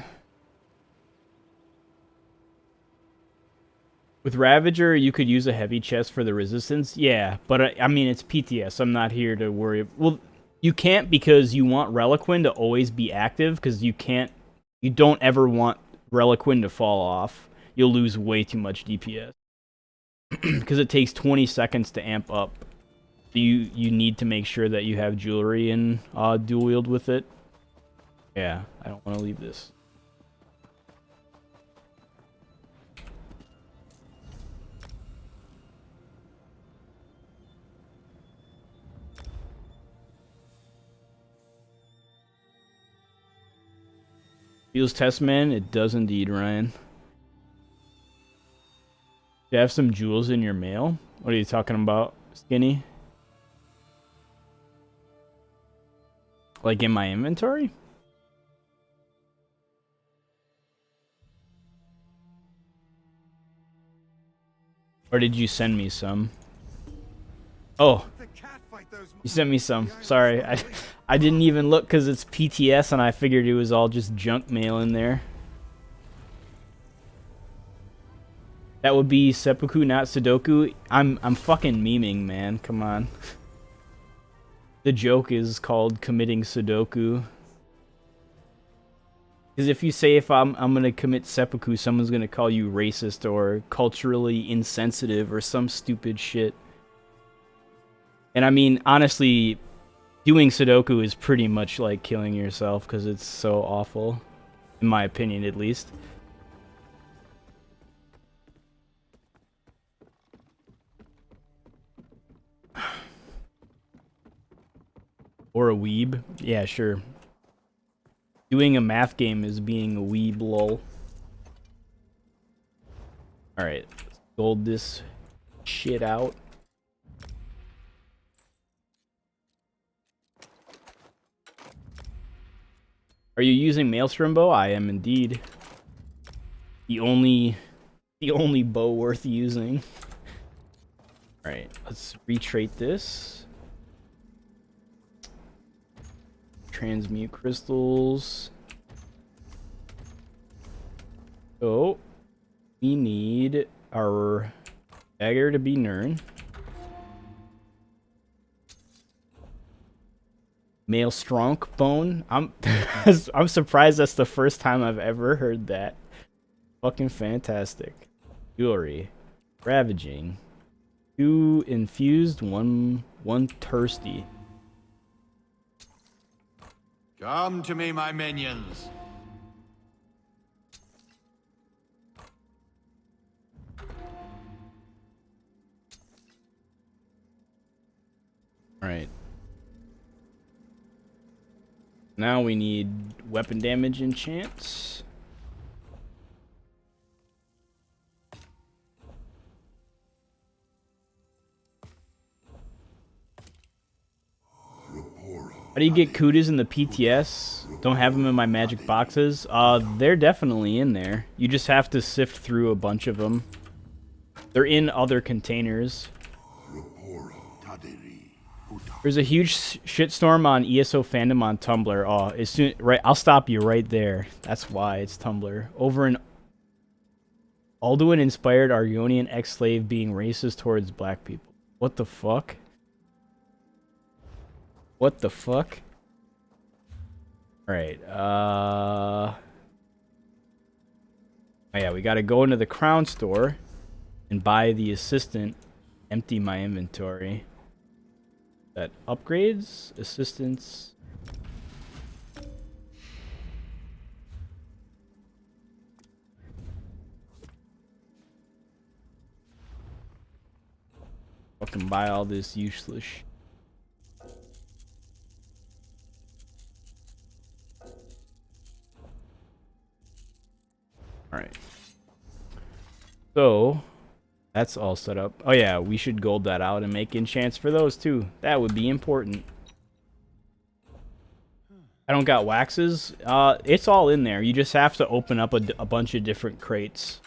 With Ravager, you could use a heavy chest for the resistance. Yeah, but I mean, it's PTS. I'm not here to worry. Well, you can't because you want Reliquin to always be active because you don't ever want Reliquin to fall off. You'll lose way too much DPS. Because it takes 20 seconds to amp up. You need to make sure that you have jewelry and dual wield with it. Yeah, I don't want to leave this. Feels Testman? It does indeed, Ryan. Do you have some jewels in your mail? What are you talking about, Skinny? Like in my inventory? Or did you send me some? Oh. You sent me some. Sorry. I didn't even look because it's PTS and I figured it was all just junk mail in there. That would be seppuku, not Sudoku. I'm fucking memeing, man. Come on. The joke is called committing Sudoku. Because if you say if I'm gonna commit seppuku, someone's gonna call you racist or culturally insensitive or some stupid shit. And I mean, honestly, doing Sudoku is pretty much like killing yourself because it's so awful, in my opinion, at least. Or a weeb. Yeah, sure. Doing a math game is being a weeb, lol. Alright, let's gold this shit out. Are you using Maelstrom bow? I am indeed. The only bow worth using. Alright, let's retrait this. Transmute crystals. So we need our dagger to be Nern. Maelstrom bone. I'm I'm surprised that's the first time I've ever heard that. Fucking fantastic. Jewelry. Ravaging. 2 infused, one thirsty. Come to me, my minions. Alright. Now we need weapon damage enchants. How do you get kudas in the PTS? Don't have them in my magic boxes. They're definitely in there. You just have to sift through a bunch of them. They're in other containers. There's a huge shitstorm on ESO fandom on Tumblr. Oh, as soon right, I'll stop you right there. That's why it's Tumblr. Over an Alduin-inspired Argonian ex-slave being racist towards black people. What the fuck? What the fuck? Alright, oh yeah, we gotta go into the crown store and buy the assistant, empty my inventory. That upgrades, assistance. Fucking buy all this useless shit. Alright. So, that's all set up. Oh yeah, we should gold that out and make enchants for those too. That would be important. I don't got waxes. It's all in there. You just have to open up a bunch of different crates.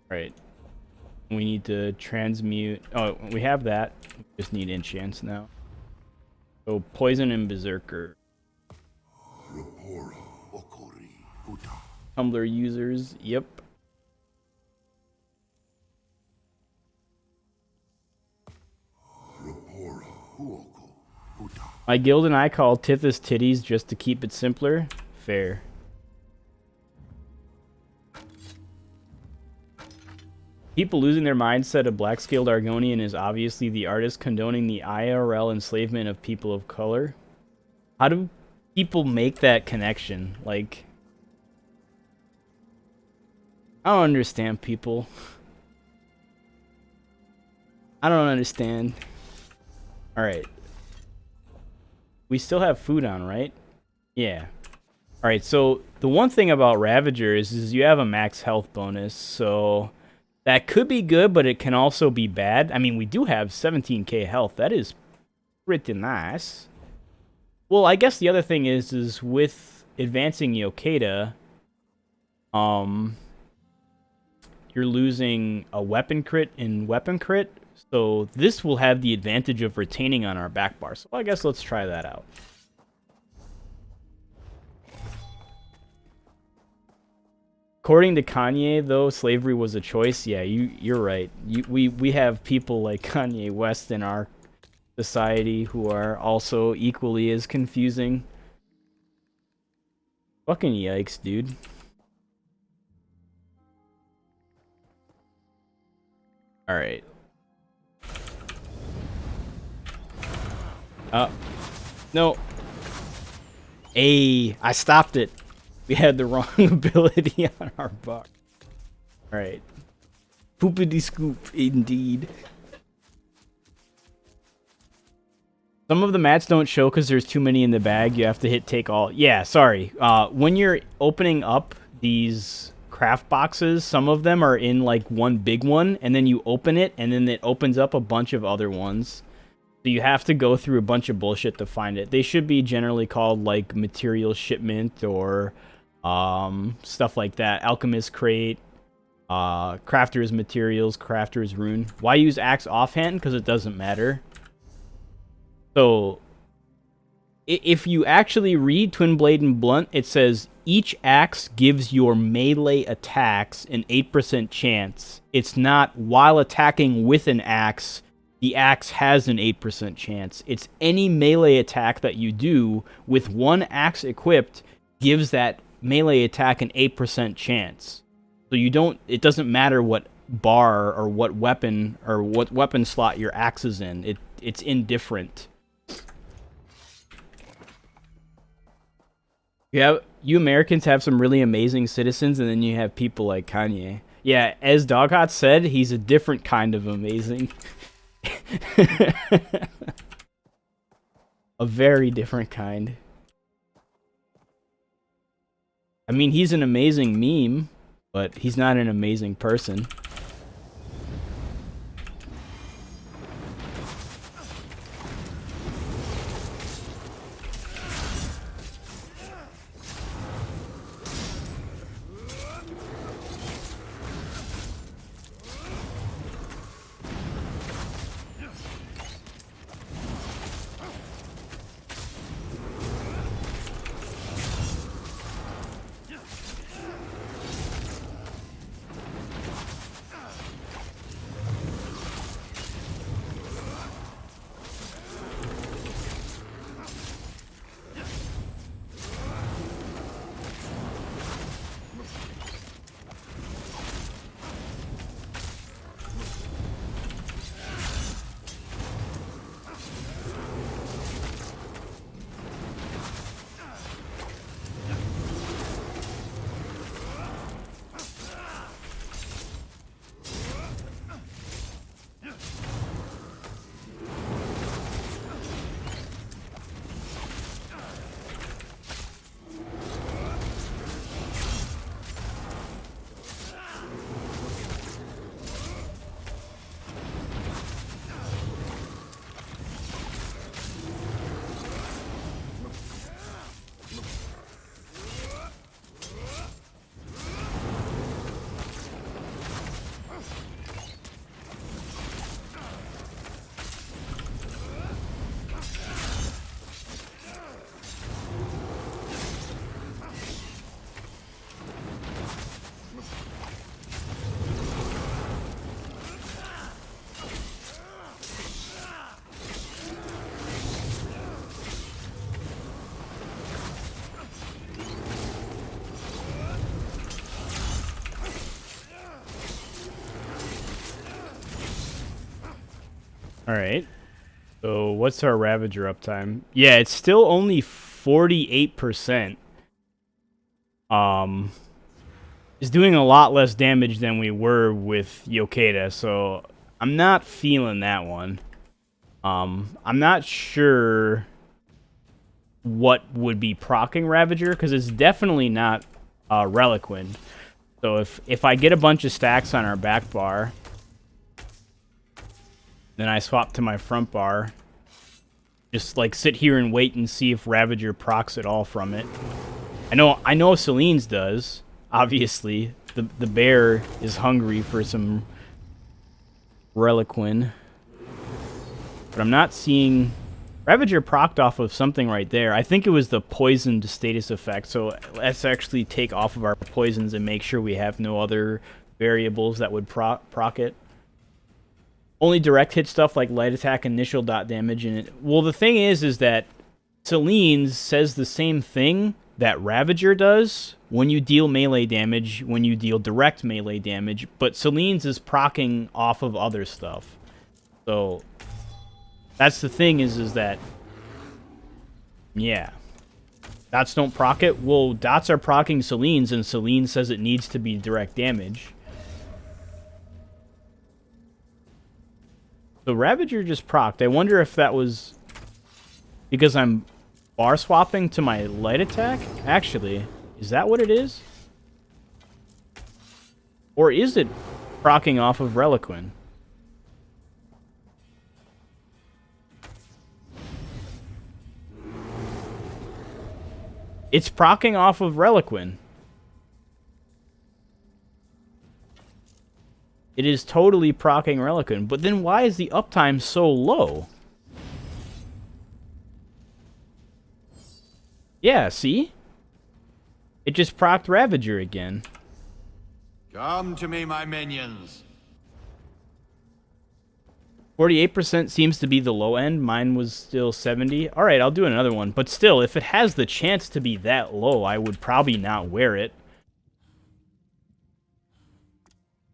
Right. We need to transmute. Oh, we have that. We just need enchants now. So poison and berserker. Tumblr users. Yep. My guild and I call Tithys titties just to keep it simpler. Fair. People losing their mindset of black-scaled Argonian is obviously the artist condoning the IRL enslavement of people of color. How do people make that connection? Like, I don't understand people. I don't understand. Alright. We still have food on, right? Yeah. Alright, so the one thing about Ravagers is you have a max health bonus, so that could be good, but it can also be bad. I mean, we do have 17k health. That is pretty nice. Well, I guess the other thing is with advancing Yokeda, you're losing a weapon crit and weapon crit. So this will have the advantage of retaining on our back bar. So I guess let's try that out. according to Kanye, though, slavery was a choice. Yeah, you're right. We have people like Kanye West in our society who are also equally as confusing. Fucking yikes, dude. Alright. No. Hey, I stopped it. We had the wrong ability on our buck. Alright. Poopity scoop, indeed. Some of the mats don't show because there's too many in the bag. You have to hit take all. Yeah, sorry. When you're opening up these craft boxes, some of them are in like one big one, and then you open it, and then it opens up a bunch of other ones. So you have to go through a bunch of bullshit to find it. They should be generally called like material shipment or stuff like that. Alchemist crate, crafter's materials, crafter's rune. Why use axe offhand? Because it doesn't matter. So, if you actually read Twin Blade and Blunt, it says, each axe gives your melee attacks an 8% chance. It's not, while attacking with an axe, the axe has an 8% chance. It's any melee attack that you do with one axe equipped gives that melee attack an 8% chance. So it doesn't matter what bar or what weapon slot your axe is in. It's indifferent. You Americans have some really amazing citizens, and then you have people like Kanye. Yeah, as Doghot said, he's a different kind of amazing. A very different kind. I mean, he's an amazing meme, but he's not an amazing person. Alright. So, what's our Ravager uptime? Yeah, it's still only 48%. It's doing a lot less damage than we were with Yokeda, so I'm not feeling that one. I'm not sure what would be proccing Ravager, because it's definitely not Reliquin. So if I get a bunch of stacks on our back bar, then I swap to my front bar, just like sit here and wait and see if Ravager procs at all from it. I know Celine's does, obviously. The bear is hungry for some Reliquin. But I'm not seeing Ravager procced off of something right there. I think it was the poisoned status effect. So let's actually take off of our poisons and make sure we have no other variables that would proc it. Only direct hit stuff like light attack, initial dot damage, and it. Well, the thing is that Celine's says the same thing that Ravager does when you deal melee damage, when you deal direct melee damage, but Celine's is proccing off of other stuff. So that's the thing is that, yeah, dots don't proc it. Well, dots are proccing Celine's, and Celine says it needs to be direct damage. So Ravager just procced. I wonder if that was because I'm bar swapping to my light attack? Actually, is that what it is? Or is it proccing off of Reliquin? It's proccing off of Reliquin. It is totally proccing Reliquin. But then why is the uptime so low? Yeah, see? It just procced Ravager again. Come to me, my minions. 48% seems to be the low end. Mine was still 70. Alright, I'll do another one. But still, if it has the chance to be that low, I would probably not wear it.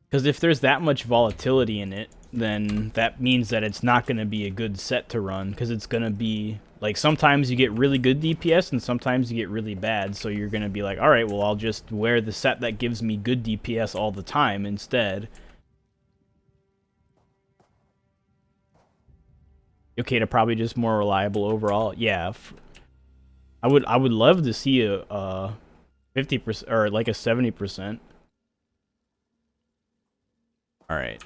Because if there's that much volatility in it, then that means that it's not going to be a good set to run. Because it's going to be, like, sometimes you get really good DPS and sometimes you get really bad. So you're going to be like, alright, well, I'll just wear the set that gives me good DPS all the time instead. Okay, to probably just more reliable overall. Yeah, I would love to see a 50% or like a 70%. All right.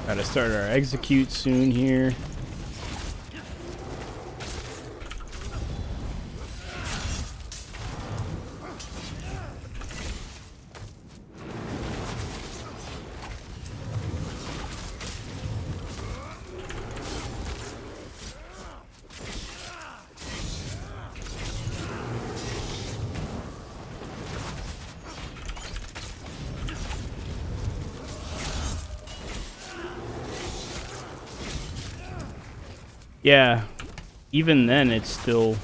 Gotta start our execute soon here. Yeah, even then it's still...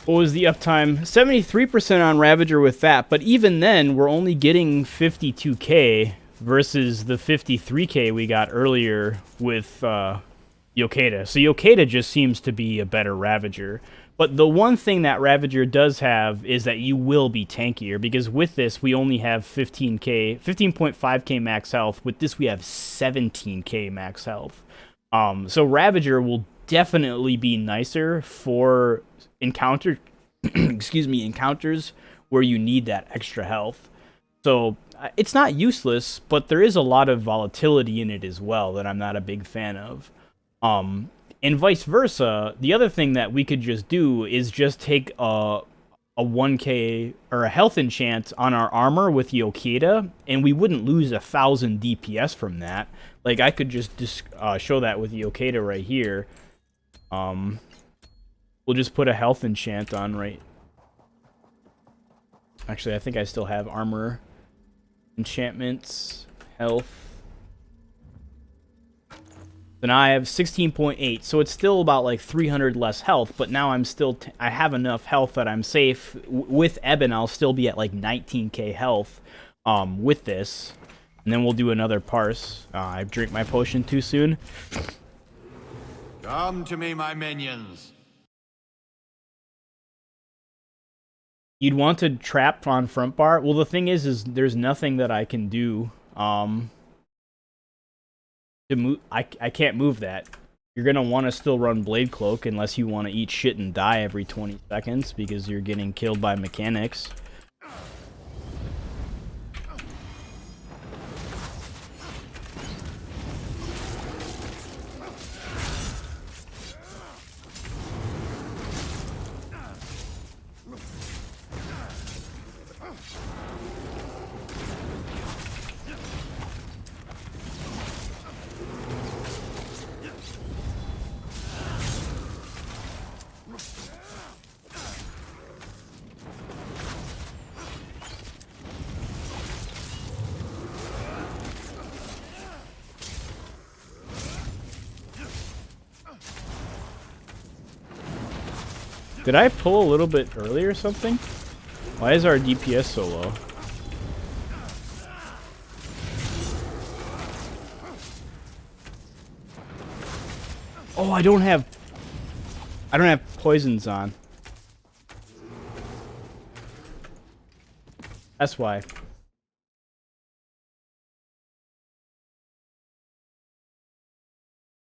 What was the uptime? 73% on Ravager with that, but even then we're only getting 52k versus the 53k we got earlier with Yokeda. So Yokeda just seems to be a better Ravager. But the one thing that Ravager does have is that you will be tankier, because with this we only have 15.5k max health. With this we have 17k max health. So Ravager will definitely be nicer for encounters where you need that extra health. So it's not useless, but there is a lot of volatility in it as well that I'm not a big fan of. And vice versa, the other thing that we could just do is just take a 1k or a health enchant on our armor with Yokita, and we wouldn't lose 1,000 DPS from that. Like, I could just show that with Yokita right here. We'll just put a health enchant on right. Actually, I think I still have armor enchantments, health. So now I have 16.8, so it's still about like 300 less health, but now I'm still, I have enough health that I'm safe. With Eben, I'll still be at like 19k health with this. And then we'll do another parse. I drank my potion too soon. Come to me, my minions. You'd want to trap on front bar. Well, the thing is there's nothing that I can do. To move, I can't move that. You're gonna want to still run Blade Cloak unless you want to eat shit and die every 20 seconds because you're getting killed by mechanics. Did I pull a little bit early or something? Why is our DPS so low? Oh, I don't have poisons on. That's why.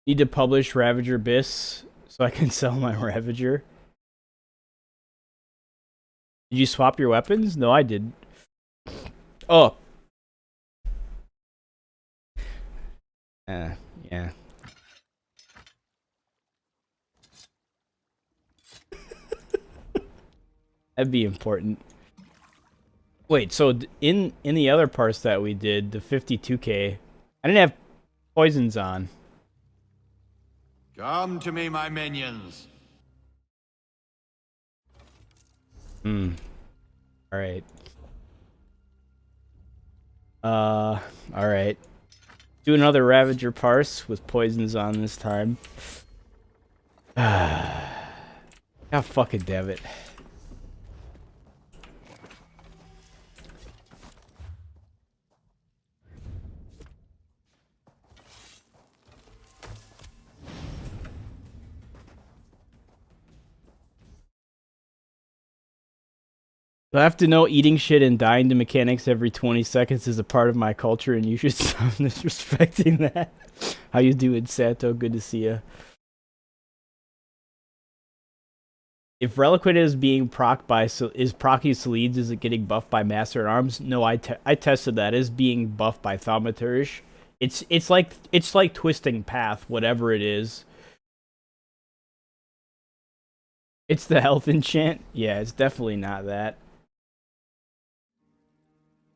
Need to publish Ravager Abyss so I can sell my Ravager. Did you swap your weapons? No, I didn't. Oh. Yeah. That'd be important. Wait, so in the other parts that we did, the 52k, I didn't have poisons on. Come to me, my minions. Alright. Alright. Do another Ravager parse with poisons on this time. God fucking damn it. I have to know eating shit and dying to mechanics every 20 seconds is a part of my culture, and you should stop disrespecting that. How you doing, Santo? Good to see you. If Reliquid is being procced by, is proccing Salides, is it getting buffed by Master at Arms? No, I tested that. It is being buffed by Thaumaturge. It's like Twisting Path, whatever it is. It's the health enchant? Yeah, it's definitely not that.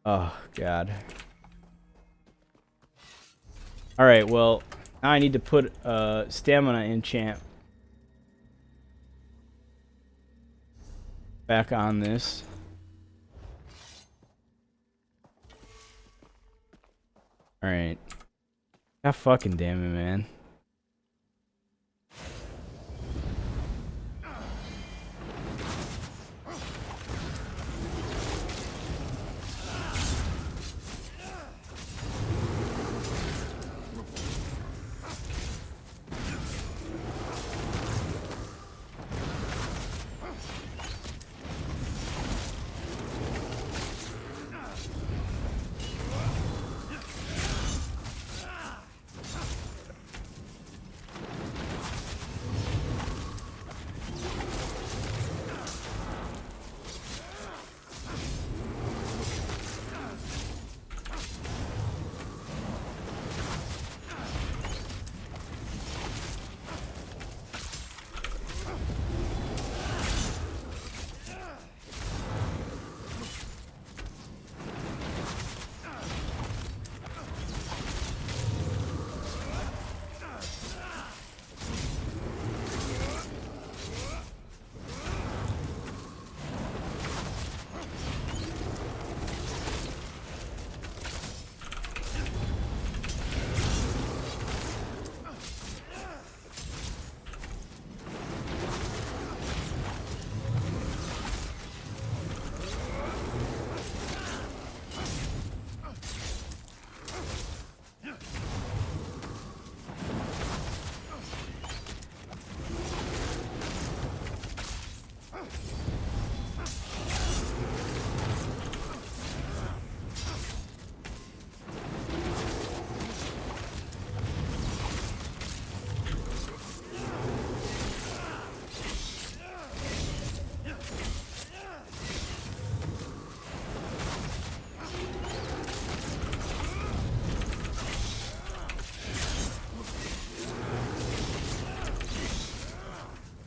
Oh, God. Alright, well, now I need to put stamina enchant back on this. Alright. God fucking damn it, man.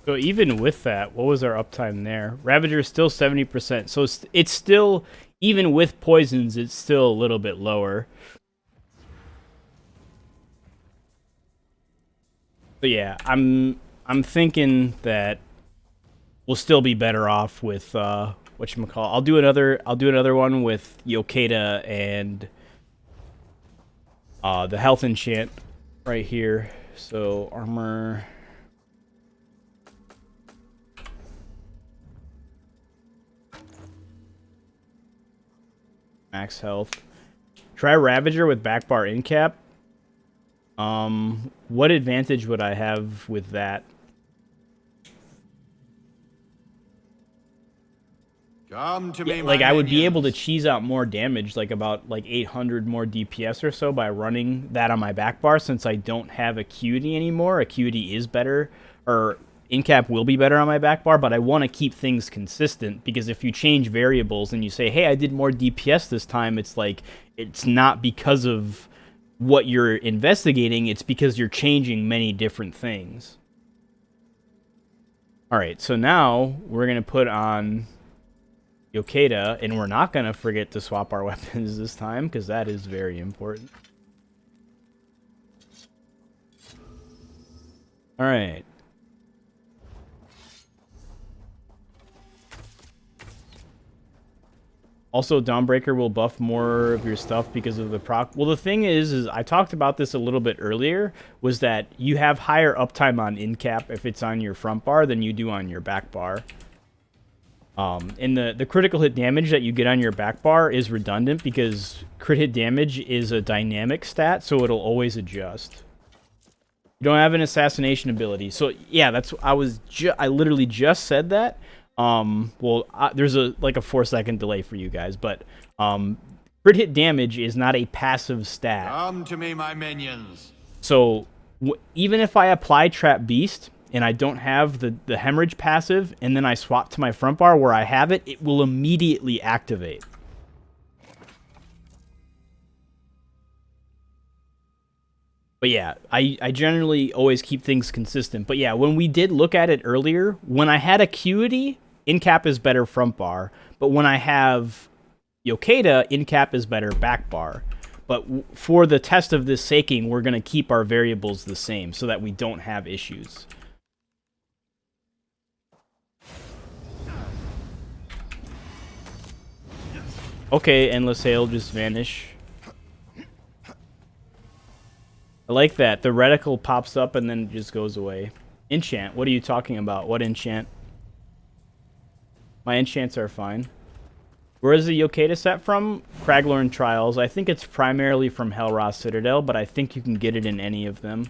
So even with that, what was our uptime there? Ravager is still 70%. So it's still, even with poisons, it's still a little bit lower. But yeah, I'm thinking that we'll still be better off with whatchamacallit. I'll do another one with Yokeda and the health enchant right here. So armor, max health. Try Ravager with backbar in cap. What advantage would I have with that? Come to me, Like, I would be able to minions. cheese out more damage, like about 800 more DPS or so by running that on my back bar, since I don't have Acuity anymore. Acuity is better, or in-cap will be better on my back bar, but I want to keep things consistent, because if you change variables and you say, hey, I did more DPS this time, it's like, it's not because of what you're investigating, it's because you're changing many different things. Alright, so now we're going to put on Yokeda, and we're not going to forget to swap our weapons this time, because that is very important. Alright. Also, Dawnbreaker will buff more of your stuff because of the proc. Well, the thing is I talked about this a little bit earlier, was that you have higher uptime on in-cap if it's on your front bar than you do on your back bar. And the critical hit damage that you get on your back bar is redundant, because crit hit damage is a dynamic stat, so it'll always adjust. You don't have an assassination ability. So, yeah, that's... I literally just said that. There's a 4-second delay for you guys, but crit hit damage is not a passive stat. Come to me, my minions. So even if I apply Trap Beast and I don't have the hemorrhage passive, and then I swap to my front bar where I have it, it will immediately activate. But yeah, I generally always keep things consistent. But yeah, when we did look at it earlier, when I had Acuity, in-cap is better front bar. But when I have Yokeda, in-cap is better back bar. But for the test of this saking, we're going to keep our variables the same so that we don't have issues. Okay, Endless Hail just vanish. I like that. The reticle pops up and then it just goes away. Enchant. What are you talking about? What enchant? My enchants are fine. Where is the Yokeda set from? Craglorn Trials. I think it's primarily from Hellroth Citadel, but I think you can get it in any of them.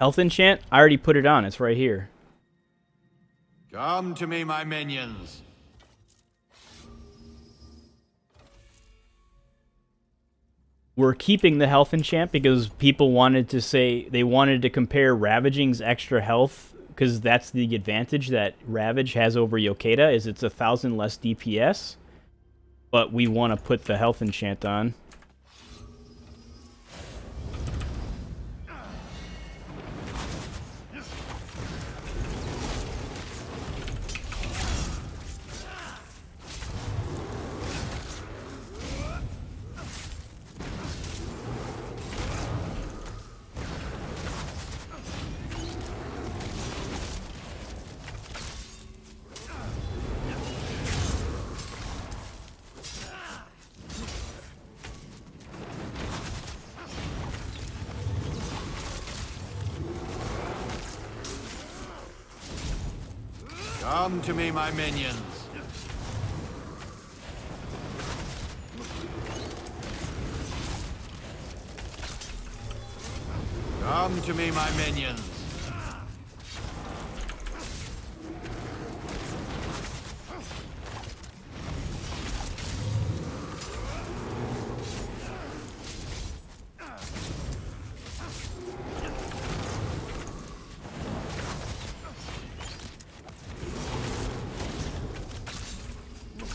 Health enchant? I already put it on. It's right here. Come to me, my minions. We're keeping the health enchant because people wanted to say, they wanted to compare Ravaging's extra health, because that's the advantage that Ravage has over Yokeda, is it's 1,000 less DPS. But we want to put the health enchant on. Come to me, my minions. Come to me, my minions.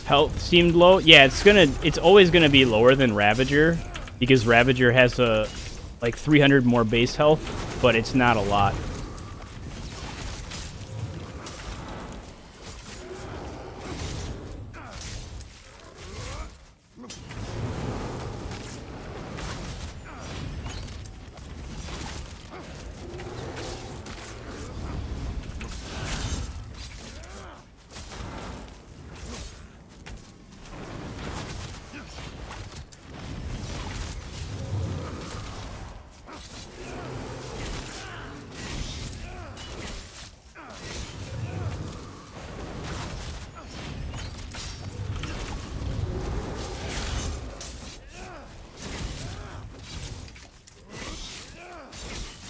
Health seemed low. Yeah, it's always gonna be lower than Ravager because Ravager has a like 300 more base health, but it's not a lot.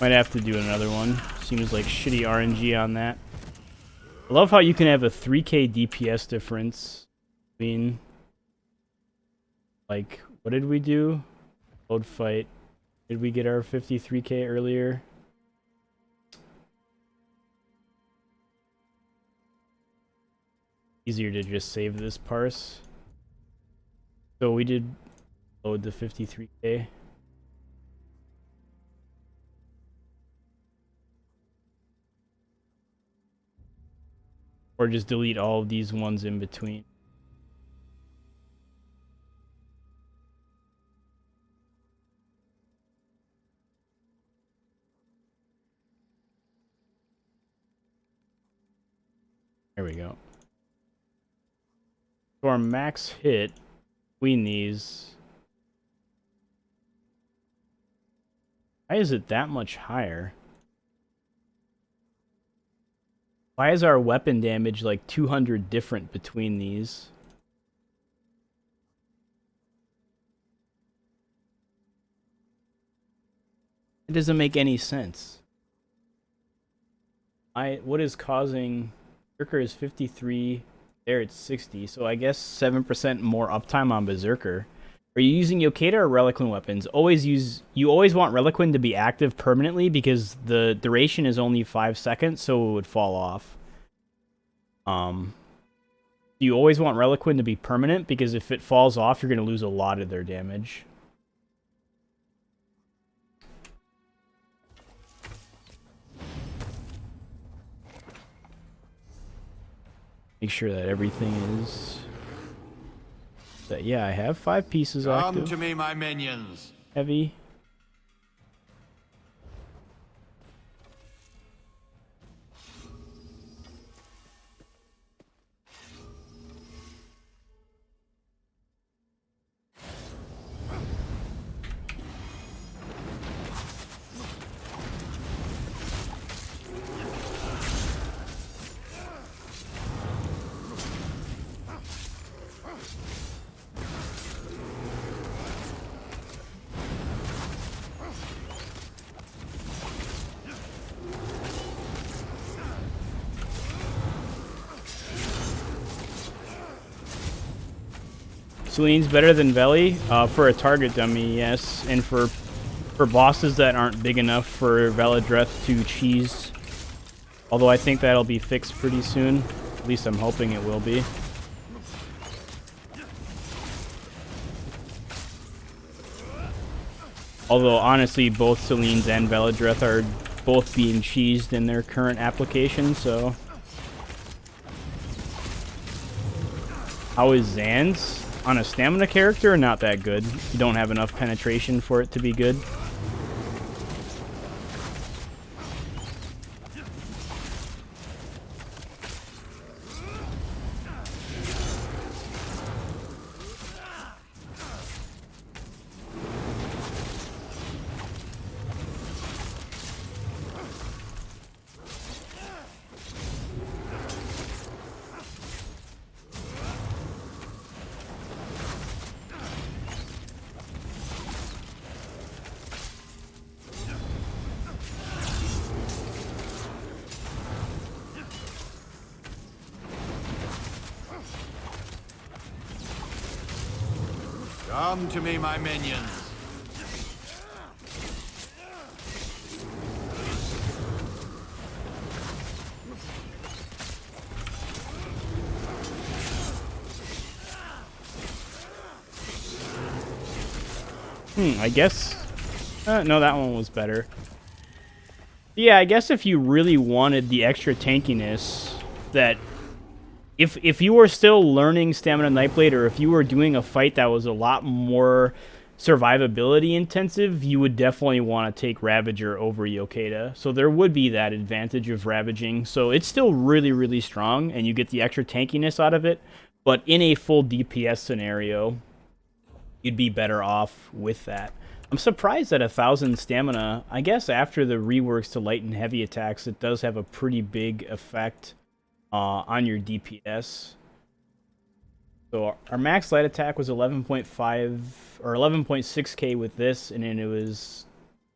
Might have to do another one. Seems like shitty RNG on that. I love how you can have a 3k DPS difference between... Like, what did we do? Load fight. Did we get our 53k earlier? Easier to just save this parse. So we did load the 53k. Or just delete all of these ones in between. There we go. So our max hit between these. Why is it that much higher? Why is our weapon damage like 200 different between these? It doesn't make any sense. What is causing... Berserker is 53, there it's 60, so I guess 7% more uptime on Berserker. Are you using Yokata or Reliquin weapons? You always want Reliquin to be active permanently because the duration is only 5 seconds, so it would fall off. You always want Reliquin to be permanent because if it falls off, you're going to lose a lot of their damage. Make sure that everything is... Yeah, I have 5 pieces active. Come to me, my minions. Heavy. Celine's better than Veli for a target dummy, yes, and for bosses that aren't big enough for Veladreth to cheese. Although I think that'll be fixed pretty soon. At least I'm hoping it will be. Although honestly, both Celine's and Veladreth are both being cheesed in their current application, so... How is Zan's? On a stamina character, not that good. You don't have enough penetration for it to be good. Come to me, my minions. I guess... no, that one was better. Yeah, I guess if you really wanted the extra tankiness, that... If you were still learning Stamina Nightblade, or if you were doing a fight that was a lot more survivability intensive, you would definitely want to take Ravager over Yokeda. So there would be that advantage of Ravaging. So it's still really, really strong, and you get the extra tankiness out of it. But in a full DPS scenario, you'd be better off with that. I'm surprised that 1,000 stamina, I guess after the reworks to light and heavy attacks, it does have a pretty big effect on your DPS. So our max light attack was 11.5 or 11.6k with this, and then it was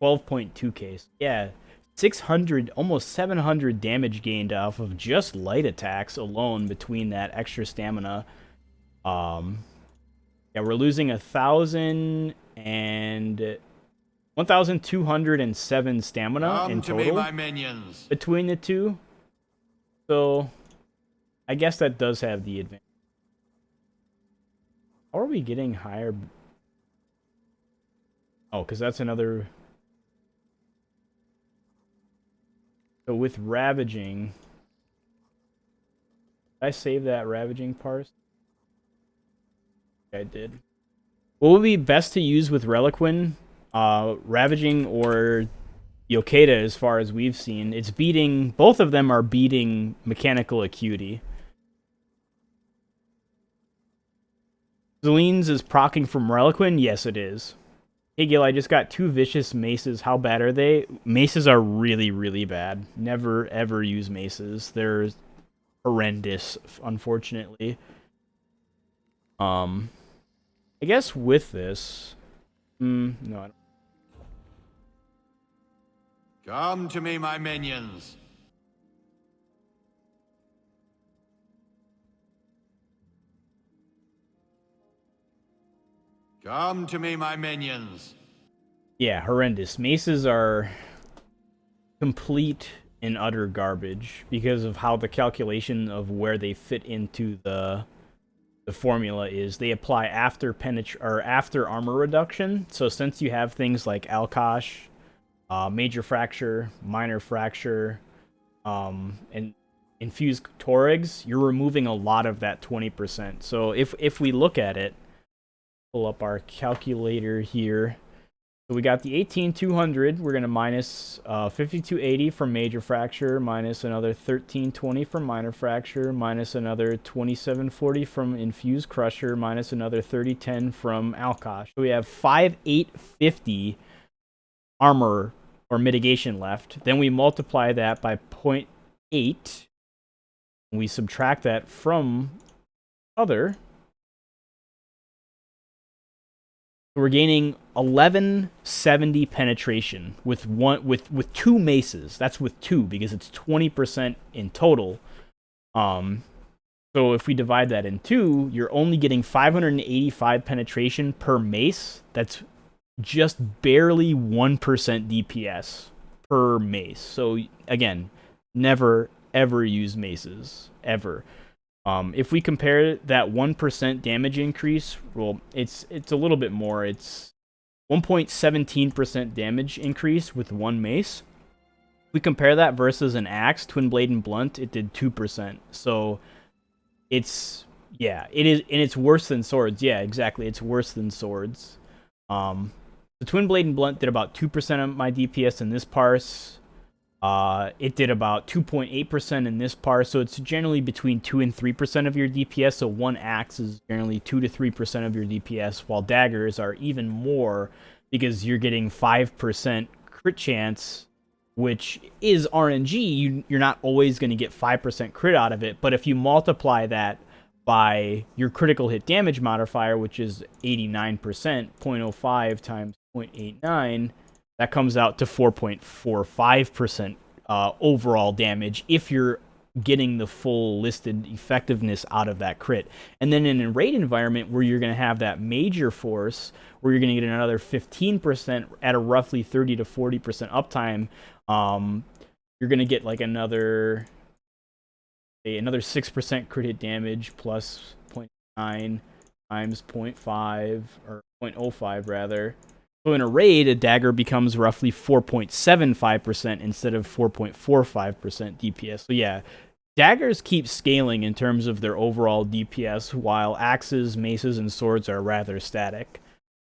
12.2k. So yeah, 600, almost 700 damage gained off of just light attacks alone between that extra stamina. Yeah, we're losing 1,000 and 1,207 stamina in total my minions. between the two. So I guess that does have the advantage. How are we getting higher? Oh, because that's another... So with Ravaging... Did I save that Ravaging parse? I did. What would be best to use with Reliquin? Ravaging or Yokeda, as far as we've seen. It's beating... Both of them are beating Mechanical Acuity. Zelene's is proccing from Reliquin? Yes, it is. Hey, Gil, I just got 2 Vicious Maces. How bad are they? Maces are really, really bad. Never, ever use Maces. They're horrendous, unfortunately. I guess with this... no, I don't. Come to me, my minions. Come to me, my minions. Yeah, horrendous. Maces are complete and utter garbage because of how the calculation of where they fit into the formula is. They apply after after armor reduction. So since you have things like Alkosh, major fracture, minor fracture, and infused Torrigs, you're removing a lot of that 20%. So if we look at it, pull up our calculator here. So we got the 18,200. We're going to minus 5280 from major fracture, minus another 1320 from minor fracture, minus another 2740 from infused crusher, minus another 3010 from Alkosh. So we have 5850 armor or mitigation left. Then we multiply that by 0.8. We subtract that from other. We're gaining 1170 penetration with two maces. That's with 2 because it's 20% in total. So if we divide that in 2, you're only getting 585 penetration per mace. That's just barely 1% DPS per mace. So again, never ever use maces ever. If we compare that 1% damage increase, well, it's a little bit more. It's 1.17% damage increase with one mace. If we compare that versus an axe, twin blade and blunt, it did 2%. So it's, yeah, it is, and it's worse than swords. Yeah, exactly. It's worse than swords. The twin blade and blunt did about 2% of my DPS in this parse. It did about 2.8% in this parse, so it's generally between 2 and 3% of your DPS, so one axe is generally 2 to 3% of your DPS, while daggers are even more, because you're getting 5% crit chance, which is RNG. You're not always going to get 5% crit out of it, but if you multiply that by your critical hit damage modifier, which is 89%, 0.05 times 0.89, that comes out to 4.45% overall damage if you're getting the full listed effectiveness out of that crit. And then in a raid environment where you're going to have that major force, where you're going to get another 15% at a roughly 30 to 40% uptime, you're going to get like another 6% crit hit damage plus 0.9 times 0.5 or 0.05 rather. So in a raid, a dagger becomes roughly 4.75% instead of 4.45% DPS. So yeah, daggers keep scaling in terms of their overall DPS, while axes, maces, and swords are rather static.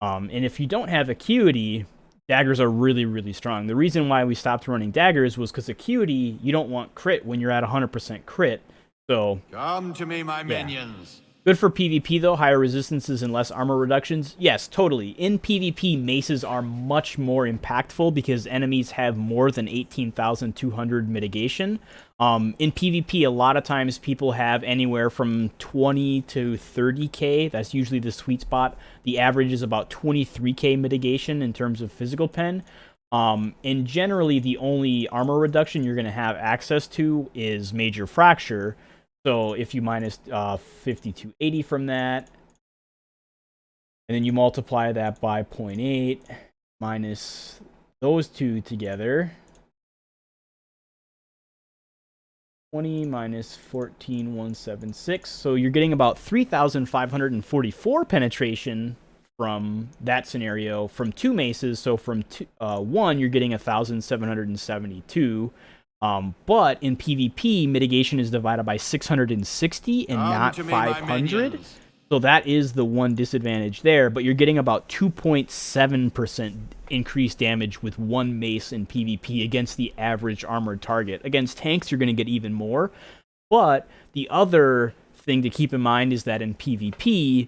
And if you don't have acuity, daggers are really, really strong. The reason why we stopped running daggers was because acuity, you don't want crit when you're at 100% crit. So come to me, my minions. Good for PvP though, higher resistances and less armor reductions. Yes, totally. In PvP, maces are much more impactful because enemies have more than 18,200 mitigation. In PvP, a lot of times people have anywhere from 20 to 30k. That's usually the sweet spot. The average is about 23k mitigation in terms of physical pen. And generally, the only armor reduction you're going to have access to is Major Fracture. So if you minus 5280 from that, and then you multiply that by 0.8 minus those two together, 20 minus 14,176. So you're getting about 3,544 penetration from that scenario from two maces. So from one, you're getting 1,772. But in PvP, mitigation is divided by 660 and not 500. So that is the one disadvantage there, but you're getting about 2.7% increased damage with one mace in PvP against the average armored target. Against tanks, you're going to get even more. But the other thing to keep in mind is that in PvP,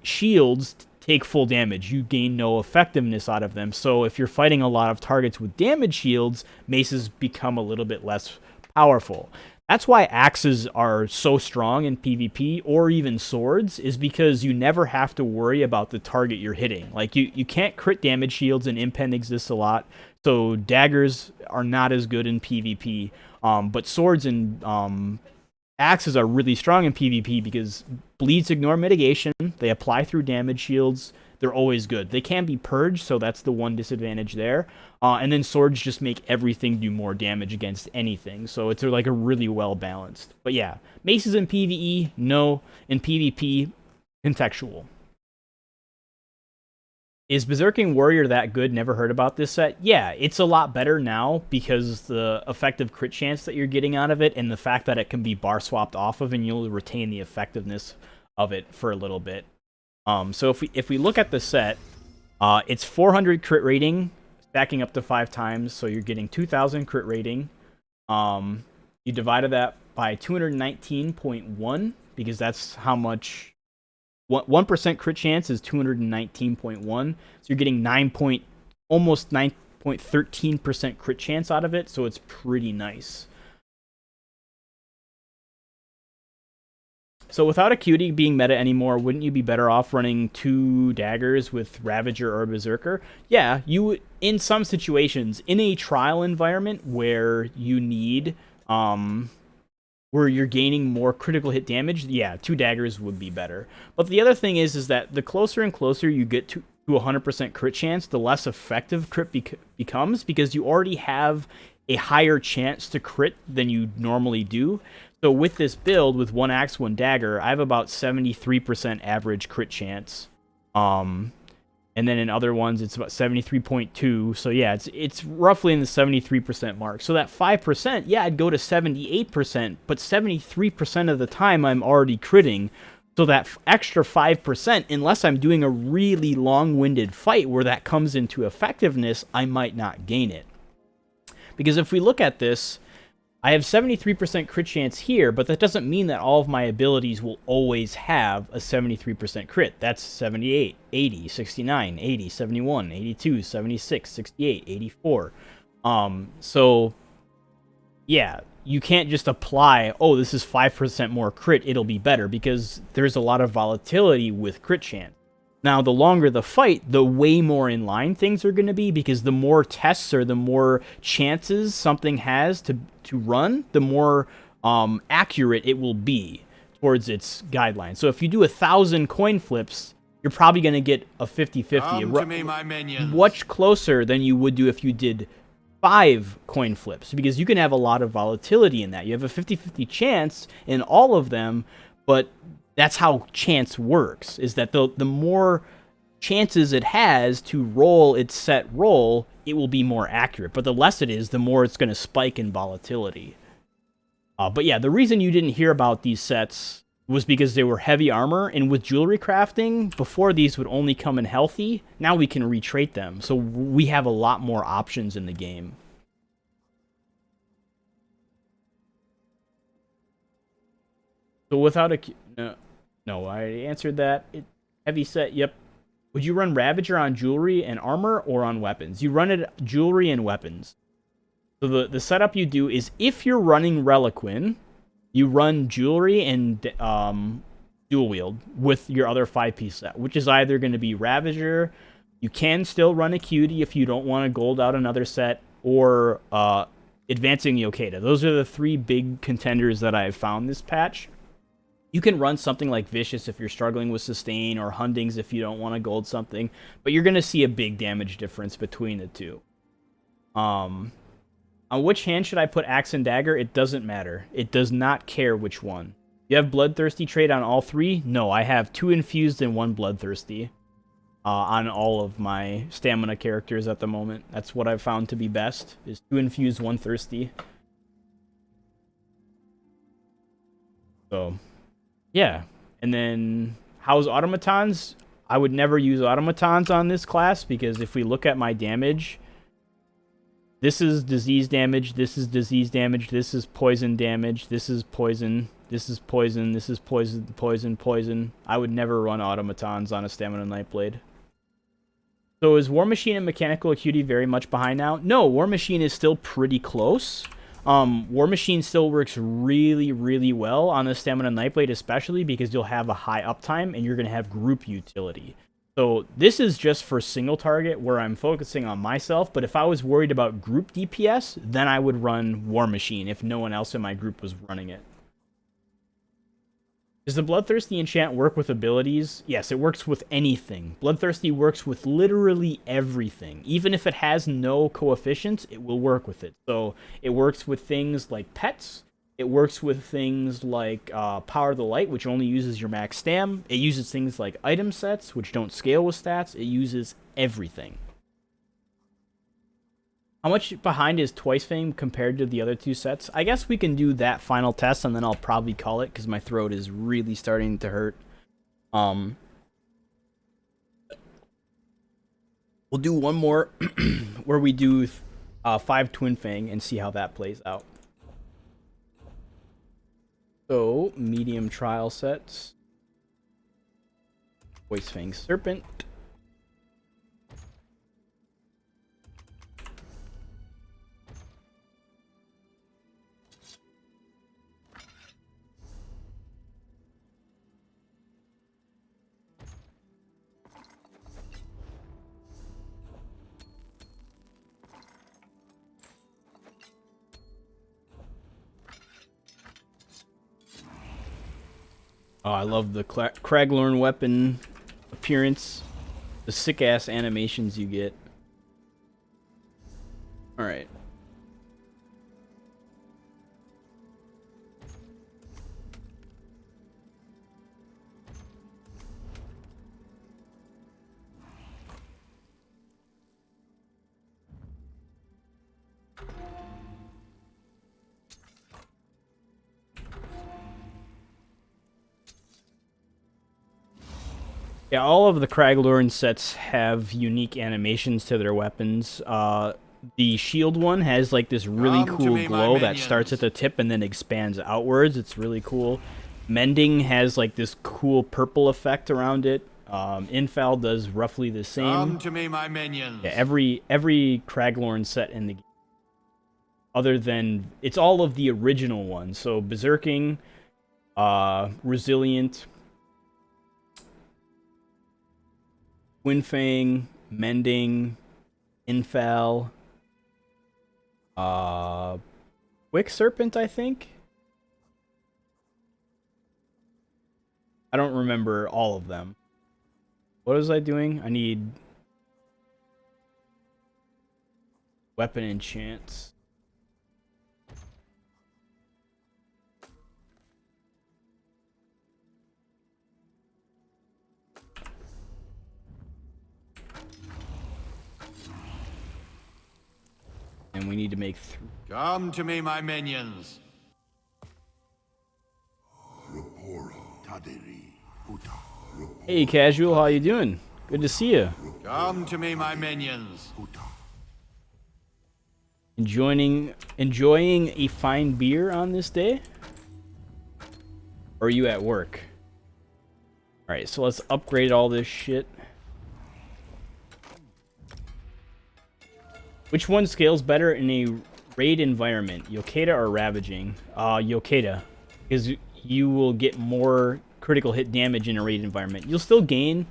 shields take full damage. You gain no effectiveness out of them. So if you're fighting a lot of targets with damage shields, maces become a little bit less powerful. That's why axes are so strong in PvP, or even swords, is because you never have to worry about the target you're hitting. Like, you can't crit damage shields, and impen exists a lot, so daggers are not as good in PvP. But swords and axes are really strong in PvP because bleeds ignore mitigation, they apply through damage shields, they're always good. They can be purged, so that's the one disadvantage there. And then swords just make everything do more damage against anything, so it's like a really well balanced. But yeah, maces in PvE, no. In PvP, contextual. Is Berserking Warrior that good? Never heard about this set. Yeah, it's a lot better now because the effective crit chance that you're getting out of it and the fact that it can be bar swapped off of, and you'll retain the effectiveness of it for a little bit. So if we look at the set, it's 400 crit rating, stacking up to 5 times, so you're getting 2,000 crit rating. You divided that by 219.1 because that's how much. 1% crit chance is 219.1, so you're getting almost 9.13% crit chance out of it, so it's pretty nice. So without acuity being meta anymore, wouldn't you be better off running 2 daggers with Ravager or Berserker? Yeah, you in some situations, in a trial environment where you need where you're gaining more critical hit damage, yeah, 2 daggers would be better. But the other thing is that the closer and closer you get to 100% crit chance, the less effective crit becomes, because you already have a higher chance to crit than you normally do. So with this build, with 1 axe, 1 dagger, I have about 73% average crit chance. And then in other ones, it's about 73.2. So yeah, it's roughly in the 73% mark. So that 5%, yeah, I'd go to 78%, but 73% of the time I'm already critting. So that extra 5%, unless I'm doing a really long-winded fight where that comes into effectiveness, I might not gain it. Because if we look at this, I have 73% crit chance here, but that doesn't mean that all of my abilities will always have a 73% crit. That's 78, 80, 69, 80, 71, 82, 76, 68, 84. So, yeah, you can't just apply, oh, this is 5% more crit, it'll be better, because there's a lot of volatility with crit chance. Now, the longer the fight, the way more in line things are going to be, because the more tests or the more chances something has to run, the more accurate it will be towards its guidelines. So if you do 1,000 coin flips, you're probably going to get a 50-50. Much closer than you would do if you did 5 coin flips, because you can have a lot of volatility in that. You have a 50-50 chance in all of them, but that's how chance works, is that the more chances it has to roll its set roll, it will be more accurate. But the less it is, the more it's going to spike in volatility. But yeah, the reason you didn't hear about these sets was because they were heavy armor, and with jewelry crafting, before these would only come in healthy, now we can retrait them. So we have a lot more options in the game. So without a... No, I already answered that. Heavy set, yep. Would you run Ravager on jewelry and armor or on weapons? You run it jewelry and weapons. So the setup you do is if you're running Reliquin, you run jewelry and dual wield with your other 5-piece set, which is either going to be Ravager. You can still run a cutie if you don't want to gold out another set, or advancing Yokeda. Those are the 3 big contenders that I've found this patch. You can run something like Vicious if you're struggling with sustain, or Hundings if you don't want to gold something, but you're going to see a big damage difference between the two. On which hand should I put Axe and Dagger? It doesn't matter. It does not care which one. You have Bloodthirsty trait on all 3? No, I have 2 Infused and 1 Bloodthirsty on all of my stamina characters at the moment. That's what I've found to be best, is 2 Infused, 1 Thirsty. So, yeah. And then, how's Automatons? I would never use Automatons on this class, because if we look at my damage... This is disease damage, this is disease damage, this is poison damage, this is poison, this is poison, this is poison, poison, poison. I would never run automatons on a Stamina Nightblade. So is War Machine and Mechanical Acuity very much behind now? No, War Machine is still pretty close. War Machine still works really, really well on the Stamina Nightblade, especially because you'll have a high uptime and you're going to have group utility. So this is just for single target where I'm focusing on myself, but if I was worried about group DPS, then I would run War Machine if no one else in my group was running it. Does the Bloodthirsty enchant work with abilities? Yes, it works with anything. Bloodthirsty works with literally everything. Even if it has no coefficients, it will work with it. So it works with things like pets. It works with things like Power of the Light, which only uses your max stam. It uses things like item sets, which don't scale with stats. It uses everything. How much behind is Twice Fame compared to the other 2 sets? I guess we can do that final test, and then I'll probably call it, because my throat is really starting to hurt. We'll do one more where we do 5 Twin Fang and see how that plays out. So, medium trial sets. Twice Fang Serpent. Oh, I love the Craglorn weapon appearance. The sick-ass animations you get. Alright. Yeah, all of the Craglorn sets have unique animations to their weapons. The shield one has like this really cool glow that starts at the tip and then expands outwards. It's really cool. Mending has like this cool purple effect around it. Infal does roughly the same. Come to me, my minions. Yeah, every Craglorn set in the game, other than it's all of the original ones. So Berserking, Resilient, Twin Fang, Mending, Infal, Quick Serpent, I think. I don't remember all of them. What was I doing? I need weapon enchants. And we need to make Come to me, my minions. Hey, Casual, how you doing? Good to see you. Come to me, my minions. Enjoying a fine beer on this day? Or are you at work? Alright, so let's upgrade all this shit. Which one scales better in a raid environment? Yokeda or Ravaging? Yokeda. Because you will get more critical hit damage in a raid environment. You'll still gain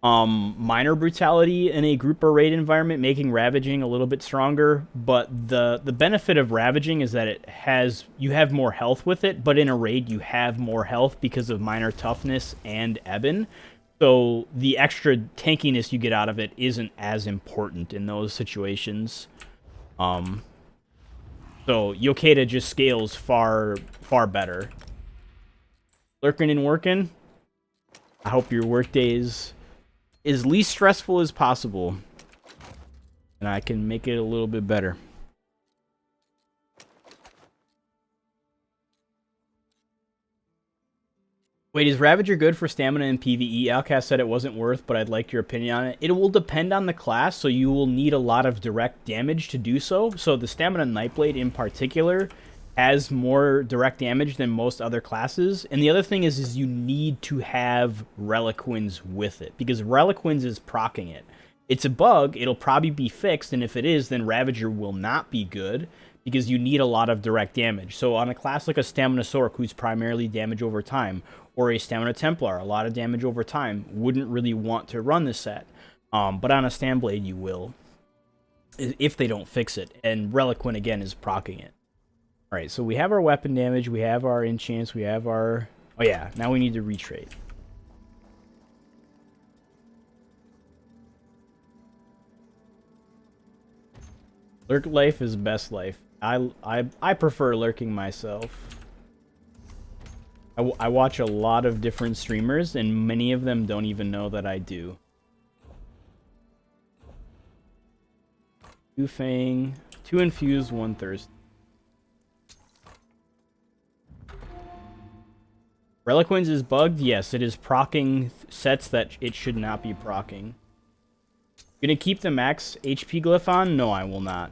minor brutality in a group or raid environment, making Ravaging a little bit stronger, but the benefit of Ravaging is that you have more health with it, but in a raid you have more health because of minor toughness and Ebon. So the extra tankiness you get out of it isn't as important in those situations. So Yokeda just scales far better. Lurking and working. I hope your workday is as least stressful as possible, and I can make it a little bit better. Wait, is Ravager good for stamina in PvE? Outcast said it wasn't worth, but I'd like your opinion on it. It will depend on the class, so you will need a lot of direct damage to do so. So the Stamina Nightblade in particular has more direct damage than most other classes. And the other thing is you need to have Reliquins with it, because Reliquins is proccing it. It's a bug, it'll probably be fixed, and if it is, then Ravager will not be good, because you need a lot of direct damage. So on a class like a Stamina Sork, who's primarily damage over time, or a Stamina Templar, a lot of damage over time, wouldn't really want to run this set. But on a Stamblade, you will, if they don't fix it. And Reliquin, again, is proccing it. Alright, so we have our weapon damage, we have our enchants, we have our... Oh yeah, now we need to retrade. Lurk life is best life. I prefer lurking myself. I watch a lot of different streamers, and many of them don't even know that I do. 2 Fang, 2 Infused, 1 Thirst. Reliquins is bugged? Yes, it is proccing sets that it should not be proccing. Gonna keep the max HP glyph on? No, I will not.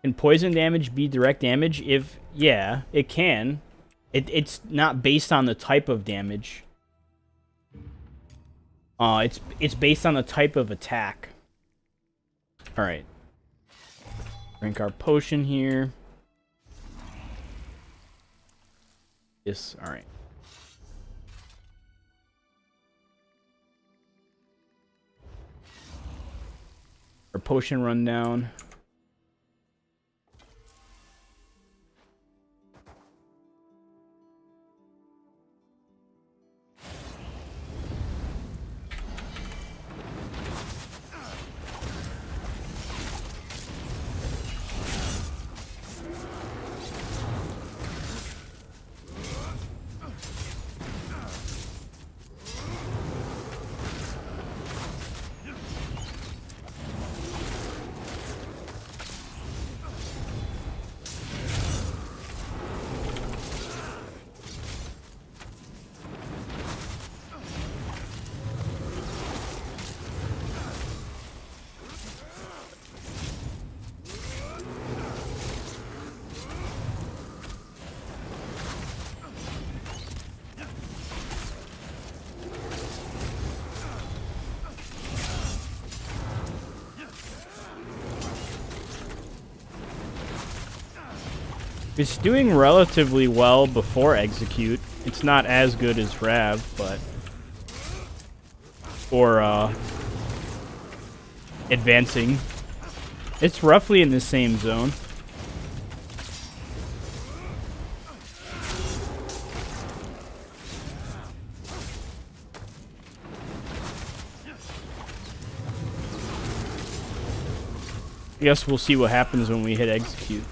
Can poison damage be direct damage? Yeah, it can. It's not based on the type of damage. It's based on the type of attack. Alright. Drink our potion here. Yes, alright. Our potion rundown. It's doing relatively well before execute. It's not as good as Rav, but... Or, advancing. It's roughly in the same zone. I guess we'll see what happens when we hit execute.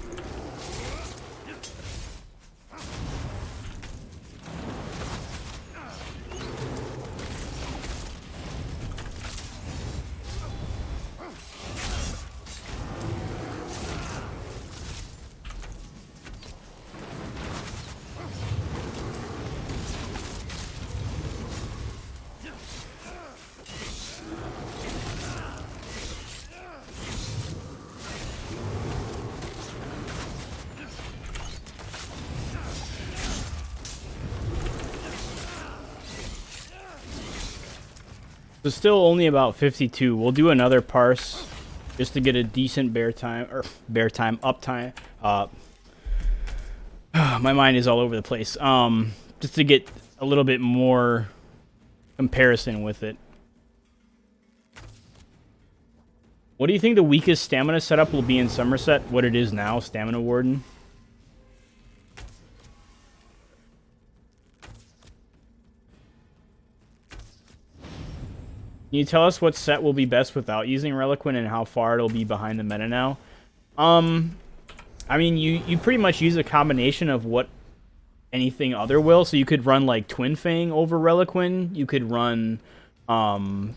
So still only about 52. We'll do another parse just to get a decent uptime. My mind is all over the place. Just to get a little bit more comparison with it. What do you think the weakest stamina setup will be in Somerset? What it is now, Stamina Warden? Can you tell us what set will be best without using Reliquin and how far it'll be behind the meta now? I mean, you pretty much use a combination of what anything other will. So you could run like Twin Fang over Reliquin. You could run, you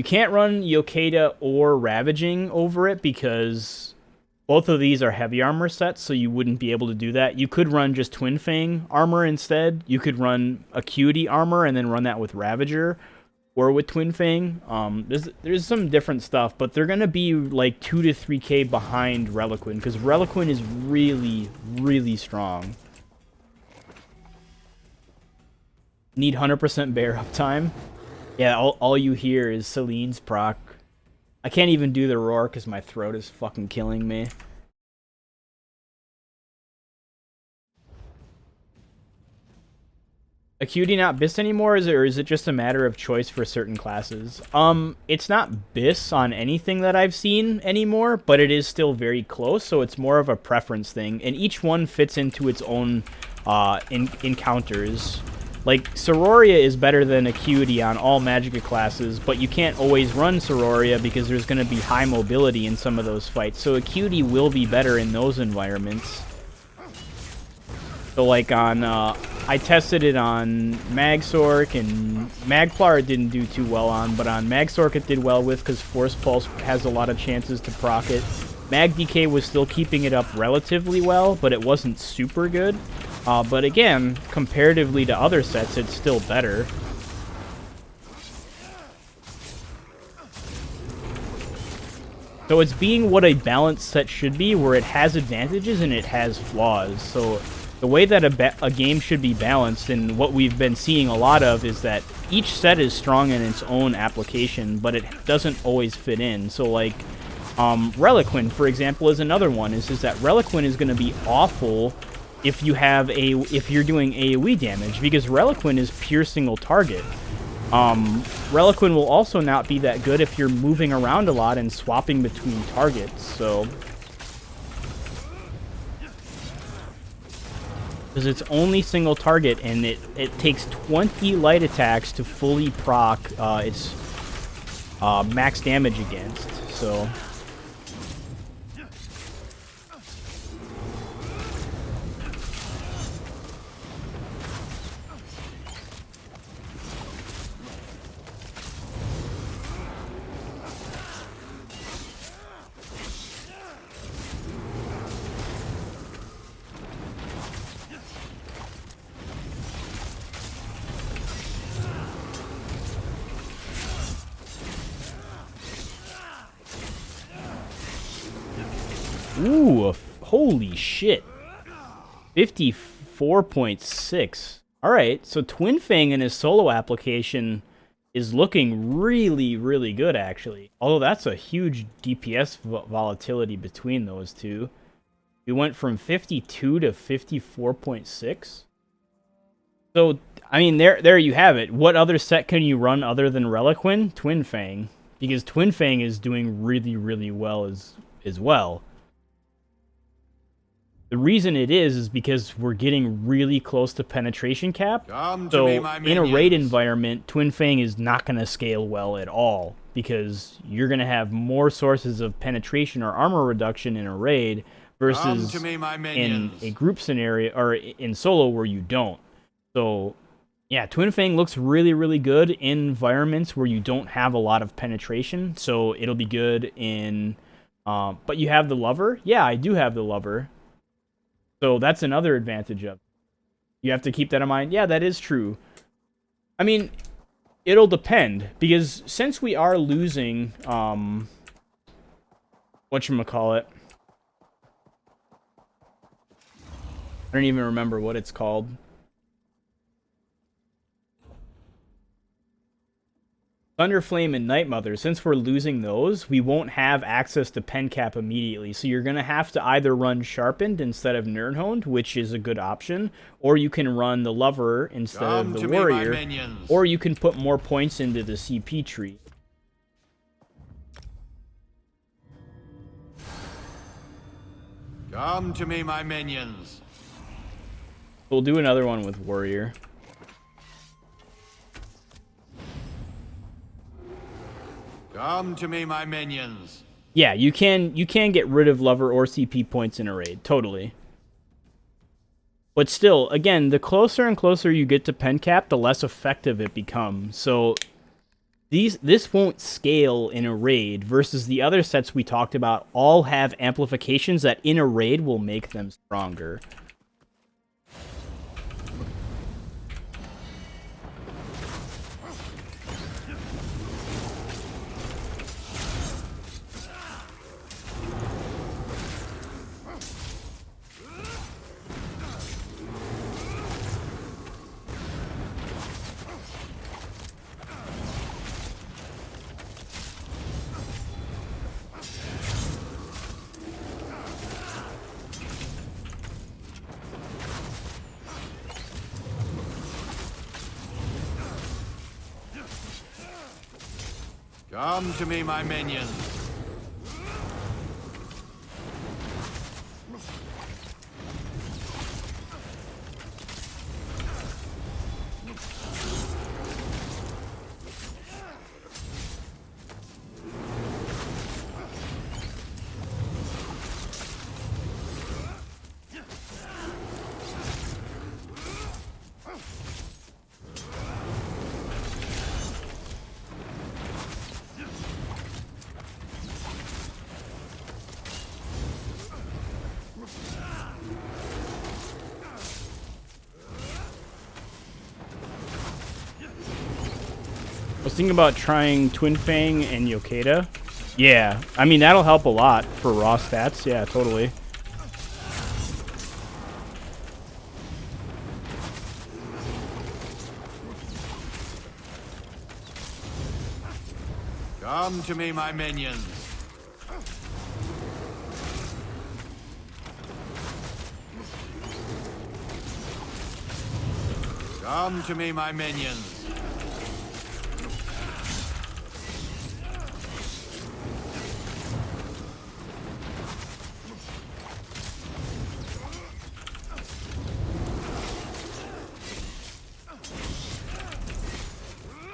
can't run Yokeda or Ravaging over it because both of these are heavy armor sets, so you wouldn't be able to do that. You could run just Twin Fang armor instead. You could run Acuity armor and then run that with Ravager or with Twin Fang. There's some different stuff, but they're going to be like 2 to 3k behind Reliquin because Reliquin is really, really strong. Need 100% bear uptime. Yeah, all you hear is Celine's proc. I can't even do the roar because my throat is fucking killing me. Acuity not BIS anymore, or is it just a matter of choice for certain classes? It's not BIS on anything that I've seen anymore, but it is still very close, so it's more of a preference thing, and each one fits into its own encounters. Like, Sororia is better than Acuity on all Magicka classes, but you can't always run Sororia because there's going to be high mobility in some of those fights, so Acuity will be better in those environments. So, like, on, I tested it on Magsork, and Magplar it didn't do too well on, but on Magsork it did well with, because Force Pulse has a lot of chances to proc it. Mag DK was still keeping it up relatively well, but it wasn't super good. But again, comparatively to other sets, it's still better. So it's being what a balanced set should be, where it has advantages and it has flaws. So the way that a game should be balanced, and what we've been seeing a lot of, is that each set is strong in its own application, but it doesn't always fit in. So like, Reliquin, for example, is another one. Is that Reliquin is going to be awful if you're doing AoE damage, because Reliquin is pure single target. Reliquin will also not be that good if you're moving around a lot and swapping between targets, so... Because it's only single target, and it takes 20 light attacks to fully proc its max damage against, so... Ooh, holy shit. 54.6. Alright, so Twin Fang in his solo application is looking really, really good, actually. Although that's a huge DPS volatility between those two. We went from 52 to 54.6. So, I mean, there you have it. What other set can you run other than Reliquin? Twin Fang. Because Twin Fang is doing really, really well as well. The reason it is because we're getting really close to penetration cap. So in a raid environment, Twin Fang is not going to scale well at all, because you're going to have more sources of penetration or armor reduction in a raid versus in a group scenario or in solo where you don't. So yeah, Twin Fang looks really, really good in environments where you don't have a lot of penetration. So it'll be good in... but you have the Lover? Yeah, I do have the Lover. So that's another advantage of it. You have to keep that in mind. Yeah, that is true. I mean, it'll depend, because since we are losing, whatchamacallit, I don't even remember what it's called. Thunderflame and Night Mother, since we're losing those, we won't have access to pen cap immediately. So you're going to have to either run Sharpened instead of Nirnhoned, which is a good option, or you can run the Lover instead of the Warrior, or you can put more points into the CP tree. Come to me, my minions. We'll do another one with Warrior. Come to me, my minions. Yeah, you can get rid of Lover or CP points in a raid, totally. But still, again, the closer and closer you get to pen cap, the less effective it becomes. So this won't scale in a raid versus the other sets we talked about all have amplifications that in a raid will make them stronger. Come to me, my minions. I was thinking about trying Twin Fang and Yokeda. Yeah, I mean, that'll help a lot for raw stats. Yeah, totally. Come to me, my minions. Come to me, my minions.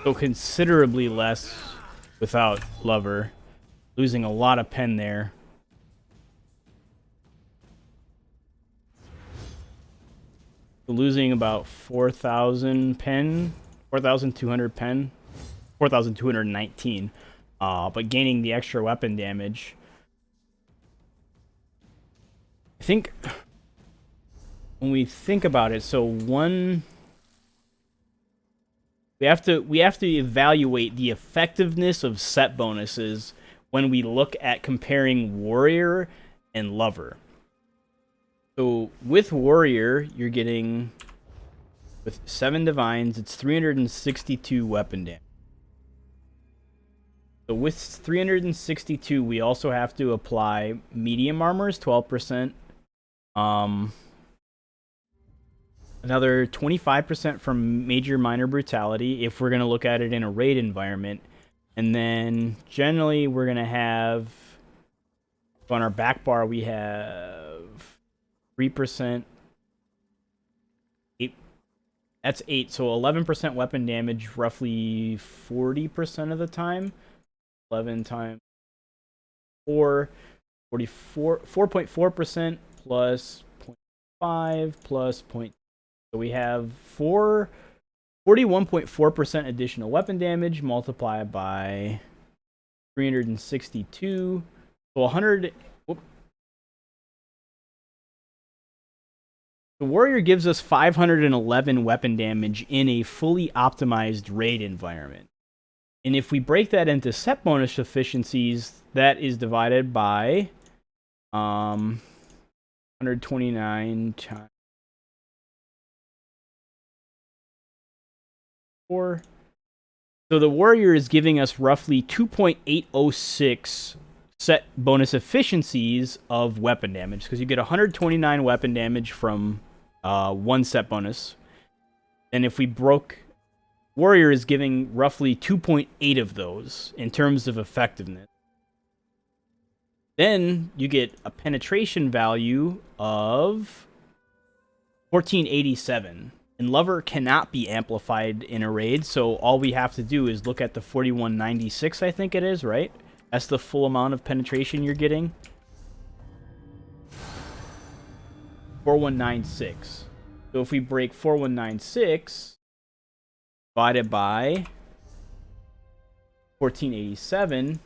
So considerably less without Lover. Losing a lot of pen there. Losing about 4,000 pen. 4,200 pen. 4,219. But gaining the extra weapon damage. I think when we think about it, so one... We have to evaluate the effectiveness of set bonuses when we look at comparing Warrior and Lover. So with Warrior, you're getting, with 7 Divines, it's 362 weapon damage. So with 362, we also have to apply medium armors, 12%. Another 25% from major minor brutality if we're going to look at it in a raid environment. And then generally we're going to have, on our back bar, we have 3%. 8, that's 8. So 11% weapon damage roughly 40% of the time. 11 times 4, 44, 4.4% plus 0.5 plus 0. So we have 41.4% additional weapon damage multiplied by 362. So 100. Whoop. The Warrior gives us 511 weapon damage in a fully optimized raid environment. And if we break that into set bonus efficiencies, that is divided by 129 times 4. So the warrior is giving us roughly 2.806 set bonus efficiencies of weapon damage, because you get 129 weapon damage from one set bonus. And if we broke, warrior is giving roughly 2.8 of those in terms of effectiveness. Then you get a penetration value of 1487. And Lover cannot be amplified in a raid, so all we have to do is look at the 4196, I think it is, right? That's the full amount of penetration you're getting. 4196. So if we break 4196 divided by 1487,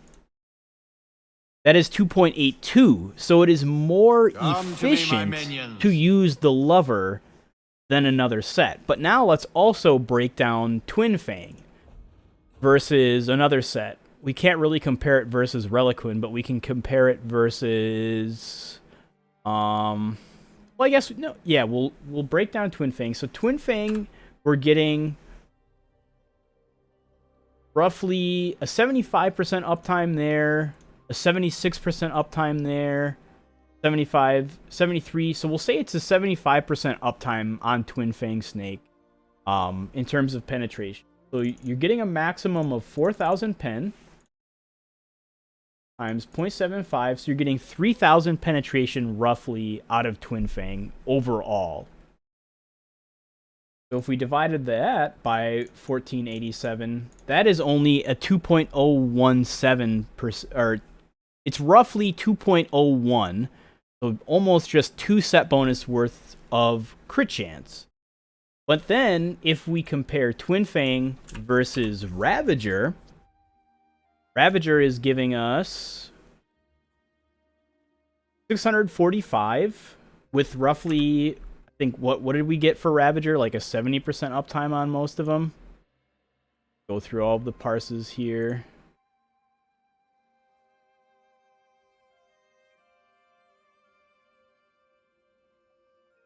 that is 2.82. So it is more efficient to use the Lover than another set. But now let's also break down Twin Fang versus another set. We can't really compare it versus Reliquin, but we can compare it versus well, I guess no. Yeah, we'll break down Twin Fang. So Twin Fang, we're getting roughly a 75% uptime there, a 76% uptime there, 75, 73. So we'll say it's a 75% uptime on Twin Fang Snake in terms of penetration. So you're getting a maximum of 4,000 pen times 0.75. So you're getting 3,000 penetration roughly out of Twin Fang overall. So if we divided that by 1487, that is only a 2.017%, or it's roughly 2.01. So almost just 2 set bonus worth of crit chance. But then, if we compare Twin Fang versus Ravager, Ravager is giving us 645 with roughly, I think, what did we get for Ravager? Like a 70% uptime on most of them. Go through all of the parses here.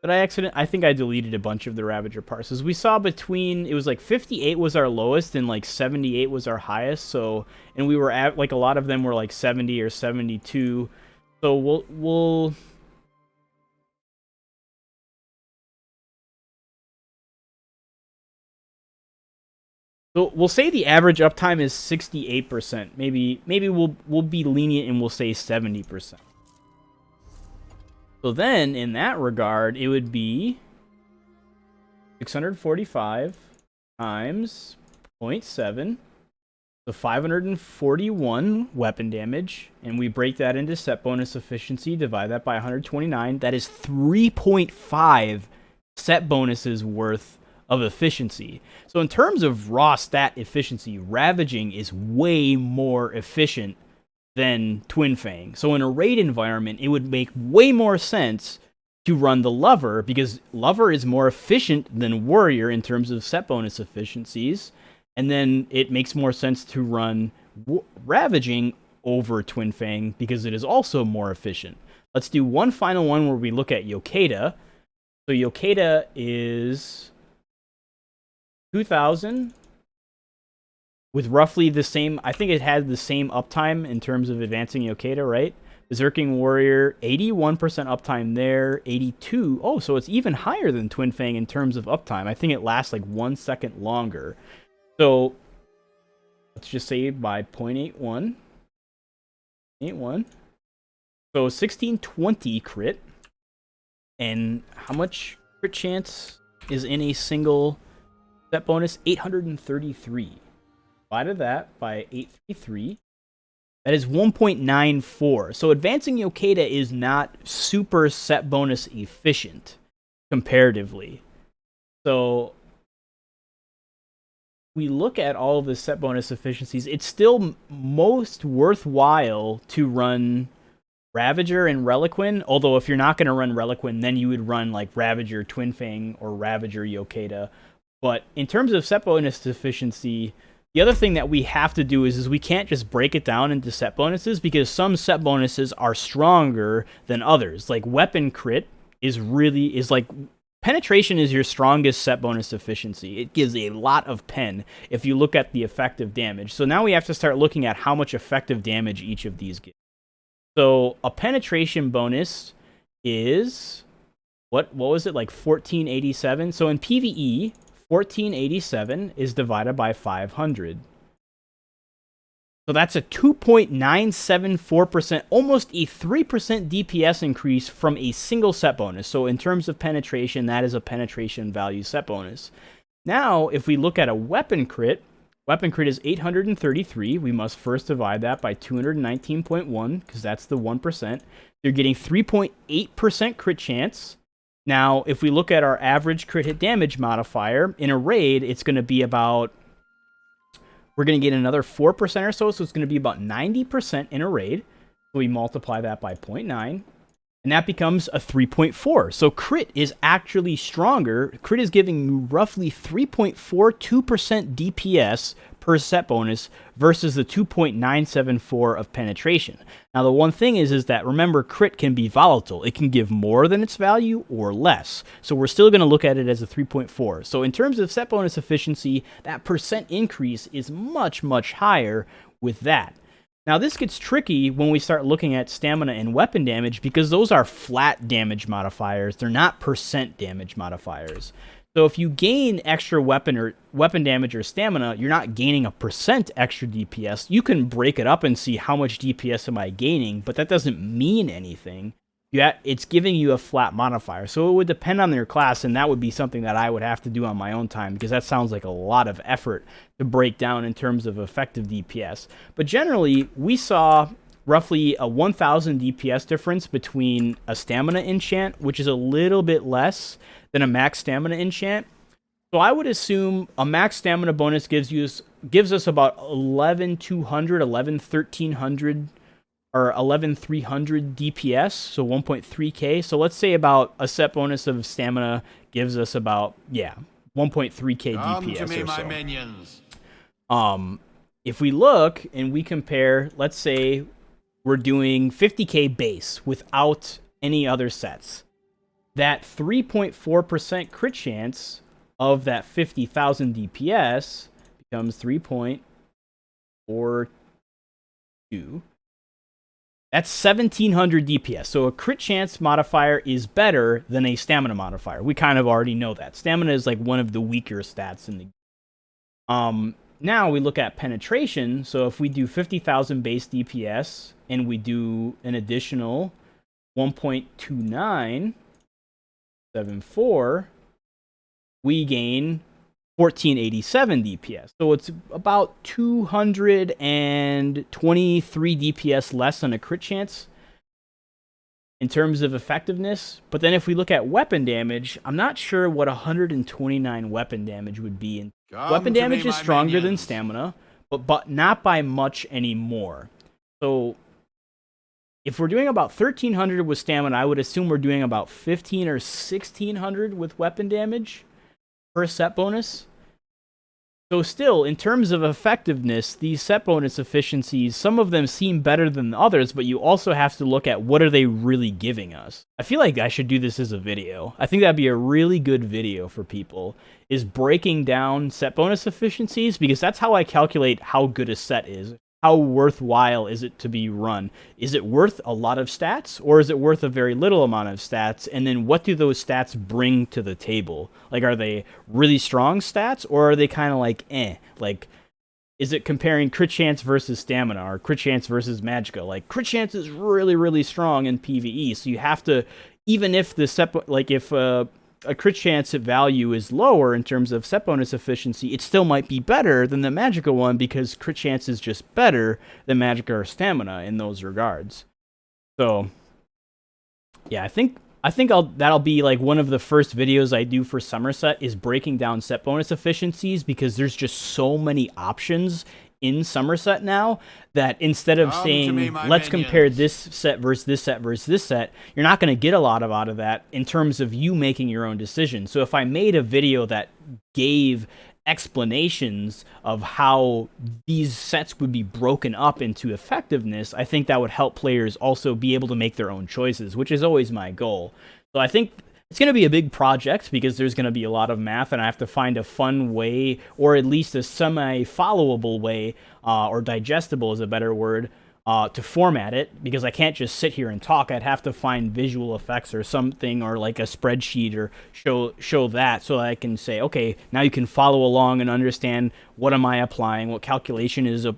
But I think I deleted a bunch of the Ravager parses. We saw between, it was like 58 was our lowest and like 78 was our highest. So, and we were at, like, a lot of them were like 70 or 72. So we'll say the average uptime is 68%. Maybe we'll be lenient and we'll say 70%. So then, in that regard, it would be 645 times 0.7, so 541 weapon damage, and we break that into set bonus efficiency, divide that by 129. That is 3.5 set bonuses worth of efficiency. So in terms of raw stat efficiency, Ravaging is way more efficient than Twin Fang. So in a raid environment, it would make way more sense to run the Lover, because Lover is more efficient than Warrior in terms of set bonus efficiencies, and then it makes more sense to run Ravaging over Twin Fang because it is also more efficient. Let's do one final one where we look at Yokeida. So Yokeida is 2,000 with roughly the same, I think it had the same uptime in terms of advancing Yokeida, right? Berserking Warrior, 81% uptime there, 82. Oh, so it's even higher than Twin Fang in terms of uptime. I think it lasts like 1 second longer. So let's just say by 0.81. 81. So 1620 crit. And how much crit chance is in a single set bonus? 833. Divided that by 833. That is 1.94. So advancing Yokeida is not super set bonus efficient comparatively. So we look at all of the set bonus efficiencies. It's still most worthwhile to run Ravager and Reliquin. Although if you're not going to run Reliquin, then you would run like Ravager Twin Fang or Ravager Yokeida. But in terms of set bonus efficiency, the other thing that we have to do is we can't just break it down into set bonuses, because some set bonuses are stronger than others. Like weapon crit is like penetration is your strongest set bonus efficiency. It gives a lot of pen if you look at the effective damage. So now we have to start looking at how much effective damage each of these give. So a penetration bonus is, what was it, like 1487? So in PvE, 1487 is divided by 500. So that's a 2.974%, almost a 3% DPS increase from a single set bonus. So in terms of penetration, that is a penetration value set bonus. Now, if we look at a weapon crit is 833. We must first divide that by 219.1, because that's the 1%. You're getting 3.8% crit chance. Now, if we look at our average crit hit damage modifier, in a raid, it's going to be about... We're going to get another 4% or so, so it's going to be about 90% in a raid. So we multiply that by 0.9, and that becomes a 3.4. So crit is actually stronger. Crit is giving you roughly 3.42% DPS per set bonus versus the 2.974 of penetration. Now, the one thing is that, remember, crit can be volatile. It can give more than its value or less. So we're still going to look at it as a 3.4. So in terms of set bonus efficiency, that percent increase is much, much higher with that. Now, this gets tricky when we start looking at stamina and weapon damage, because those are flat damage modifiers. They're not percent damage modifiers. So if you gain extra weapon damage or stamina, you're not gaining a percent extra DPS. You can break it up and see how much DPS am I gaining, but that doesn't mean anything. It's giving you a flat modifier. So it would depend on your class, and that would be something that I would have to do on my own time, because that sounds like a lot of effort to break down in terms of effective DPS. But generally, we saw roughly a 1,000 DPS difference between a stamina enchant, which is a little bit less than a max stamina enchant. So I would assume a max stamina bonus gives us about 11,200, 11,1300, or 11,300 DPS, so 1.3k. So let's say about a set bonus of stamina gives us about 1.3k DPS to me, or my so. minions. If we look and we compare, let's say we're doing 50k base without any other sets. That 3.4% crit chance of that 50,000 DPS becomes 3.42. That's 1,700 DPS. So a crit chance modifier is better than a stamina modifier. We kind of already know that. Stamina is like one of the weaker stats in the game. Now we look at penetration. So if we do 50,000 base DPS and we do an additional 1.2974, we gain 1487 DPS. So it's about 223 DPS less than a crit chance in terms of effectiveness. But then if we look at weapon damage, I'm not sure what 129 weapon damage would be. Weapon damage is stronger than stamina, but not by much anymore. So if we're doing about 1,300 with stamina, I would assume we're doing about 1,500 or 1,600 with weapon damage per set bonus. So still, in terms of effectiveness, these set bonus efficiencies, some of them seem better than others, but you also have to look at what are they really giving us. I feel like I should do this as a video. I think that'd be a really good video for people, is breaking down set bonus efficiencies, because that's how I calculate how good a set is. How worthwhile is it to be run? Is it worth a lot of stats, or is it worth a very little amount of stats? And then what do those stats bring to the table? Like, are they really strong stats, or are they kind of like, Like, is it comparing crit chance versus stamina, or crit chance versus magicka? Like, crit chance is really, really strong in PvE, so you have to, even if the set, like if a crit chance value is lower in terms of set bonus efficiency, it still might be better than the magicka one, because crit chance is just better than magicka or stamina in those regards. So yeah, I think that'll be like one of the first videos I do for Somerset, is breaking down set bonus efficiencies, because there's just so many options in Somerset now that instead of saying let's compare this set versus this set versus this set, you're not going to get a lot out of that in terms of you making your own decision. So if I made a video that gave explanations of how these sets would be broken up into effectiveness, I think that would help players also be able to make their own choices, which is always my goal. So I think It's going to be a big project because there's going to be a lot of math, and I have to find a fun way, or at least a semi-followable way, or digestible is a better word, to format it, because I can't just sit here and talk. I'd have to find visual effects or something, or like a spreadsheet, or show that, so that I can say, okay, now you can follow along and understand what am I applying, what calculation is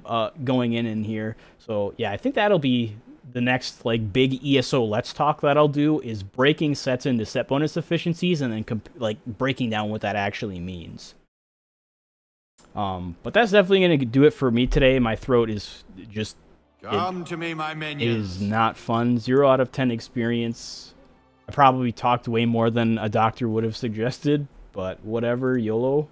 going in here. So yeah, I think that'll be the next like big ESO Let's Talk that I'll do, is breaking sets into set bonus efficiencies and then like breaking down what that actually means. But that's definitely going to do it for me today. My throat is just... Come to me, my minions. It is not fun. 0 out of 10 experience. I probably talked way more than a doctor would have suggested, but whatever, YOLO.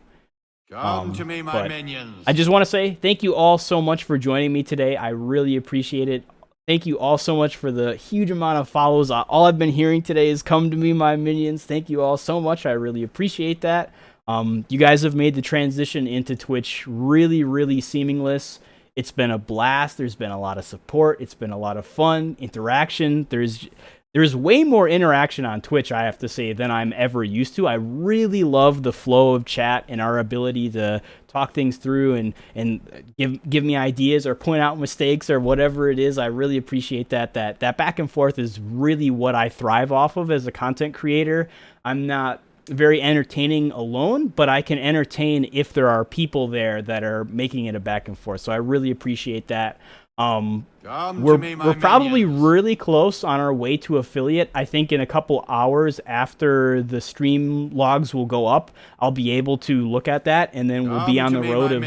Come to me, my minions. I just want to say thank you all so much for joining me today. I really appreciate it. Thank you all so much for the huge amount of follows. All I've been hearing today is come to me, my minions. Thank you all so much. I really appreciate that. You guys have made the transition into Twitch really, really seamless. It's been a blast. There's been a lot of support. It's been a lot of fun, interaction. There's way more interaction on Twitch, I have to say, than I'm ever used to. I really love the flow of chat and our ability to talk things through and give me ideas or point out mistakes or whatever it is. I really appreciate that. That back and forth is really what I thrive off of as a content creator. I'm not very entertaining alone, but I can entertain if there are people there that are making it a back and forth. So I really appreciate that. We're probably really close on our way to affiliate. I think in a couple hours after the stream logs will go up, I'll be able to look at that, and then we'll be on the road of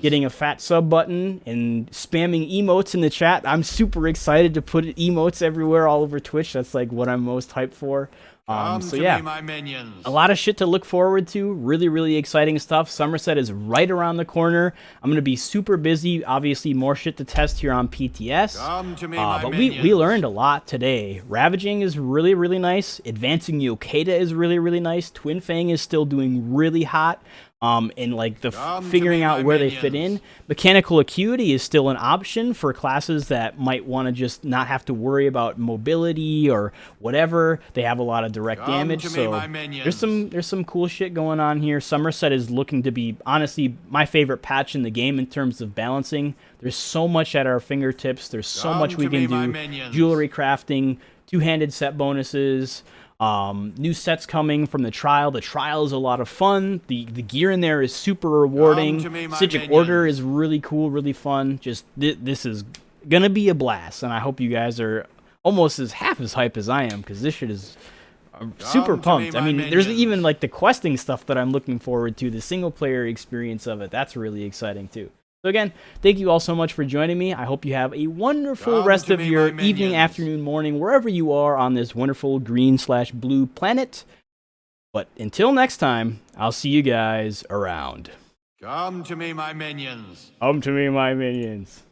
getting a fat sub button and spamming emotes in the chat. I'm super excited to put emotes everywhere all over Twitch. That's like what I'm most hyped for. So yeah, a lot of shit to look forward to. Really, really exciting stuff. Somerset is right around the corner. I'm going to be super busy. Obviously, more shit to test here on PTS. But we learned a lot today. Ravaging is really, really nice. Advancing Yokeda is really, really nice. Twin Fang is still doing really hot. And like the figuring out where they fit in. Mechanical Acuity is still an option for classes that might want to just not have to worry about mobility or whatever. They have a lot of direct damage, so there's some cool shit going on here. Somerset is looking to be honestly my favorite patch in the game in terms of balancing. There's so much at our fingertips. There's so much we can do. Jewelry crafting, two-handed set bonuses. New sets coming from the trial. The trial is a lot of fun. The gear in there is super rewarding. Sigic Order is really cool, really fun. Just this is gonna be a blast, and I hope you guys are almost half as hype as I am, because this shit is super pumped. I mean, there's even like the questing stuff that I'm looking forward to. The single player experience of it, that's really exciting too. So again, thank you all so much for joining me. I hope you have a wonderful rest of your evening, afternoon, morning, wherever you are on this wonderful green/blue planet. But until next time, I'll see you guys around. Come to me, my minions. Come to me, my minions.